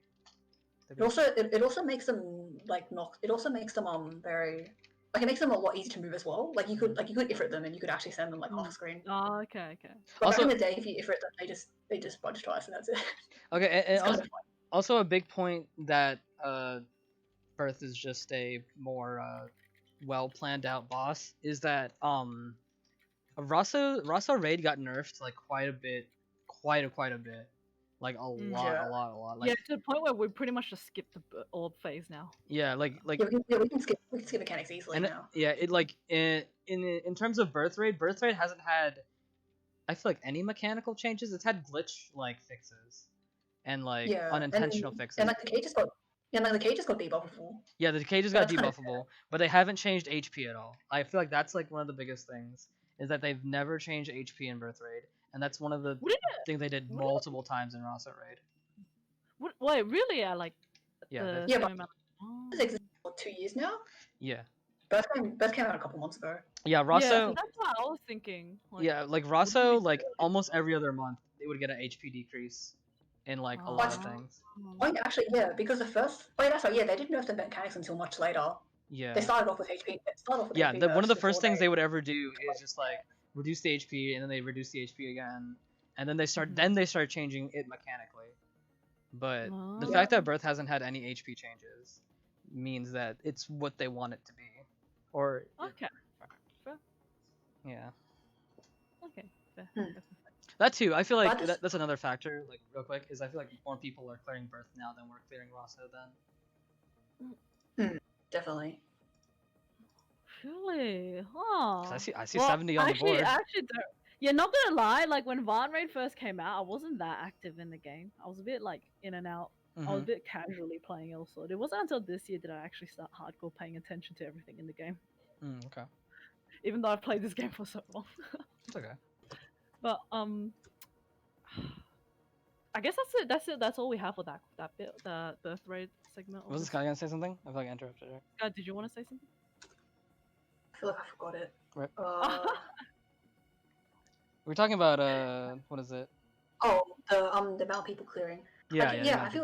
It also makes them like knock. It also makes them very like it makes them a lot easier to move as well. Like you could ifrit them and you could actually send them like off screen. Oh, okay. But also, back in the day, if you ifrit them, they just budge twice and that's it. Okay, and also a big point that Berthe is just a more well planned out boss is that Rosso Raid got nerfed like quite a bit, quite a bit, like a lot. Like, yeah, to the point where we pretty much just skipped the orb phase now. Yeah, like we can skip mechanics easily now. Yeah, it like in terms of Berthe Raid hasn't had, I feel like, any mechanical changes. It's had glitch like fixes and like unintentional fixes. And like the cages got debuffable. Yeah, the cages got debuffable, but they haven't changed HP at all. I feel like that's like one of the biggest things is that they've never changed HP in Berthe Raid, and that's one of the things they did multiple times in Rosso Raid. Wait, really? Like But this exists for 2 years now. Yeah. Berthe came out a couple months ago. Yeah, Rosso. Yeah, that's what I was thinking. Like, yeah, like Rosso, like almost every other month, they would get an HP decrease in like a lot of things. Oh, yeah, actually, yeah, because the first. Oh, yeah, that's right. Yeah, they didn't nerf the mechanics until much later. Yeah. They started off with HP. Yeah, one of the first things they would ever do is just like reduce the HP, and then they reduce the HP again, and then they start changing it mechanically. But the fact that Berthe hasn't had any HP changes means that it's what they want it to be. Or okay. Yeah. Okay, fair. Hmm. fair. That too. I feel like But this- that's another factor. Like real quick, is I feel like more people are clearing Berthe now than we're clearing Rosso then. Definitely. Really? 'Cause Huh. I see Well, 70 on the board. I actually don't. Yeah, not gonna lie. Like when Van Raid first came out, I wasn't that active in the game. I was a bit like in and out. I was a bit casually playing also. It wasn't until this year that I actually start hardcore paying attention to everything in the game. Okay. Even though I've played this game for so long. It's okay. But I guess that's it. That's it. That's all we have for that bit. The Berthe Raid segment. Was this guy gonna say something? I feel like I interrupted her. God, did you want to say something? I feel like I forgot it. Right. Uh, We're talking about what is it? oh, the amount of people clearing. Yeah, Like, yeah. I feel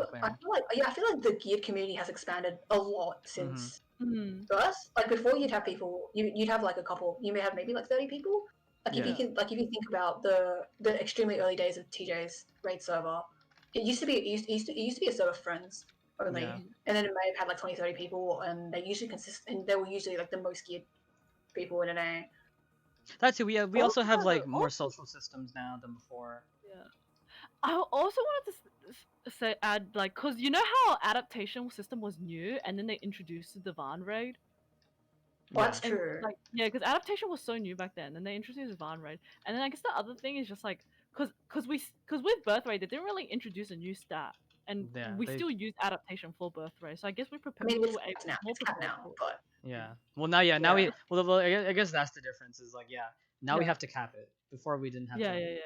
like the geared community has expanded a lot since Burst. Like before, you'd have people, you'd have like a couple. You may have maybe like 30 people. Like if you Yeah. can, like if you think about the extremely early days of TJ's raid server, it used to be a server of friends only, Yeah. and then it may have had like 20, 30 people, and they usually and they were usually like the most geared people in an A. That too. We also have like Also- more social systems now than before. Yeah. I also wanted to say add like because you know how adaptation system was new and then they introduced the Van Raid. Well, that's And, true. like yeah, because adaptation was so new back then, and they introduced Van Raid, and then I guess the other thing is just like because with Birth Rate they didn't really introduce a new stat, and Yeah, we they- still use adaptation for Birth Rate, so I guess we I mean, we it's were capped now. more It's capped prepared now, for it. but Yeah. Well, now now Yeah. I guess that's the difference. Is like now we Yeah. have to cap it. Before we didn't have Yeah, to. yeah, yeah,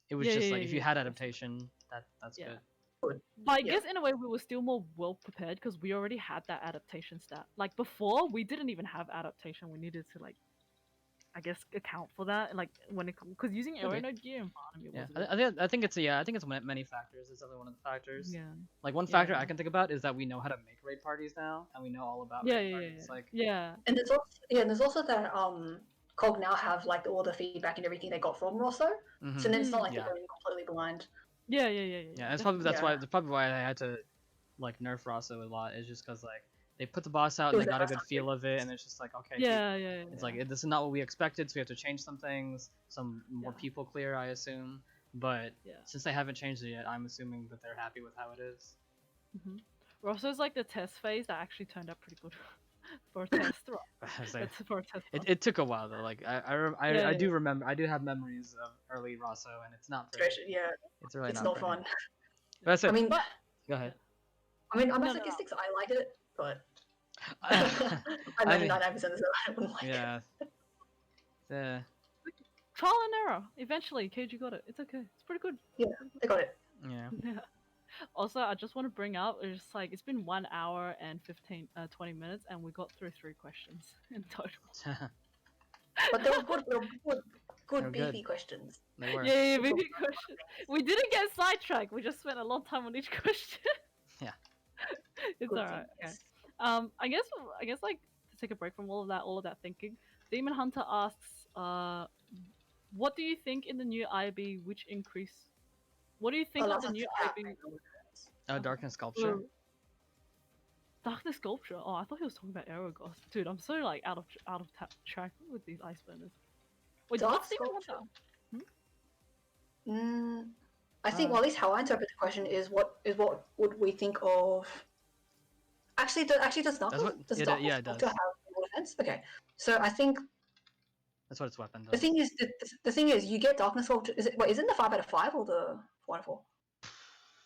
It was Yeah, just yeah, like yeah, if you yeah, had that's- adaptation, that's Yeah. good. But I Yeah. guess in a way we were still more well prepared because we already had that adaptation stat. Like before, we didn't even have adaptation. We needed to like, I guess, account for that. Like when it because using Could be. Aero gear in Farnham, it Yeah, was. I think it's many factors. It's definitely one of the factors. Yeah. Like one factor I can think about is that we know how to make raid parties now, and we know all about Yeah, raid yeah, parties. yeah. Like Yeah. and there's also that Cog now have like all the feedback and everything they got from Rosso, so then it's not like Yeah. they're going completely blind. Yeah, yeah, yeah, yeah. Yeah, that's why Yeah. that's probably why I had to like nerf Rosso a lot. Is just because like they put the boss out It and was they the got a first good time feel of it, and it's just like okay, Yeah, yeah, yeah. it's like this is not what we expected, so we have to change some things. Some more Yeah. people clear, I assume. But Yeah. since they haven't changed it yet, I'm assuming that they're happy with how it is. Rosso's like the test phase that actually turned out pretty good for a test run. So It's for a test run. it took a while though. Like I Yeah, do remember. I do have memories of early Rosso, and it's not pretty. Yeah, It's really it's not not pretty. fun. But that's it. I mean, But Go ahead. I'm No, no. masochistic, so I like it, but I I imagine mean, 99% of the I wouldn't like it. yeah. Yeah. trial and error. Eventually, KG got it. It's okay. It's pretty good. They got it. Yeah. Yeah. Also, I just want to bring up, it's like it's been 1 hour and 20 minutes, and we got through 3 questions in total. But they were good, They were good good. beefy questions. They were. Yeah, maybe questions. We didn't get sidetracked. We just spent a long time on each question. Yeah. It's Good alright. Okay. things. I guess like to take a break from all of that thinking. Demon Hunter asks, what do you think in the new IB which increase? What do you think Oh, of that's the new a IB? Darkness Sculpture. Darkness Sculpture. Oh, I thought he was talking about Aerogos. Dude, I'm so like out of track with these ice burners. Wait, Dark what's Demon Sculpture? Hunter? I think, well, at least how I interpret the question is what would we think of? Actually, does Darkness it does. Sculpture have more defense? Okay, so I think That's what its weapon does. the thing is you get Darkness Sculpture. Is it the 5 out of 5 or the 4 out of 4?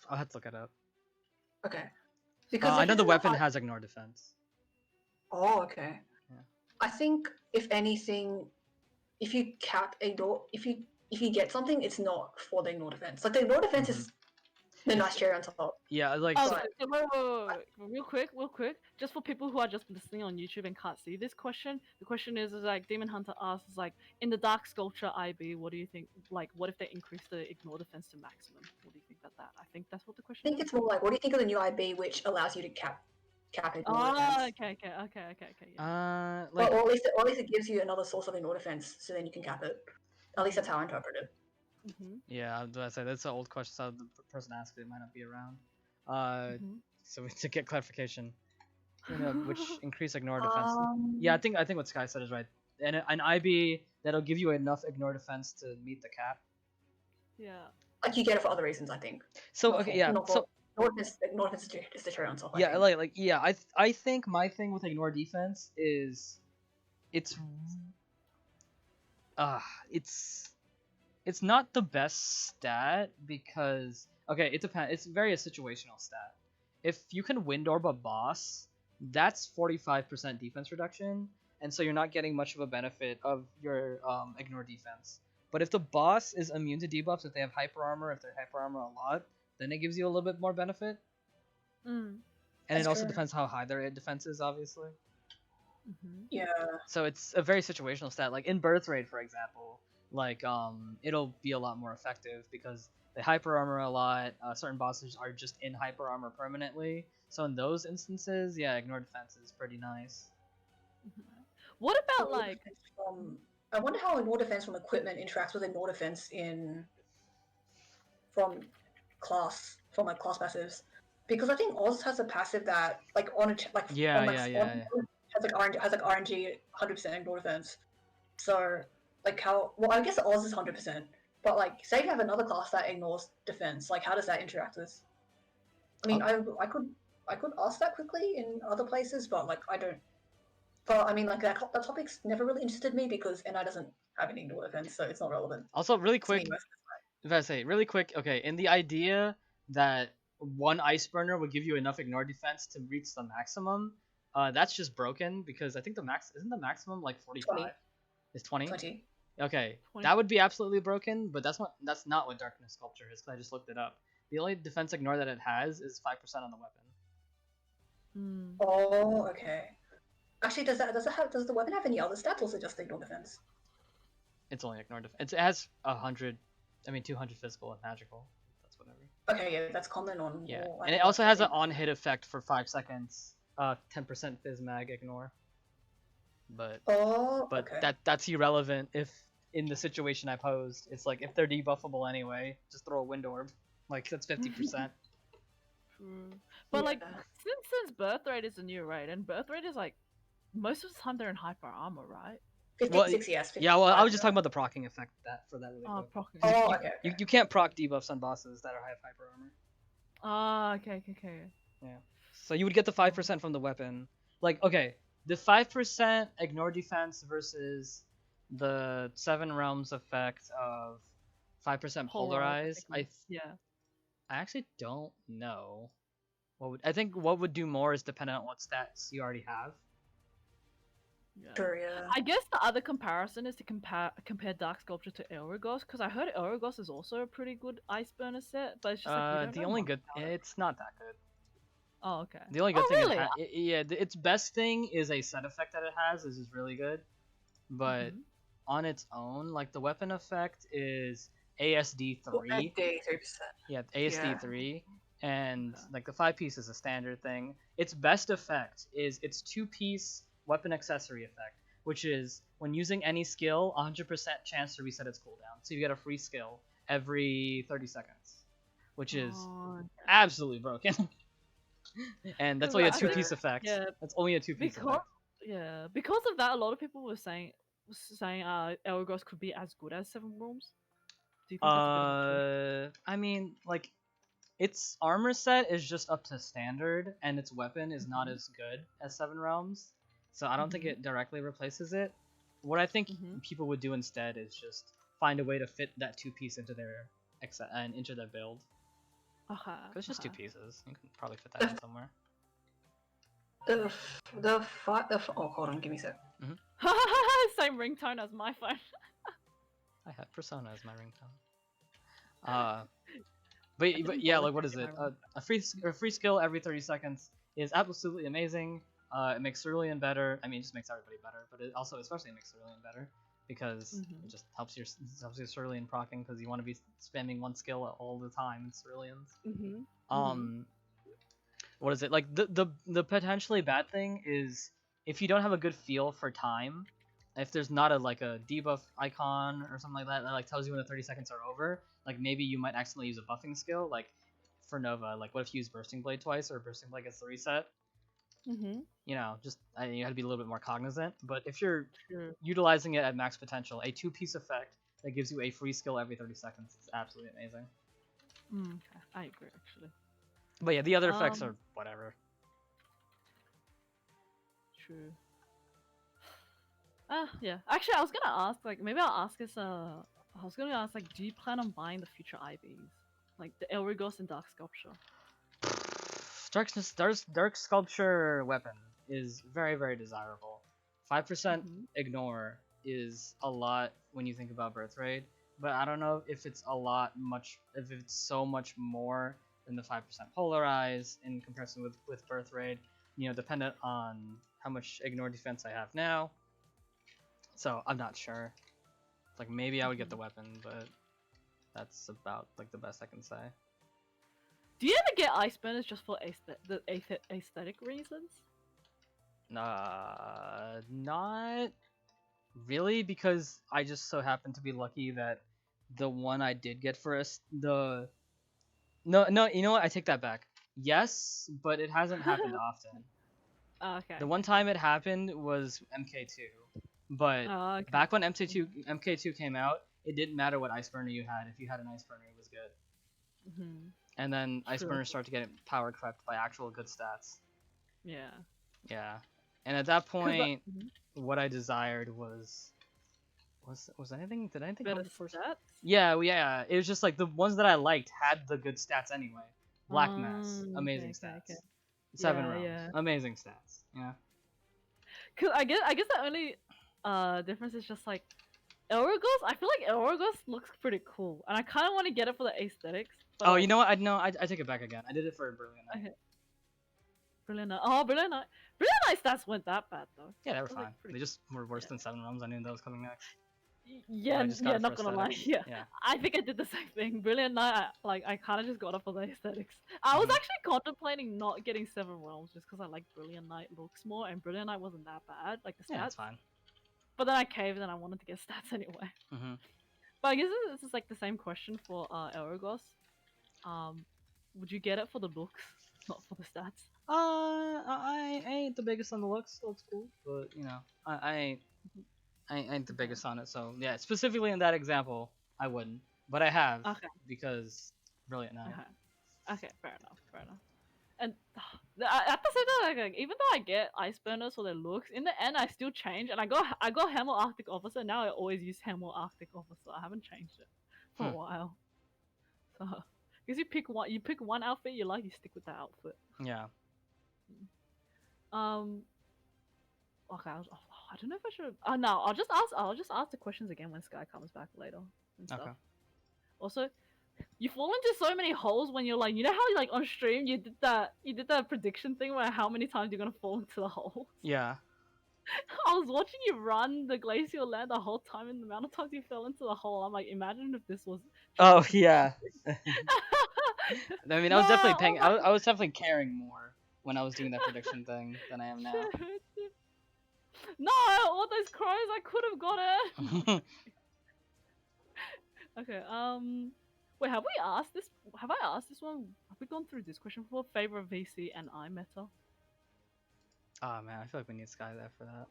I'll have to look it up. Okay, because I know the weapon has. has ignore defense. Oh, okay. Yeah. I think if anything, if you cap ignore, if you get something, it's not for the ignore defense. Like the ignore defense is the nice cherry on top. Yeah, like Oh, so- so wait, real quick, just for people who are just listening on YouTube and can't see this question, the question is like Demon Hunter asks, is like in the Dark Sculpture IB, what do you think? Like, what if they increase the ignore defense to maximum? What do you think about that? I think that's what the I question think is. it's more like, what do you think of the new IB, which allows you to cap ignore Oh, defense? okay. Yeah. like or at least it gives you another source of ignore defense, so then you can cap it. At least that's how I interpret it. yeah, I say that's an old question. So the person asked it might not be around. So to get clarification, which increase ignore defense. Yeah, I think what Sky said is right. an IB that'll give you enough ignore defense to meet the cap. Yeah. Like you get it for other reasons, I think. So Not okay, for, yeah. not So for, not if it's the cherry on top. I yeah, think. yeah. I think my thing with ignore defense is it's uh it's it's not the best stat because okay, it depends. It's very a situational stat. If you can wind orb a boss, that's 45% defense reduction, and so you're not getting much of a benefit of your ignore defense. But if the boss is immune to debuffs, if they have hyper armor, if they're hyper armor a lot, then it gives you a little bit more benefit. Mm. And That's it also true. depends how high their defense is, obviously. Mm-hmm. Yeah. So it's a very situational stat. Like in Berthe Raid, for example, like it'll be a lot more effective because they hyper armor a lot. Certain bosses are just in hyper armor permanently. So in those instances, yeah, ignore defense is pretty nice. What about Ignore like? defense I wonder how ignore defense from equipment interacts with ignore defense from like class passives, because I think Oz has a passive that like on a like Yeah, on like yeah, spawn yeah, has like RNG 100% ignore defense. So like how well I guess Oz is 100%, but like say you have another class that ignores defense, like how does that interact with? I mean, I could ask that quickly in other places, but like I don't. But I mean, like that topic's never really interested me because NI doesn't have any ignore defense, so it's not relevant Also, really to me. quick, if I say really quick, okay, in the idea that one ice burner would give you enough ignore defense to reach the maximum, that's just broken because I think the max isn't the maximum like 45. 20. It's 20. 20. Okay, 20. that would be absolutely broken, but that's not what Darkness Sculpture is. Cause I just looked it up. The only defense ignore that it has is 5% on the weapon. Mm. Oh, okay. Actually, does the weapon have any other stats, or is it just ignore defense? It's only ignore defense. It has 200 physical and magical. That's whatever. Okay, yeah, that's common on. Yeah, all, and it also has an on-hit effect for 5 seconds. 10% Phys Mag ignore. But okay. that's irrelevant if in the situation I posed. It's like if they're debuffable anyway, just throw a wind orb. Like that's 50%. True. But like Yeah. since Berthe Raid is a new raid, and Berthe Raid is like most of the time they're in hyper armor, right? 56, yes. Yeah, well, I was 55, just talking about the proccing effect for that really Oh, quick. proc. Oh, okay. You can't proc debuffs on bosses that have hyper armor. Ah, okay. Yeah. So you would get the 5% from the weapon. Like, okay, the 5% ignore defense versus the 7 realms effect of 5% polarize. Yeah. I actually don't know. I think what would do more is dependent on what stats you already have. Yeah. Sure, yeah. I guess the other comparison is to compare Dark Sculpture to Elrogos, because I heard Elrogos is also a pretty good ice burner set, but it's just like we don't The know only much good, about it. it's not that good. Oh, okay. The only good Oh, thing really? its best thing is a set effect that it has is really good, but on its own, like the weapon effect is ASD 3. 3%. Yeah, ASD 3, and like the 5-piece is a standard thing. Its best effect is its 2-piece weapon accessory effect, which is when using any skill, 100% chance to reset its cooldown. So you get a free skill every 30 seconds, which is absolutely broken. And that's only a 2-piece effect. Yeah, that's only a 2-piece effect. Yeah, because of that, a lot of people were saying Elrogos could be as good as 7 Realms. Do you think that's a bit of a push? I mean, like, its armor set is just up to standard, and its weapon is not as good as 7 Realms, so I don't think it directly replaces it. What I think people would do instead is just find a way to fit that 2-piece into their build. It's just 2 pieces. You can probably fit that in somewhere. Hold on, give me a sec. Same ringtone as my phone. I have Persona as my ringtone. But yeah, like what is it? A free skill every 30 seconds is absolutely amazing. It makes Cerulean better. I mean, it just makes everybody better, but it also especially makes Cerulean better because it just helps your Cerulean proccing because you want to be spamming one skill all the time in Ceruleans. What is it? Like the potentially bad thing is if you don't have a good feel for time, if there's not a debuff icon or something like that that like tells you when the 30 seconds are over, like maybe you might accidentally use a buffing skill. Like for Nova, like what if you use Bursting Blade twice or Bursting Blade gets the reset? You know, just you have to be a little bit more cognizant. But if you're True. utilizing it at max potential, a 2-piece effect that gives you a free skill every 30 seconds is absolutely amazing. Okay. I agree, actually. But yeah, the other effects are whatever. True. Yeah. Actually, I was gonna ask, like, maybe I'll ask this. I was gonna ask, like, do you plan on buying the future IVs, like the Elrigos and Dark Sculpture? Dark sculpture weapon is very, very desirable. 5% ignore is a lot when you think about Berthe Raid, but I don't know if it's if it's so much more than the 5% polarize in comparison with Berthe Raid. You know, dependent on how much ignore defense I have now. So I'm not sure. Like maybe I would get the weapon, but that's about like the best I can say. Do you ever get ice burners just for aesthetic reasons? Not really, because I just so happen to be lucky that the one I did get first, no, you know what? I take that back. Yes, but it hasn't happened often. Okay. The one time it happened was MK2, but back when MK2 came out, it didn't matter what ice burner you had. If you had an ice burner, it was good. And then ice burners start to get power crept by actual good stats. Yeah. Yeah. And at that point, what I desired was anything? Did anything come before? Stats? Yeah. It was just like the ones that I liked had the good stats anyway. Black Mass, amazing stats. Okay. 7 rounds, amazing stats. Yeah. Cause I guess the only difference is just like Elrigos. I feel like Elrigos looks pretty cool, and I kind of want to get it for the aesthetics. But, oh, you know what? I take it back again. I did it for Brilliant Night. Okay. Brilliant Night. Oh, Brilliant Night. Brilliant Night stats weren't that bad though. Yeah, they were fine. They just were worse than 7 rounds. I knew that was coming next. Yeah, not gonna lie. Yeah, I think I did the same thing. Brilliant Night, I kind of just got it for the aesthetics. I was actually contemplating not getting 7 realms just because I like Brilliant Night looks more, and Brilliant Night wasn't that bad, like the stats. Yeah, that's fine. But then I caved and I wanted to get stats anyway. But I guess this is like the same question for Elrigos. Would you get it for the looks, not for the stats? I ain't the biggest on the looks, so it's cool. But you know, I ain't the biggest on it, so yeah. Specifically in that example, I wouldn't, but I have because Brilliant Night. Okay, fair enough. And at the same time, like, even though I get ice burners for their looks, in the end I still change, and I got Hammer Arctic Officer. Now I always use Hammer Arctic Officer. I haven't changed it for a while. So, because you pick one outfit you like, you stick with that outfit. Yeah. Okay, I don't know if I should. Oh no, I'll just ask the questions again when Sky comes back later and stuff. Okay. Also, you fall into so many holes when you're like, you know how like on stream you did that prediction thing where how many times you're gonna fall into the hole. Yeah. I was watching you run the glacial land the whole time, and the amount of times you fell into the hole. I'm like, imagine if this was. Oh yeah. I mean, I was definitely paying. I was definitely caring more when I was doing that prediction thing than I am now. No, all those crows, I could have got it. Okay. Wait, have we asked this? Have I asked this one? Have we gone through this question before? Favorite VC and I meta. Oh man, I feel like we need Sky there for that.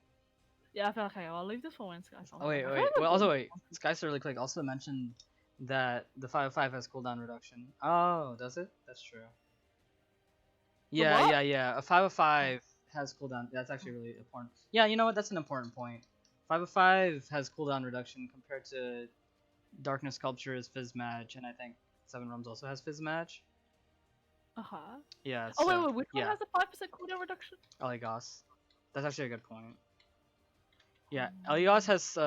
Yeah, I feel like okay. I'll leave this for when Sky comes. Oh wait. Well, Sky really quick. Also mentioned that the 505 has cooldown reduction. Oh, does it? That's true. Yeah. A 505 has cooldown. That's actually really important. Yeah, you know what? That's an important point. 505 has cooldown reduction compared to Darkness Sculpture is Fizz Match, and I think 7 Realms also has Fizz Match. Yeah. Oh wait, which one has a 5% cooldown reduction? Eligos. That's actually a good point. Yeah, Eligos has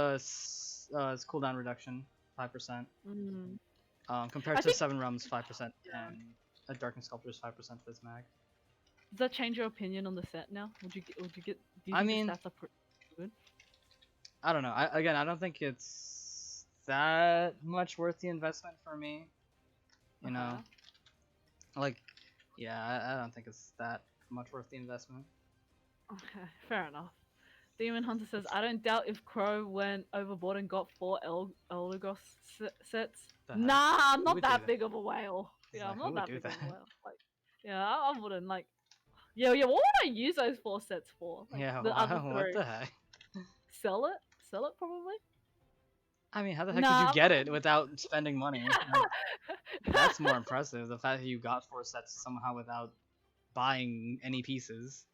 cooldown reduction 5%. Compared to 7 Realms 5% and Darkness Sculptor's 5% Fizz Mag. Does that change your opinion on the set now? Would you get? Do you think the stats are pretty good? I don't know. I don't think it's that much worth the investment for me. You know, like, yeah, I don't think it's that much worth the investment. Okay, fair enough. Demon Hunter says, I don't doubt if Crow went overboard and got 4 Elgos sets. Nah, I'm not that big of a whale. Yeah, I'm not that big of a whale. Like, yeah, I wouldn't like. Yeah, what would I use those 4 sets for? Like, Yeah, the other what 3. the heck? Sell it? Sell it probably? I mean, how the heck did you Nah. get it without spending money? Like, that's more impressive. The fact that you got 4 sets somehow without buying any pieces.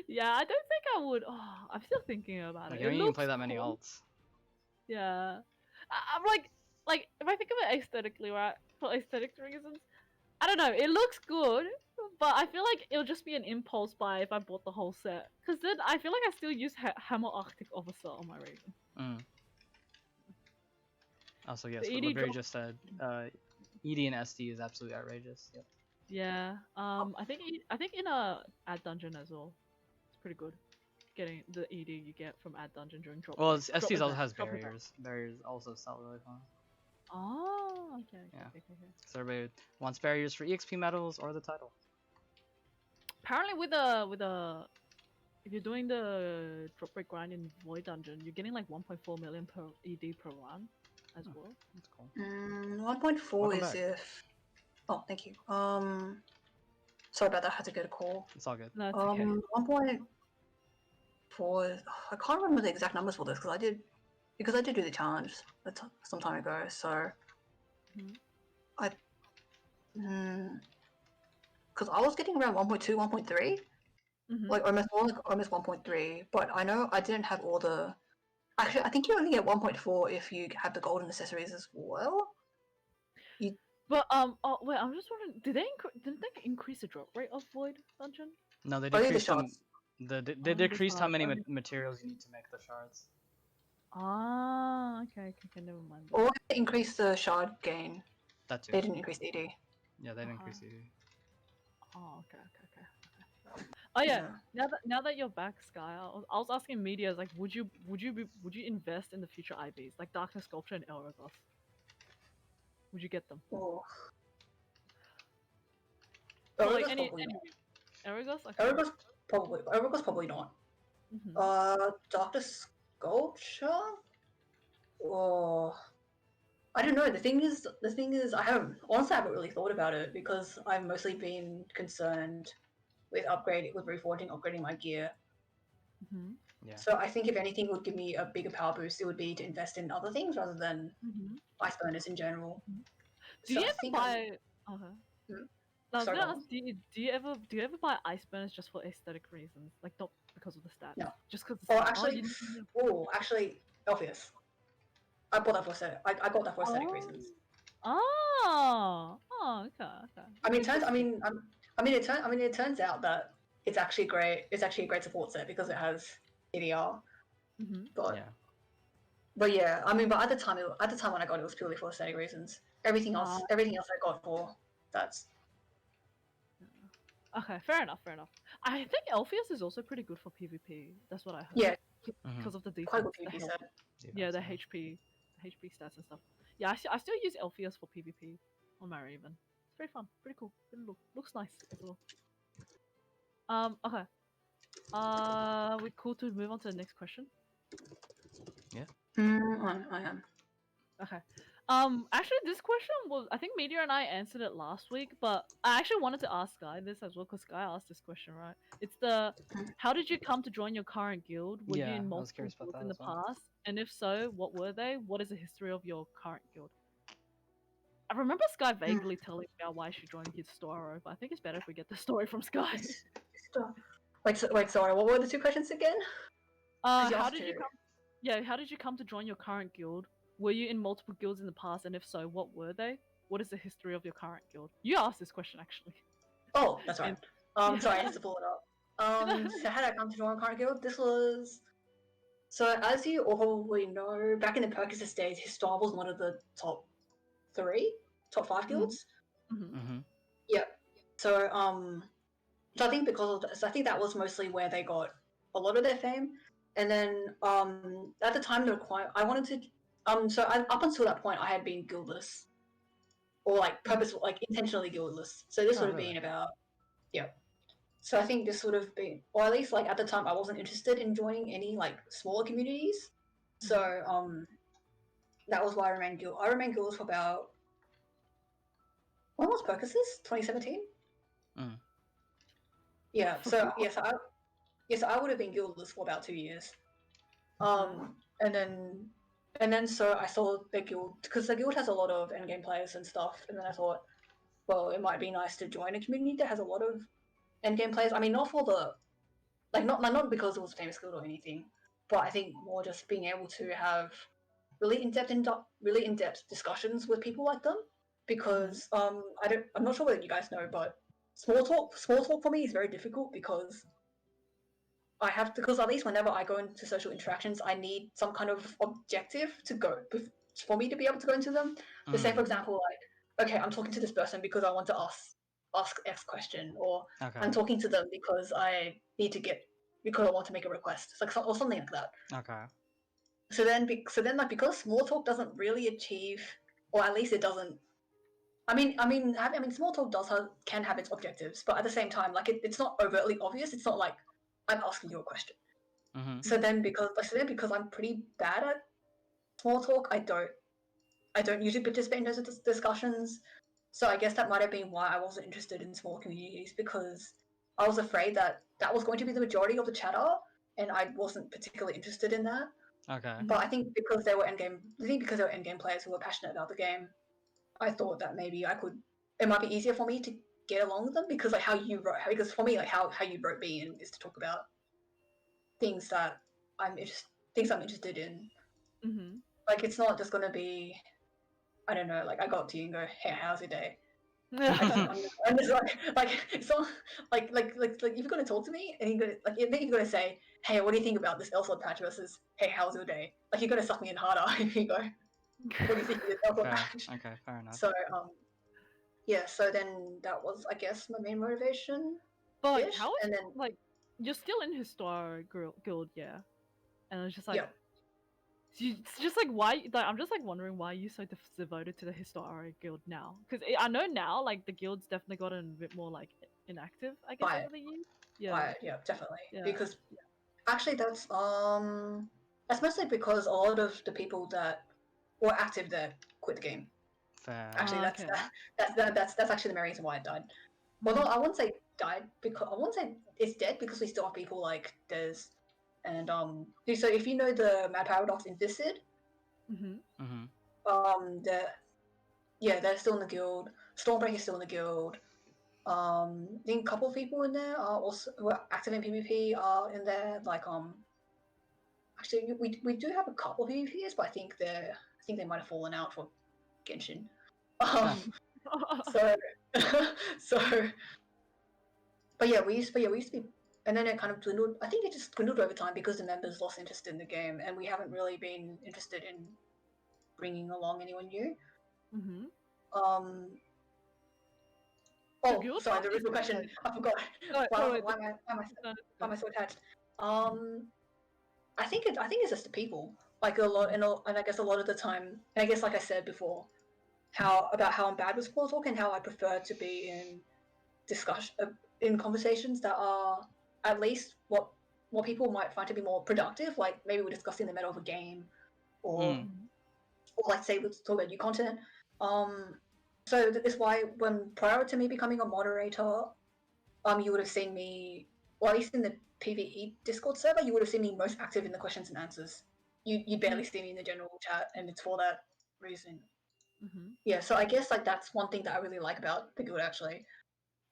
Yeah, I don't think I would. Oh, I'm still thinking about Like, it. you It don't even looks play that many cool. alts. Yeah. I'm like if I think of it aesthetically, right? For aesthetic reasons, I don't know. It looks good, but I feel like it'll just be an impulse buy if I bought the whole set. Because then I feel like I still use Hammer Arctic Officer on my Raven. Mm. Also, yes, The what ED Liberty drop. just said, ED and SD is absolutely outrageous. Yep. Yeah. I think in a ad dungeon as well. It's pretty good. Getting the ED you get from ad dungeon during drop. Well, Like, drop SDs also event. has Drop event. barriers. Barriers also sell really fun. Oh, okay. Yeah. Okay. So everybody wants barriers for EXP medals or the title. Apparently, with if you're doing the drop break grind in Void Dungeon, you're getting like 1.4 million per ED per run, as well. That's cool. 1.4 Welcome is back. if. Oh, thank you. Sorry about that. I had to get a call. It's all good. No, it's okay. 1.4 is. I can't remember the exact numbers for this because I did do the challenge some time ago. So Mhm. because I was getting around 1.2, 1.3, Mhm. like almost 1.3. But I know I didn't have all the. Actually, I think you only get 1.4 if you have the golden accessories as well. But oh wait, I'm just wondering, didn't they increase the drop rate of Void Dungeon? No, they Only the decreased them. shards. They Only the decreased how shards. many Only... materials you need to make the shards. Ah, okay, never mind. Or they increased the shard gain. That too. They didn't increase the ED. Yeah, they didn't increase ED. Oh, okay. Oh yeah. Now that you're back, Sky, I was asking media like, would you invest in the future IBs like Darkness Sculpture and Elrogos? Would you get them? Oh. For like Ergo's probably not. Elrogos? Okay. Ergo's probably not. Dr. Sculpture? Oh, I don't know. The thing is, I haven't really thought about it because I've mostly been concerned with reforging, upgrading my gear. Mhm. Yeah. So I think if anything would give me a bigger power boost, it would be to invest in other things rather than ice burners in general. Do So you I ever think buy? Okay. Hmm? I was Sorry, gonna go ask, on. do you ever buy ice burners just for aesthetic reasons, like not because of the stats? No. Just because. Oh, Oh, actually, you didn't. obvious. I bought that for aesthetic. I got that for aesthetic Oh. reasons. Oh, okay. I mean, Interesting. it turns out that it's actually great. It's actually a great support set because it has EDR. But Yeah. but yeah, I mean, but at the time when I got it, it was purely for aesthetic reasons. Everything else I got for that's. Okay, fair enough. I think Elpheus is also pretty good for PvP. That's what I heard. Yeah, Because of the quite defense, good the PvP health. set. Yeah, the HP stats and stuff. Yeah, I still use Elpheus for PvP on my Raven. It's very fun, pretty cool. Looks nice as well. Okay. We cool to move on to the next question. Yeah. I am. Okay. Actually, this question was, I think Meteor and I answered it last week, but I actually wanted to ask Sky this as well because Sky asked this question, right? It's how did you come to join your current guild? Were you Yeah, in I was multiple curious about guilds that in the as well. past? And if so, what were they? What is the history of your current guild? I remember Sky vaguely telling me about why she joined his Storo, but I think it's better if we get the story from Sky. Wait, sorry. What were the two questions again? How did you come? Yeah, how did you come to join your current guild? Were you in multiple guilds in the past, and if so, what were they? What is the history of your current guild? You asked this question actually. Oh, that's right. Yeah. Sorry, I had to pull it up. So how did I come to join current guild? So as you all probably know, back in the Perkisus days, Histoire was one of the top 5 guilds. Yep. So so I think I think that was mostly where they got a lot of their fame. And then at the time I wanted to up until that point I had been guildless. Or intentionally guildless. So this would have been about So I think this would have been, or at least like at the time, I wasn't interested in joining any like smaller communities. So that was why I remained guild. I remained guild for about when was Perkisus? 2017. Yeah. So I would have been guildless for about 2 years. And then so I saw the guild because the guild has a lot of endgame players and stuff, and then I thought, well, it might be nice to join a community that has a lot of endgame players. I mean, not for the not because it was a famous guild or anything, but I think more just being able to have really in-depth discussions with people like them. Because I'm not sure whether you guys know, but small talk for me is very difficult because I have to, because at least whenever I go into social interactions, I need some kind of objective to go for me to be able to go into them. So say for example, like, okay, I'm talking to this person because I want to ask X question, or I'm talking to them because I need to because I want to make a request, it's like or something like that. Okay. So then like because small talk doesn't really achieve, or at least it doesn't. I mean, small talk can have its objectives, but at the same time, like it's not overtly obvious. It's not like I'm asking you a question. So then because I'm pretty bad at small talk, I don't usually participate in those discussions. So I guess that might have been why I wasn't interested in small communities, because I was afraid that was going to be the majority of the chatter, and I wasn't particularly interested in that. Okay. But I think because they were endgame players who were passionate about the game, I thought that maybe it might be easier for me to get along with them, because like because for me, like how you wrote me in is to talk about things that I'm interested in. Like it's not just gonna be, I don't know, like I go up to you and go, hey, how's your day? I'm just like it's not like if you're gonna talk to me and you're gonna say, hey, what do you think about this Elflord patch versus, hey, how's your day? Like you're gonna suck me in harder if you go, what do you think of this Elflord patch? Okay, fair enough. So yeah, so then that was, I guess, my main motivation. But like, how is like you're still in Historic Guild, yeah? And it's just like, it's just like why? Like, I'm just like wondering why you're so devoted to the Historic Guild now? Because I know now, like the guild's definitely gotten a bit more like inactive, I guess, over the years. Yeah, definitely. Yeah. Because actually, that's mostly because a lot of the people that were active there quit the game. Fair. Actually, that's actually the main reason why it died. Well, no, I wouldn't say died, because I wouldn't say it's dead, because we still have people like Des and So if you know the Mad Paradox in Viscid, they're still in the guild. Stormbreaker's still in the guild. I think a couple of people in there are also who are active in PvP are in there. Like actually we do have a couple of PvPers, but I think they might have fallen out for Genshin. So but yeah, we used to be, and then it kind of dwindled. I think it just dwindled over time because the members lost interest in the game, and we haven't really been interested in bringing along anyone new. Oh, sorry, the original question. I forgot. Why am I so attached? I think it's just the people. Like a lot, and I guess a lot of the time, and I guess like I said before, how I'm bad with small talk, and how I prefer to be in conversations that are at least what people might find to be more productive. Like maybe we're discussing the meta of a game, or like say let's talk about new content. So that's why when prior to me becoming a moderator, you would have seen me, well, at least in the PvE Discord server, you would have seen me most active in the questions and answers. You barely see me in the general chat, and it's for that reason. Yeah, so I guess like that's one thing that I really like about the guild, actually.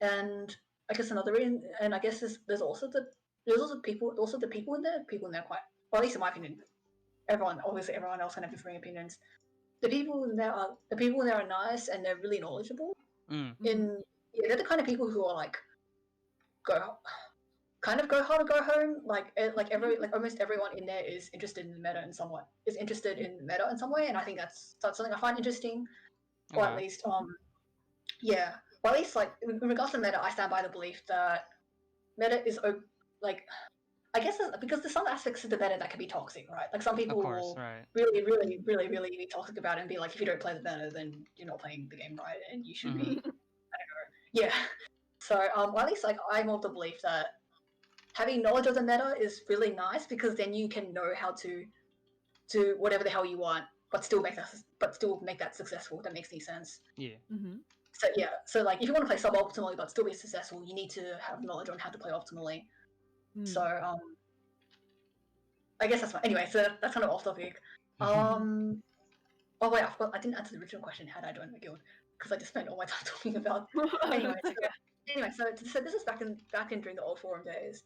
And I guess another reason, and I guess there's also the people in there quite, well, at least in my opinion. Everyone else can have different opinions. The people in there are nice, and they're really knowledgeable. They're the kind of people who are like go hard or go home. Like almost everyone in there is interested in the meta in some way. And I think that's something I find interesting. Or at least yeah. Well, at least like in regards to meta, I stand by the belief that meta is like, I guess because there's some aspects of the meta that can be toxic, right? Like some people will really, really, really, really be toxic about it and be like, if you don't play the meta, then you're not playing the game right, and you should be. I don't know. Yeah. So at least like I'm of the belief that having knowledge of the meta is really nice, because then you can know how to whatever the hell you want, but still make that successful. If that makes any sense. Yeah. So yeah, so like if you want to play suboptimally but still be successful, you need to have knowledge on how to play optimally. So I guess that's fine. Anyway, so that's kind of off topic. Oh wait, I didn't answer the original question. How did I join the guild? Because I just spent all my time talking about. Anyway, so this is back in during the old forum days.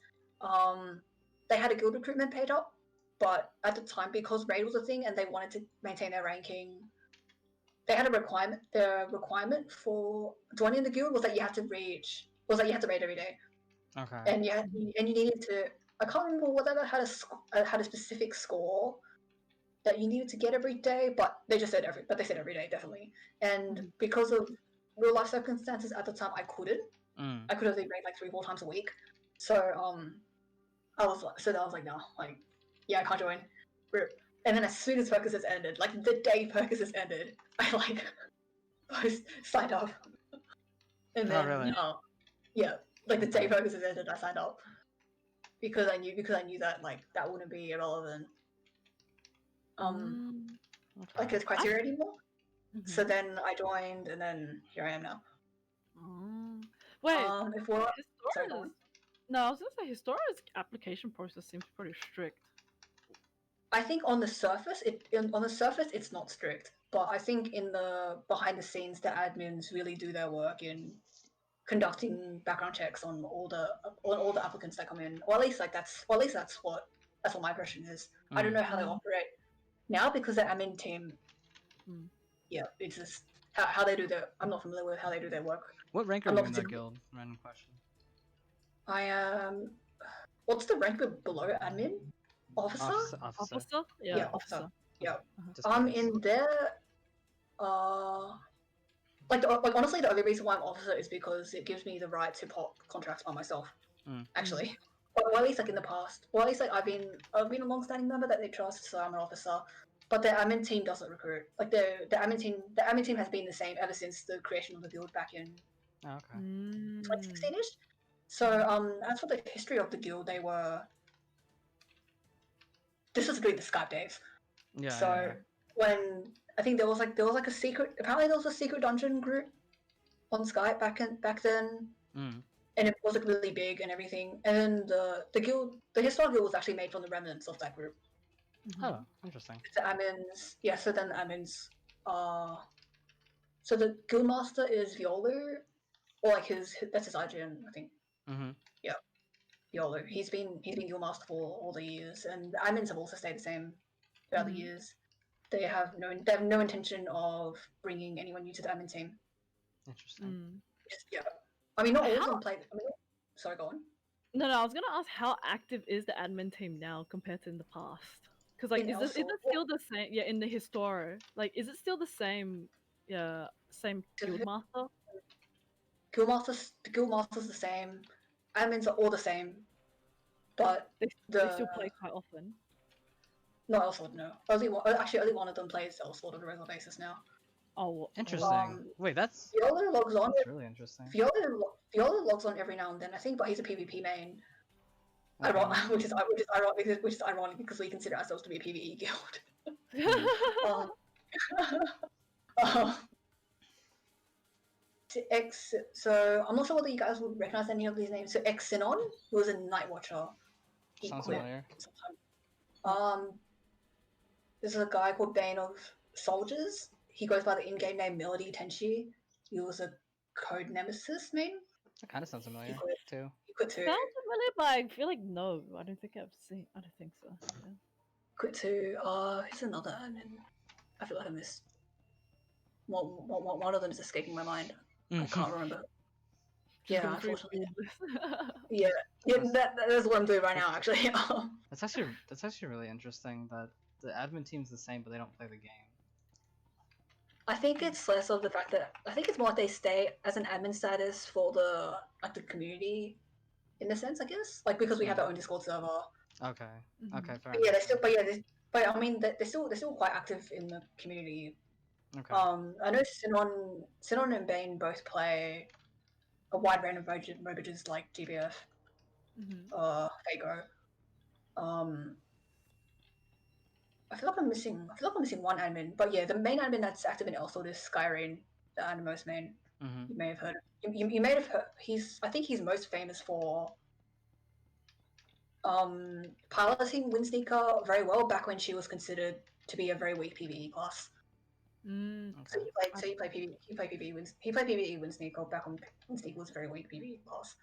They had a guild recruitment page up, but at the time because raid was a thing and they wanted to maintain their ranking, they had a requirement. The requirement for joining the guild was that you had to raid every day. Okay. And you needed to. I can't remember whether that had a specific score that you needed to get every day, but they said every day, definitely. And because of real life circumstances at the time, I couldn't. I could only raid like 3-4 times a week. So I was like, no, like, yeah, I can't join. And then as soon as Percusses ended, like the day Percusses ended, I signed up. And then really? yeah, like the day Percusses ended, I signed up because I knew that like that wouldn't be irrelevant. Like as criteria anymore. So then I joined, and then here I am now. Wait, sorry, go on. No, I was gonna say Historia's application process seems pretty strict. I think on the surface, it's not strict, but I think in the behind the scenes, the admins really do their work in conducting background checks on all the applicants that come in, or at least that's what my impression is. I don't know how they operate now because the admin team, yeah, it's just how they do their. I'm not familiar with how they do their work. What rank are you in that guild? Random question. I am. What's the rank below admin? Officer? Officer? Yeah, officer. Yeah. I'm in there. Like honestly, the only reason why I'm officer is because it gives me the right to pop contracts by myself. Actually, or at least like in the past, or at least like I've been a long-standing member that they trust, so I'm an officer. But the admin team doesn't recruit. Like the admin team has been the same ever since the creation of the guild back in 2016ish. So as for the history of the guild, they were. This was during the Skype days. Yeah. So when I think there was like a secret. Apparently there was a secret dungeon group on Skype back then, and it was like really big and everything. And the guild, the historic guild, was actually made from the remnants of that group. Oh, interesting. The admins, yeah. So then the admins, so the guildmaster is Violu, or like that's his IGN, I think. Yeah, Violu. He's been guildmaster for all the years, and the admins have also stayed the same throughout the years. They have no intention of bringing anyone new to the admin team. Interesting. Yeah, I mean, not all of them play. Sorry, go on. No, I was gonna ask how active is the admin team now compared to in the past? Because like, is it still the same? Yeah, in the Historia, like, is it still the same? Yeah, same guildmaster. The guildmaster's the same. Admins are all the same, but they still play quite often. Not Elsword, no. Only one of them plays Elsword on a regular basis now. Oh, interesting. Wait, that's Viola logs on. That's really interesting. Viola logs on every now and then, I think, but he's a PvP main. Okay. Which is ironic because we consider ourselves to be a PvE guild. So I'm not sure whether you guys would recognize any of these names. So Xenon, who was a Night Watcher. Sounds familiar. This is a guy called Bane of Soldiers. He goes by the in-game name Melody Tenchi. He was a Code Nemesis main. That kind of sounds familiar too. He quit too. Sounds familiar, but I feel like no. I don't think I've seen. I don't think so. Yeah. Quit too. Who's another admin? I feel like I missed. One of them is escaping my mind. I can't remember. Yeah, unfortunately. yeah, that's what I'm doing right now, actually. That's actually really interesting that the admin team's the same, but they don't play the game. I think it's less of the fact that I think it's more like they stay as an admin status for the community, in a sense, I guess. Like because we have our own Discord server. Okay. Okay. Fair enough. But I mean, they're still quite active in the community. Okay. I know Sinon and Bane both play a wide range of mobages like GBF, Fago. I feel like I'm missing one admin, but yeah, the main admin that's active in Elsword is Skyrain, the Animos main. Mm-hmm. You may have heard. You may have heard. I think he's most famous for piloting Windsneaker very well back when she was considered to be a very weak PvE class. So Okay. he played PvE. He played PvE Windsneaker back when Windsneaker was a very weak PvE class.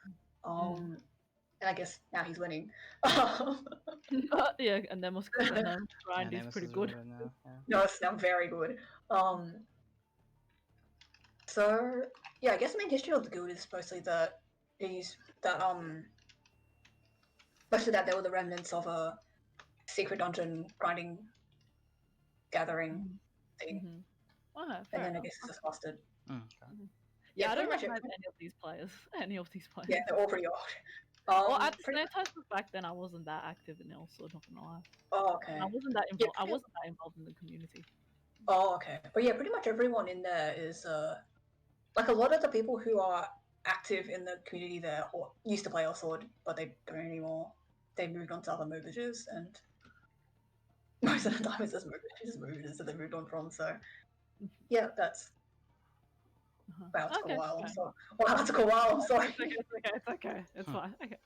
And I guess now he's winning. Yeah, and then Yeah, grind is Namus pretty is really good. good now. Yeah. No, it's now very good. So yeah, I guess the main history of the guild is mostly that mostly that they were the remnants of a secret dungeon grinding gathering thing, Okay, and fair then I enough. guess it's just busted. Okay. Yeah, I pretty don't much recognize any of these players. Any of these players. Yeah, they're all pretty old. Well, at the Pretty same time, back then I wasn't that active in it. Also, not gonna lie. Oh, okay. I wasn't that Yeah, involved. I wasn't that involved in the community. Oh, okay. But yeah, pretty much everyone in there is like a lot of the people who are active in the community there or used to play Sword, but they don't anymore. They moved on to other movages, and most of the time it's just movages that they moved on from. So yeah, that's wow, it took a while. I'm sorry. Wow, it took a while. I'm sorry. It's okay. It's fine. Okay.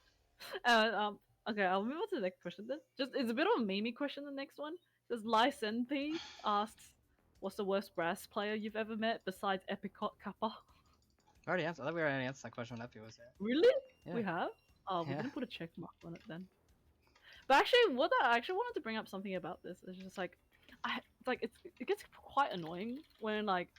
Okay, I'll move on to the next question then. Just it's a bit of a memey question. The next one says Lysenp asks, "What's the worst brass player you've ever met besides Epicot Kappa?" Already answered. I thought we already answered that question when Epi was here. Really? Yeah. We have? Oh, we Yeah. didn't put a check mark on it then. But actually, what I actually wanted to bring up something about this. It's just like, it gets quite annoying when like,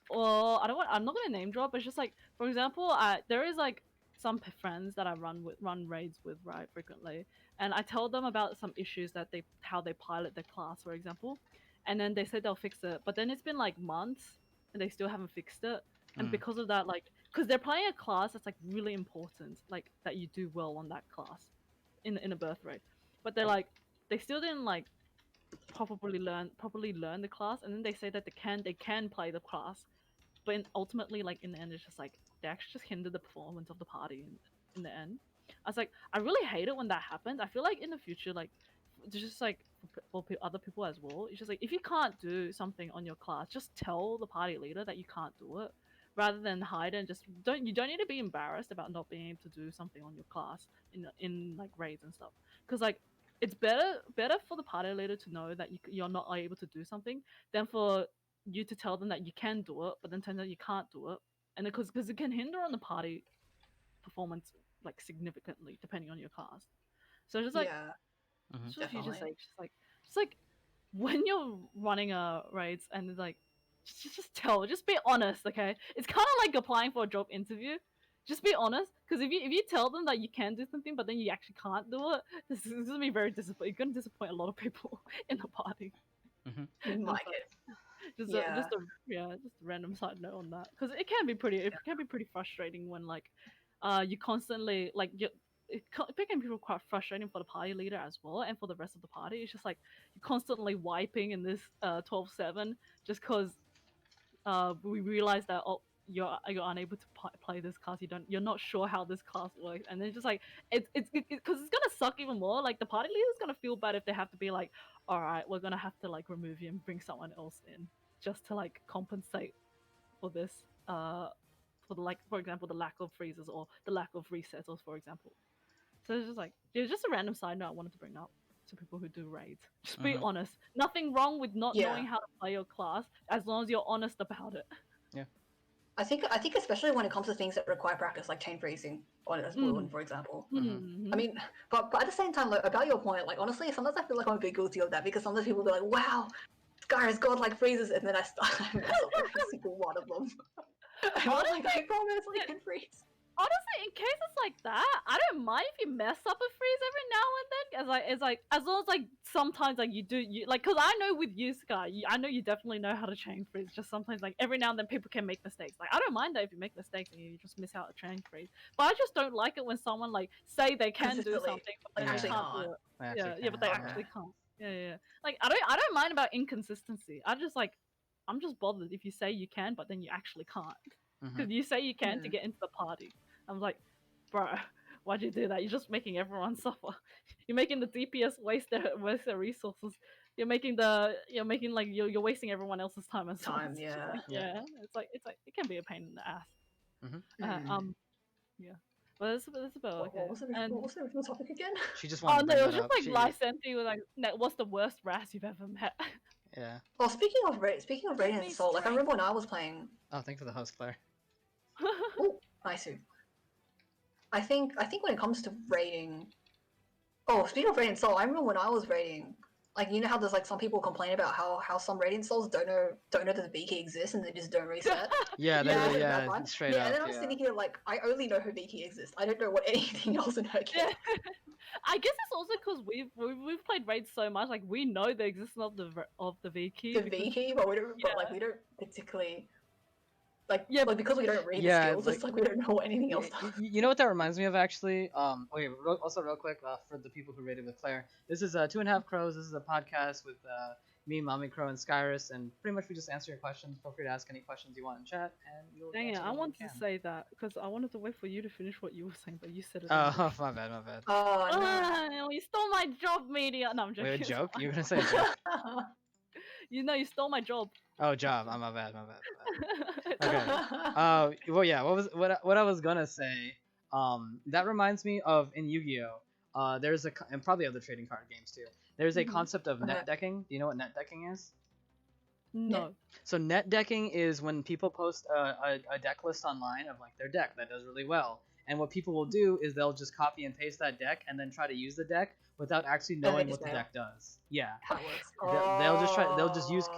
well, I'm not gonna name drop. But it's just like, for example, there is like some friends that I run raids with right frequently, and I tell them about some issues that how they pilot their class, for example, and then they say they'll fix it, but then it's been like months and they still haven't fixed it, and because of that, like, because they're playing a class that's like really important, like that you do well on that class, in a Berthe Raid, but they're like they still didn't like properly learn the class, and then they say that they can play the class, but ultimately, like in the end, it's just like they actually just hinder the performance of the party in the end. I was like, I really hate it when that happens. I feel like in the future, like just like for other people as well, it's just like if you can't do something on your class, just tell the party leader that you can't do it, rather than hide and just you don't need to be embarrassed about not being able to do something on your class in like raids and stuff, because like it's better for the party leader to know that you're not able to do something than for you to tell them that you can do it, but then turns out you can't do it, and because it can hinder on the party performance like significantly depending on your class. So just like Yeah, just for future's definitely. sake, just like when you're running raids and it's like just be honest, okay? It's kind of like applying for a job interview. Just be honest, because if you tell them that you can do something but then you actually can't do it, this is gonna be very disappointing. You're gonna disappoint a lot of people in the party. You might Just Yeah. just a random side note on that, because it can be pretty frustrating when like you constantly like it can be quite frustrating for the party leader as well and for the rest of the party. It's just like you're constantly wiping in this 12-7 just because we realize that you're unable to play this class. You're not sure how this class works, and then just like it's because it's gonna suck even more. Like the party leader's gonna feel bad if they have to be like, all right, we're gonna have to like remove you and bring someone else in just to like compensate for this for the, like, for example, the lack of freezes or the lack of resettles, for example. So it's just like, it's just a random side note I wanted to bring up to people who do raids. Just be honest. Nothing wrong with not knowing how to play your class as long as you're honest about it. Yeah. I think especially when it comes to things that require practice, like chain freezing on as blue one, for example. I mean, but at the same time, like, about your point, like honestly, sometimes I feel like I'm a bit guilty of that because sometimes people be like, "Wow, this guy has godlike freezes," and then I mess up every single one of them. I'm like, I promise, I can freeze. Honestly, in cases like that, I don't mind if you mess up a freeze every now and then. It's like as long as like sometimes like you like, because I know with you, Sky, I know you definitely know how to chain freeze. Just sometimes like every now and then people can make mistakes. Like I don't mind that if you make mistakes and you just miss out a chain freeze. But I just don't like it when someone like say they can do something but they actually can't do can't. it. But they actually can't. Yeah. Like I don't mind about inconsistency. I'm just bothered if you say you can but then you actually can't. Because you say you can to get into the party. I'm like, bro, why'd you do that? You're just making everyone suffer. You're making the DPS waste their resources you're making like you're wasting everyone else's time as well. Time, yeah. Yeah. It's like it can be a pain in the ass. Mm-hmm. Yeah. But that's about okay. What was the original topic again? She just wanted to no, bring it that was just up. like Lysanthi was like, what's the worst RAS you've ever met? Yeah. Well, speaking of Radiant Soul, like I remember when I was playing. Oh, thanks for the host, Claire. Oh, nice. I think when it comes to raiding. Oh, speaking of Radiant Soul, I remember when I was raiding. Like, you know how there's like some people complain about how some Radiant Souls don't know that the V key exists and they just don't reset. Yeah, Yeah, straight up. And then I'm sitting here like, I only know her V key exists. I don't know what anything else in her key. Yeah. I guess it's also because we've played raids so much, like we know the existence of the V key. The V key, but we don't particularly like because we don't read the skills. Like, it's like we don't know what anything else does. You know what that reminds me of actually? Okay, also real quick for the people who rated with Claire, this is 2.5 Crows. This is a podcast with me, Mommy Crow, and Skyrus, and pretty much we just answer your questions. Feel free to ask any questions you want in chat, and we'll Dang it, answer I them when wanted we to can. say that because I wanted to wait for you to finish what you were saying, but you said it. Oh, my bad. Oh no! You stole my job, media. No, I'm joking. Wait, a joke? You were gonna say a joke? You stole my job. Oh, job. Oh, my bad. Okay. Well, yeah. What I was gonna say? That reminds me of in Yu-Gi-Oh. There's and probably other trading card games too. There's a concept of net decking. Do you know what net decking is? No. So net decking is when people post a deck list online of like their deck that does really well, and what people will do is they'll just copy and paste that deck and then try to use the deck without actually knowing what the deck does. Yeah. How it works. They'll just use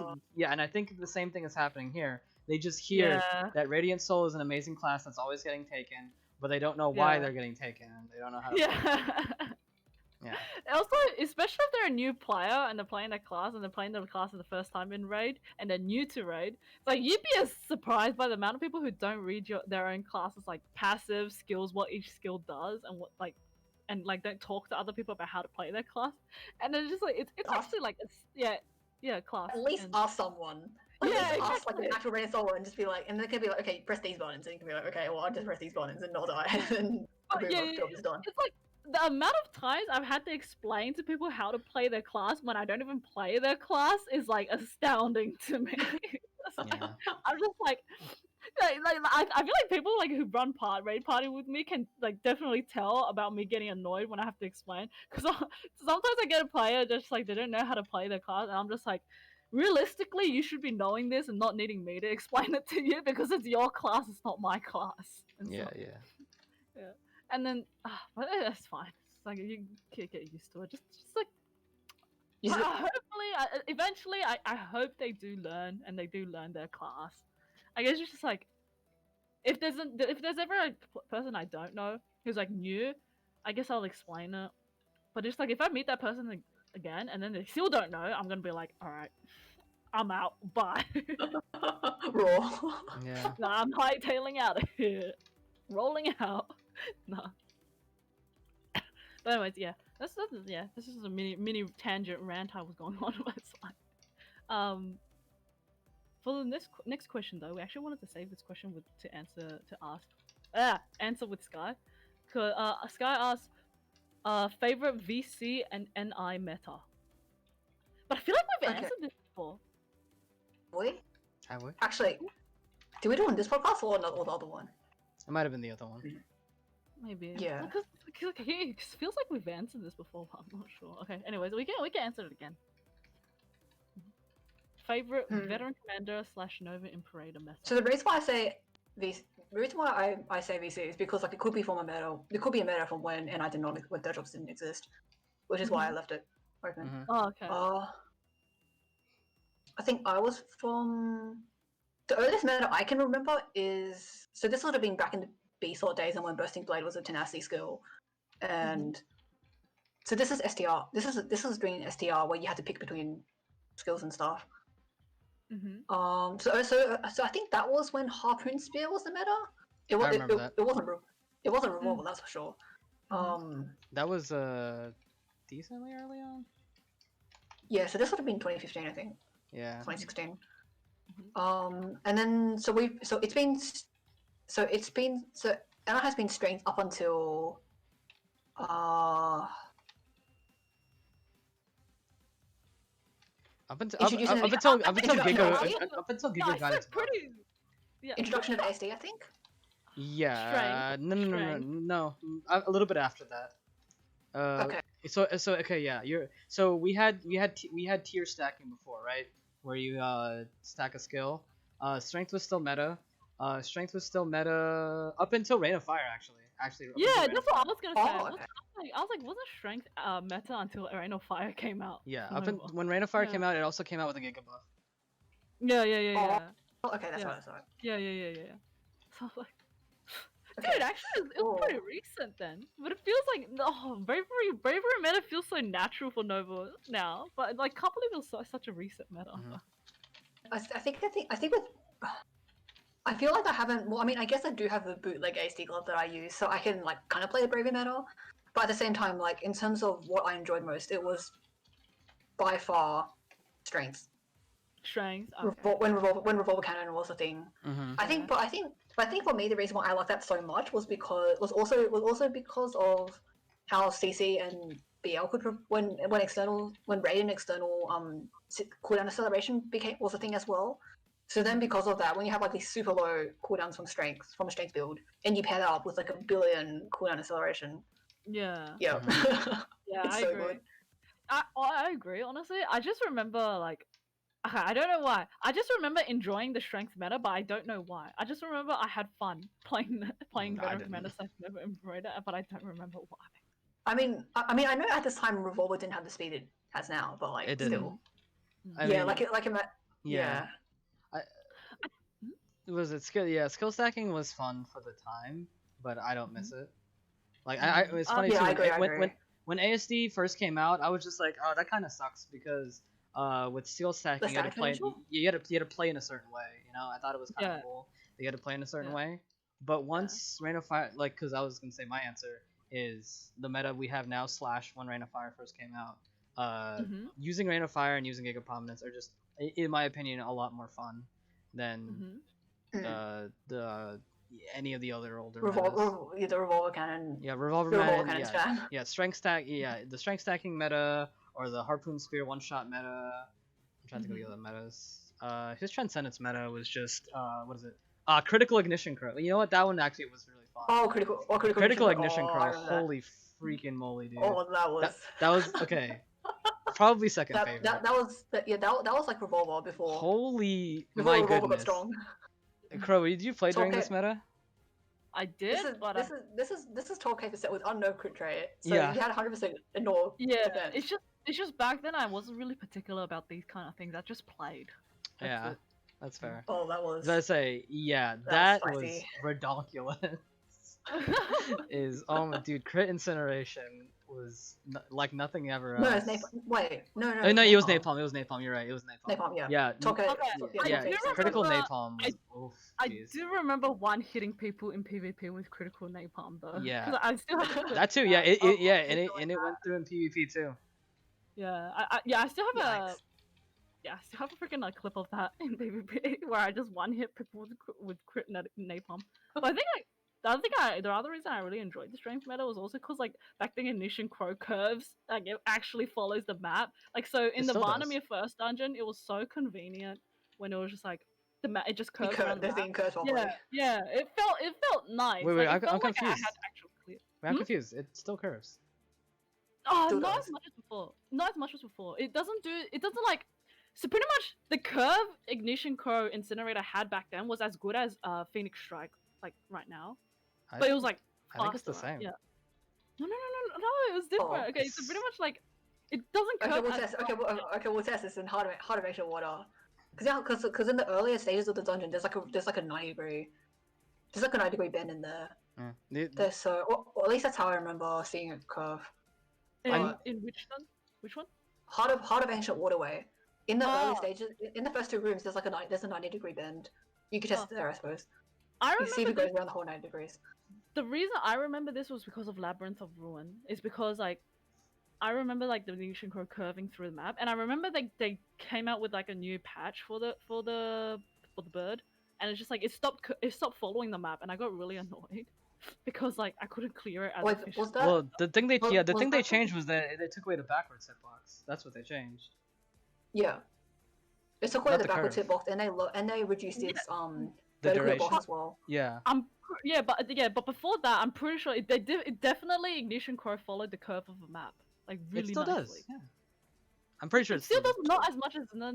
and I think the same thing is happening here. They just hear that Radiant Soul is an amazing class that's always getting taken, but they don't know why they're getting taken, and they don't know how to play. Yeah. Also, especially if they're a new player and they're playing their class and they're playing their class for the first time in raid and they're new to raid, it's like you'd be as surprised by the amount of people who don't read their own classes, like passive skills, what each skill does, and what like don't talk to other people about how to play their class. And then just like it's actually like class. At least ask someone. Ask like an actual Radiant Soul and just be like, and they can be like, okay, press these buttons, and you can be like, okay, well I'll just press these buttons and not die, and the job is done. It's like the amount of times I've had to explain to people how to play their class when I don't even play their class is like astounding to me. I'm just like I feel like people like who run raid party with me can like definitely tell about me getting annoyed when I have to explain, because sometimes I get a player just like they don't know how to play their class and I'm just like, realistically you should be knowing this and not needing me to explain it to you because it's your class, it's not my class. And yeah. And then, but that's fine. It's like you can't get used to it. Just like, hopefully, eventually, I hope they do learn and they do learn their class. I guess it's just like, if there's ever a person I don't know who's like new, I guess I'll explain it. But it's like if I meet that person again and then they still don't know, I'm gonna be like, all right, I'm out. Bye. Raw. Yeah. Nah, I'm hightailing out of here. Rolling out. No. But anyways, this is a mini tangent rant I was going on. But it's fine. For the next question though, we actually wanted to save this question to answer with Sky. Cause Sky asked, favorite VC and NI meta. But I feel like we've answered this before. Have we? Actually, did we do it on this podcast or the other one? It might have been the other one. Maybe. Yeah. Because it feels like we've answered this before, but I'm not sure. Okay. Anyways, we can answer it again. Favorite veteran commander / Nova Imperator meta. So the reason why I say VC, I say VC is because like it could be from a meta. It could be a meta from when when third drops didn't exist, which is why I left it open. Oh, okay. I think I was from the earliest meta I can remember is this would have been back in the B-Sort days and when Bursting Blade was a tenacity skill, and so this is STR. This is doing STR where you had to pick between skills and stuff. So I think that was when Harpoon Spear was the meta. It wasn't removal, that's for sure. That was decently early on. Yeah, so this would have been 2015, I think. Yeah. 2016. And then Anna has been strength up until Up until Introducing up the- until up until Giga introduction up until No, Giga it's got like its buff. pretty. Yeah. introduction of ASD, I think. Yeah. Strength. No. A little bit after that. Okay. So okay, yeah. So we had tier stacking before, right? Where you stack a skill. Strength was still meta. Strength was still meta up until Rain of Fire, actually. Up Yeah, until Rain that's of what I Fire. was gonna say. Oh, okay. I was like, wasn't strength meta until Rain of Fire came out? Yeah, for Nova? when Rain of Fire Yeah. came out, it also came out with a Giga buff. Yeah. Oh, okay, that's Yeah. right. That's right. Yeah. So I was like, Okay. dude, actually, it was pretty recent then. But it feels like bravery meta feels so natural for Nova now. But like, can't believe it was such a recent meta. Mhm. I think with. I feel like I haven't. Well, I mean, I guess I do have the bootleg ASD glove that I use, so I can like kind of play the Bravey Metal. But at the same time, like in terms of what I enjoyed most, it was by far strength. Strength. Okay. When revolver cannon was a thing. Mhm. I think for me the reason why I like that so much was also because of how CC and BL could when raid and external cooldown acceleration was a thing as well. So then because of that, when you have like these super low cooldowns from a strength build, and you pair that up with like a billion cooldown acceleration, Yeah. yeah, Yeah, it's I so agree. good. I agree. Honestly, I just remember like. Okay, I don't know why. I just remember enjoying the strength meta, but I don't know why. I just remember I had fun playing I better didn't. meta, so I've never enjoyed it, but I don't remember why. I mean, I know at this time revolver didn't have the speed it has now, but like It didn't. still, I yeah, mean, yeah. was it skill? Yeah, skill stacking was fun for the time, but I don't miss it. Like it's funny Yeah, too. I agree. When ASD first came out, I was just like, oh, that kind of sucks because with skill stacking, you had to play. You had to play in a certain way. You know, I thought it was kind of cool. You had to play in a certain way. But once Rain of Fire, like, because I was gonna say my answer is the meta we have now / when Rain of Fire first came out. Using Rain of Fire and using Giga Prominence are just, in my opinion, a lot more fun than any of the other older metas. The revolver cannon. Yeah, revolver cannon. Yeah, strength stack. Yeah, the strength stacking meta or the harpoon spear one shot meta. I'm trying to think of the other metas. His transcendence meta was just what is it? Critical ignition crow. You know what? That one actually was really fun. Oh, critical ignition crow. Holy freaking moly, dude. Oh, that was okay. Probably second favorite. That was like revolver before. Holy before my revolver goodness. got strong. Crow, did you play during this meta? I did, this is 12k percent with unknown crit rate, so Yeah. you had 100% ignore. Yeah, defense. it's just back then I wasn't really particular about these kind of things. I just played. That's fair. Oh, that was. As I say, that was spicy. ridiculous. Oh my dude, crit incineration was like nothing ever else. No, it's napalm. Wait, no. Oh, no, it was napalm. It was napalm. You're right. It was napalm. Napalm, yeah. Yeah. 12k. Yeah. Critical remember- napalm. Was, I do remember one hitting people in PvP with critical napalm though. Yeah. 'Cause I still have the that too. Yeah. And it went through in PvP too. Yeah. I still have I still have a freaking like clip of that in PvP where I just one hit people with crit napalm. But I think the other reason I really enjoyed the strength meta was also because like back then Ignition Crow curves, like it actually follows the map. Like so in the Varnamir first dungeon, it was so convenient when it was just like the map, it just curves around the map. thing curves properly. Yeah, it felt nice. Wait, like, I'm like confused. I had actual clear. I'm confused. It still curves. Oh, Still not does. as much as before. Not as much as before. It doesn't like. So pretty much the curve Ignition Crow Incinerator had back then was as good as Phoenix Strike like right now. But it was like faster. I think it's the same. Yeah. No, it was different. Okay, so pretty much like it doesn't curve. We'll test this in harder dimensional water. Because in the earlier stages of the dungeon, there's like a 90-degree bend in there. There's so, or at least that's how I remember seeing it curve. In which one? Which one? Heart of Ancient Waterway. In the early stages, in the first two rooms, there's a 90-degree bend. You could test it there, I suppose. I You see if remember it goes around the whole 90 degrees. the reason I remember this was because of Labyrinth of Ruin. It's because like I remember like the Venetian Crow curving through the map, and I remember they came out with like a new patch for the bird, and it's just like it stopped following the map, and I got really annoyed because like I couldn't clear it as efficiently. Well, the thing they changed was that they took away the backwards hitbox. That's what they changed. Yeah. It took away Not the the backwards curve. hitbox, and they reduced its The vertical hitbox duration. as well. Yeah. But before that, I'm pretty sure it definitely Ignition Crow followed the curve of the map like really It still nicely. does. Yeah. I'm pretty sure It it's still does not as much as no.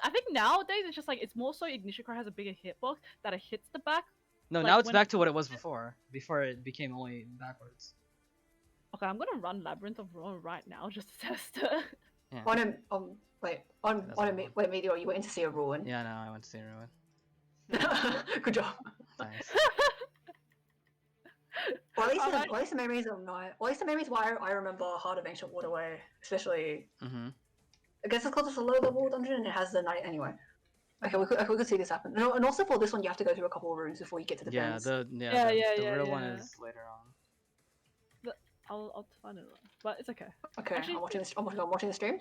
I think nowadays it's just like it's more so Ignition Crow has a bigger hitbox that it hits the back. No, like, now it's when back to what it was before. Before it became only backwards. Okay, I'm gonna run Labyrinth of Ruin right now just to test it. Yeah. Wait, Meteor, you went in to see a ruin. Yeah, no, I went to see a ruin. Good job. Thanks. Or at least the memories of night. At least the memories why I remember Heart of Ancient Waterway, especially. I guess it's because it's a low level dungeon and it has the night anyway. Okay, we could see this happen. No, and also for this one, you have to go through a couple of rooms before you get to the bends. The real one is later on. I'll find it, but it's okay. Okay, actually, I'm watching the stream.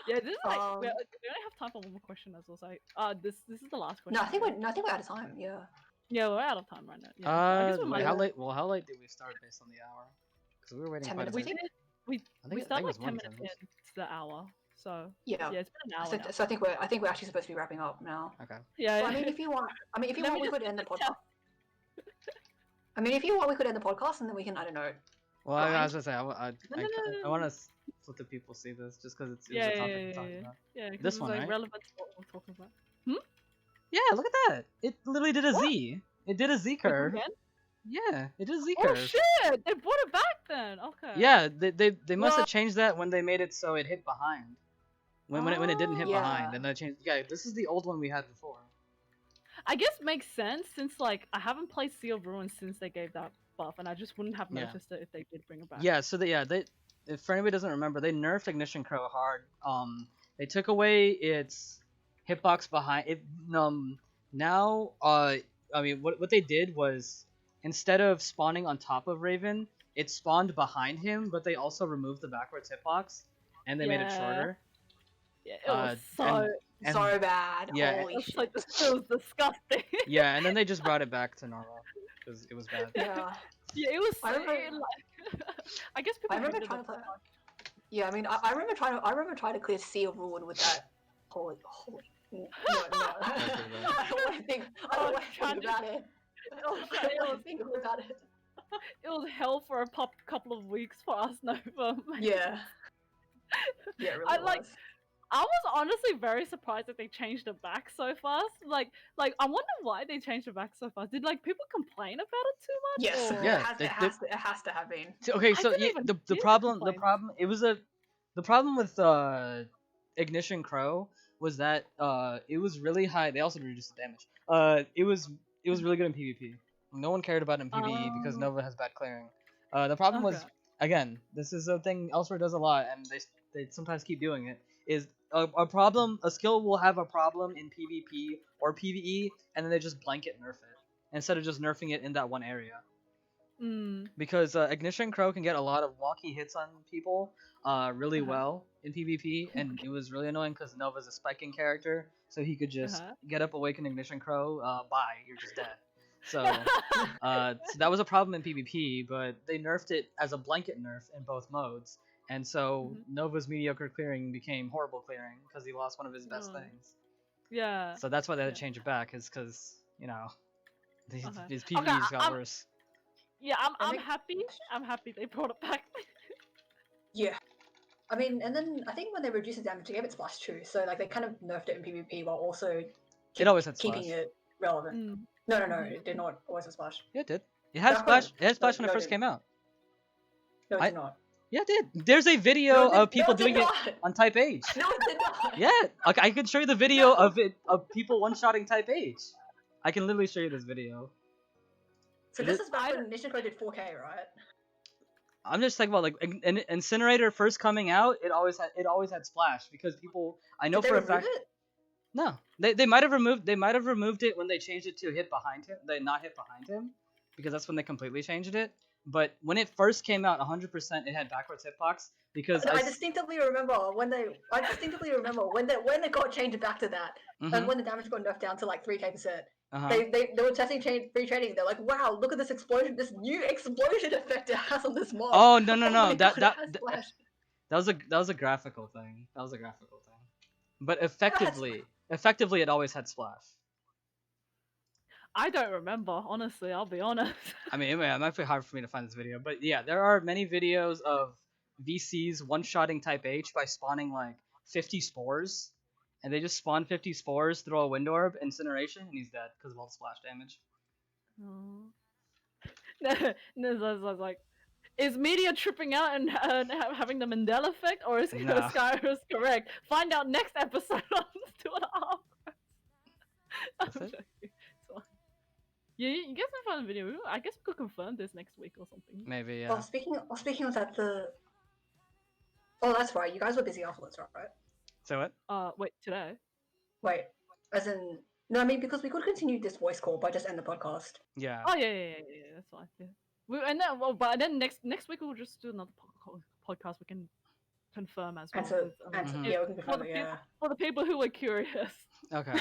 Yeah, this is like we only have time for one more question as well. So, this is the last question. No, I think we're out of time. Yeah. Yeah, we're out of time right now. Yeah, I guess how late? Well, how late did we start based on the hour? Because we were waiting 10 quite a minutes. bit. We started like 10 minutes into the hour. So yeah, it's been an hour. So I think we're actually supposed to be wrapping up now. Okay. Yeah. So, I mean, if you want, we could end the podcast. I mean, if you want, we could end the podcast and then we can, I don't know. Well, I was gonna say, I want to let the people see this just because it's a topic to talk about. Yeah, this one, like, right? relevant to what we're talking about. Yeah, look at that. It literally did a Z. It did a Z curve. Yeah, it did a Z curve. Oh shit! They brought it back then. Okay. Yeah, they must have changed that when they made it so it hit behind. When it didn't hit behind, and they changed. Yeah, this is the old one we had before. I guess makes sense since like I haven't played Sea of Ruins since they gave that buff, and I just wouldn't have noticed it if they did bring it back. Yeah, so if for anybody doesn't remember, they nerfed Ignition Crow hard. They took away its hitbox behind it. Now, I mean, what they did was instead of spawning on top of Raven, it spawned behind him, but they also removed the backwards hitbox, and they made it shorter. Yeah, it was so bad. Yeah, Holy shit. Like, it was disgusting. Yeah, and then they just brought it back to normal because it was bad. Yeah. Yeah, it was. I guess people. I remember trying to play. Yeah, I mean, I remember trying to clear Sea of Ruin with that. Holy. No. I don't want to think about it. It was hell for a couple of weeks for us, Nova. Yeah. Yeah, it really was. I was honestly very surprised that they changed it back so fast. Like I wonder why they changed it back so fast. Did like people complain about it too much? Yes. Or... Yeah. It has to have been. Okay, so the problem with Ignition Crow was that it was really high. They also reduced the damage. It was really good in PvP. No one cared about it in PvE because Nova has bad clearing. The problem was, again, this is a thing Elsewhere does a lot, and they sometimes keep doing it. Is a skill will have a problem in PvP or PvE, and then they just blanket nerf it instead of just nerfing it in that one area. Because Ignition Crow can get a lot of wonky hits on people really well in PvP, and it was really annoying because Nova's a spiking character, so he could just get up, awaken Ignition Crow, bye, you're just dead. So that was a problem in PvP, but they nerfed it as a blanket nerf in both modes. And so Nova's mediocre clearing became horrible clearing because he lost one of his best things. Yeah. So that's why they had to change it back, is because, his PvE's got worse. Yeah, I'm happy. I'm happy they brought it back. Yeah. I mean, and then I think when they reduced the damage, they gave it splash too. So like they kind of nerfed it in PvP while also it always had keeping splash. it relevant. No, it did not always have splash. Yeah, it did. It had splash. It had splash when it first came out. No, it did not. Yeah, it did. There's a video of people doing it on Type H. No, it did not. Yeah, I can show you the video of people one-shotting Type H. I can literally show you this video. So this is back when Ignition Crow did 4K, right? I'm just talking about like Incinerator first coming out. It always had splash because people. I know for a fact. No, they might have removed it when they changed it to hit behind him. They not hit behind him, because that's when they completely changed it. But when it first came out, 100% it had backwards hitbox because I distinctly remember when it got changed back to that, and when the damage got nerfed down to like 3K%. They were testing free trading. They're like, wow, look at this explosion, this new explosion effect it has on this mod. Oh no! That was a graphical thing. That was a graphical thing. But effectively, it always had splash. I don't remember, honestly. I'll be honest. I mean, it might be hard for me to find this video, but yeah, there are many videos of VCs one-shotting Type H by spawning like 50 spores, and they just spawn 50 spores, throw a wind orb, incineration, and he's dead because of all the splash damage. No, like, is media tripping out and having the Mandela effect, or is No. Skyros correct? Find out next episode on 2.5. That's it? So, yeah, you guys can find a video. I guess we could confirm this next week or something. Maybe, yeah. Oh, speaking of that, oh, that's right. You guys were busy afterwards, right? So what? Wait, today? Wait, as in no, I mean because we could continue this voice call, but just end the podcast. Yeah. Oh yeah, that's fine. Yeah. And then, but then next week we'll just do another podcast. We can confirm as well. And so, Mhm. yeah, we can confirm it, yeah. For the people who are curious. Okay.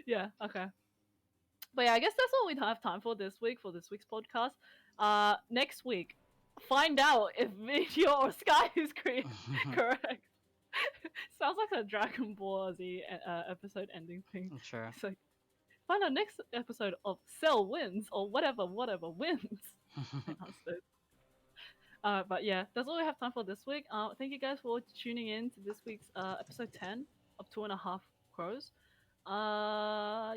Yeah. Okay. But yeah, I guess that's all we have time for this week's podcast. Next week, find out if Video or Sky is correct. Sounds like a Dragon Ball Z episode ending thing. Sure. It's like, find out next episode of Cell Wins or whatever wins. But yeah, that's all we have time for this week. Thank you guys for tuning in to this week's episode 10 of 2.5 Crows. Yeah,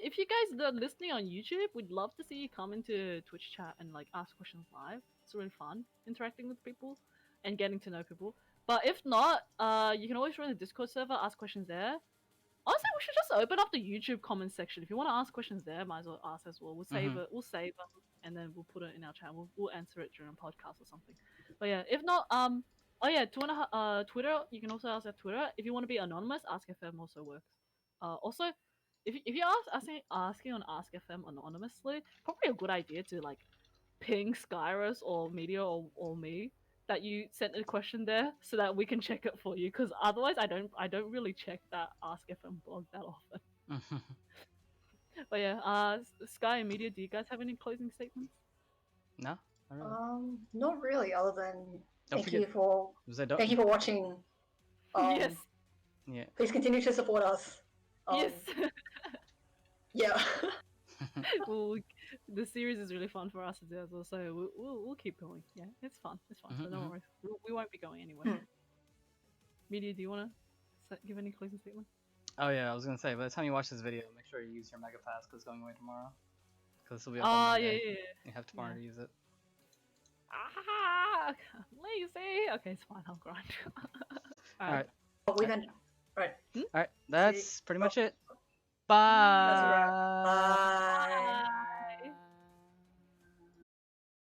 if you guys are listening on YouTube, we'd love to see you come into Twitch chat and like ask questions live. It's really fun interacting with people and getting to know people. But if not, you can always join the Discord server, ask questions there. Honestly, we should just open up the YouTube comment section. If you want to ask questions there, might as well ask as well. We'll save it. We'll save them, and then we'll put it in our chat. We'll answer it during a podcast or something. But yeah, if not, oh yeah, Twitter. You can also ask at Twitter. If you want to be anonymous, Ask FM also works. Also, if you're asking on Ask FM anonymously, probably a good idea to like ping Skyros or Media or me that you sent a question there so that we can check it for you, because otherwise I don't really check that Ask FM blog that often. But yeah, Sky and Media, do you guys have any closing statements? No, not really. Not really, other than thank you for watching. Yes. Yeah. Please continue to support us. Yes. Yeah. Well, the series is really fun for us to do as well, so we'll keep going. Yeah, it's fun. So no worries. We won't be going anywhere. Media, do you want to give any closing statement? Oh yeah, I was gonna say, by the time you watch this video, make sure you use your Mega Pass because it's going away tomorrow. Because this will be up on Monday. Yeah. You have tomorrow to use it. Lazy. Okay, it's fine. I'll grind. Alright. We've ended. Right. Alright, that's pretty much it. Bye. Bye.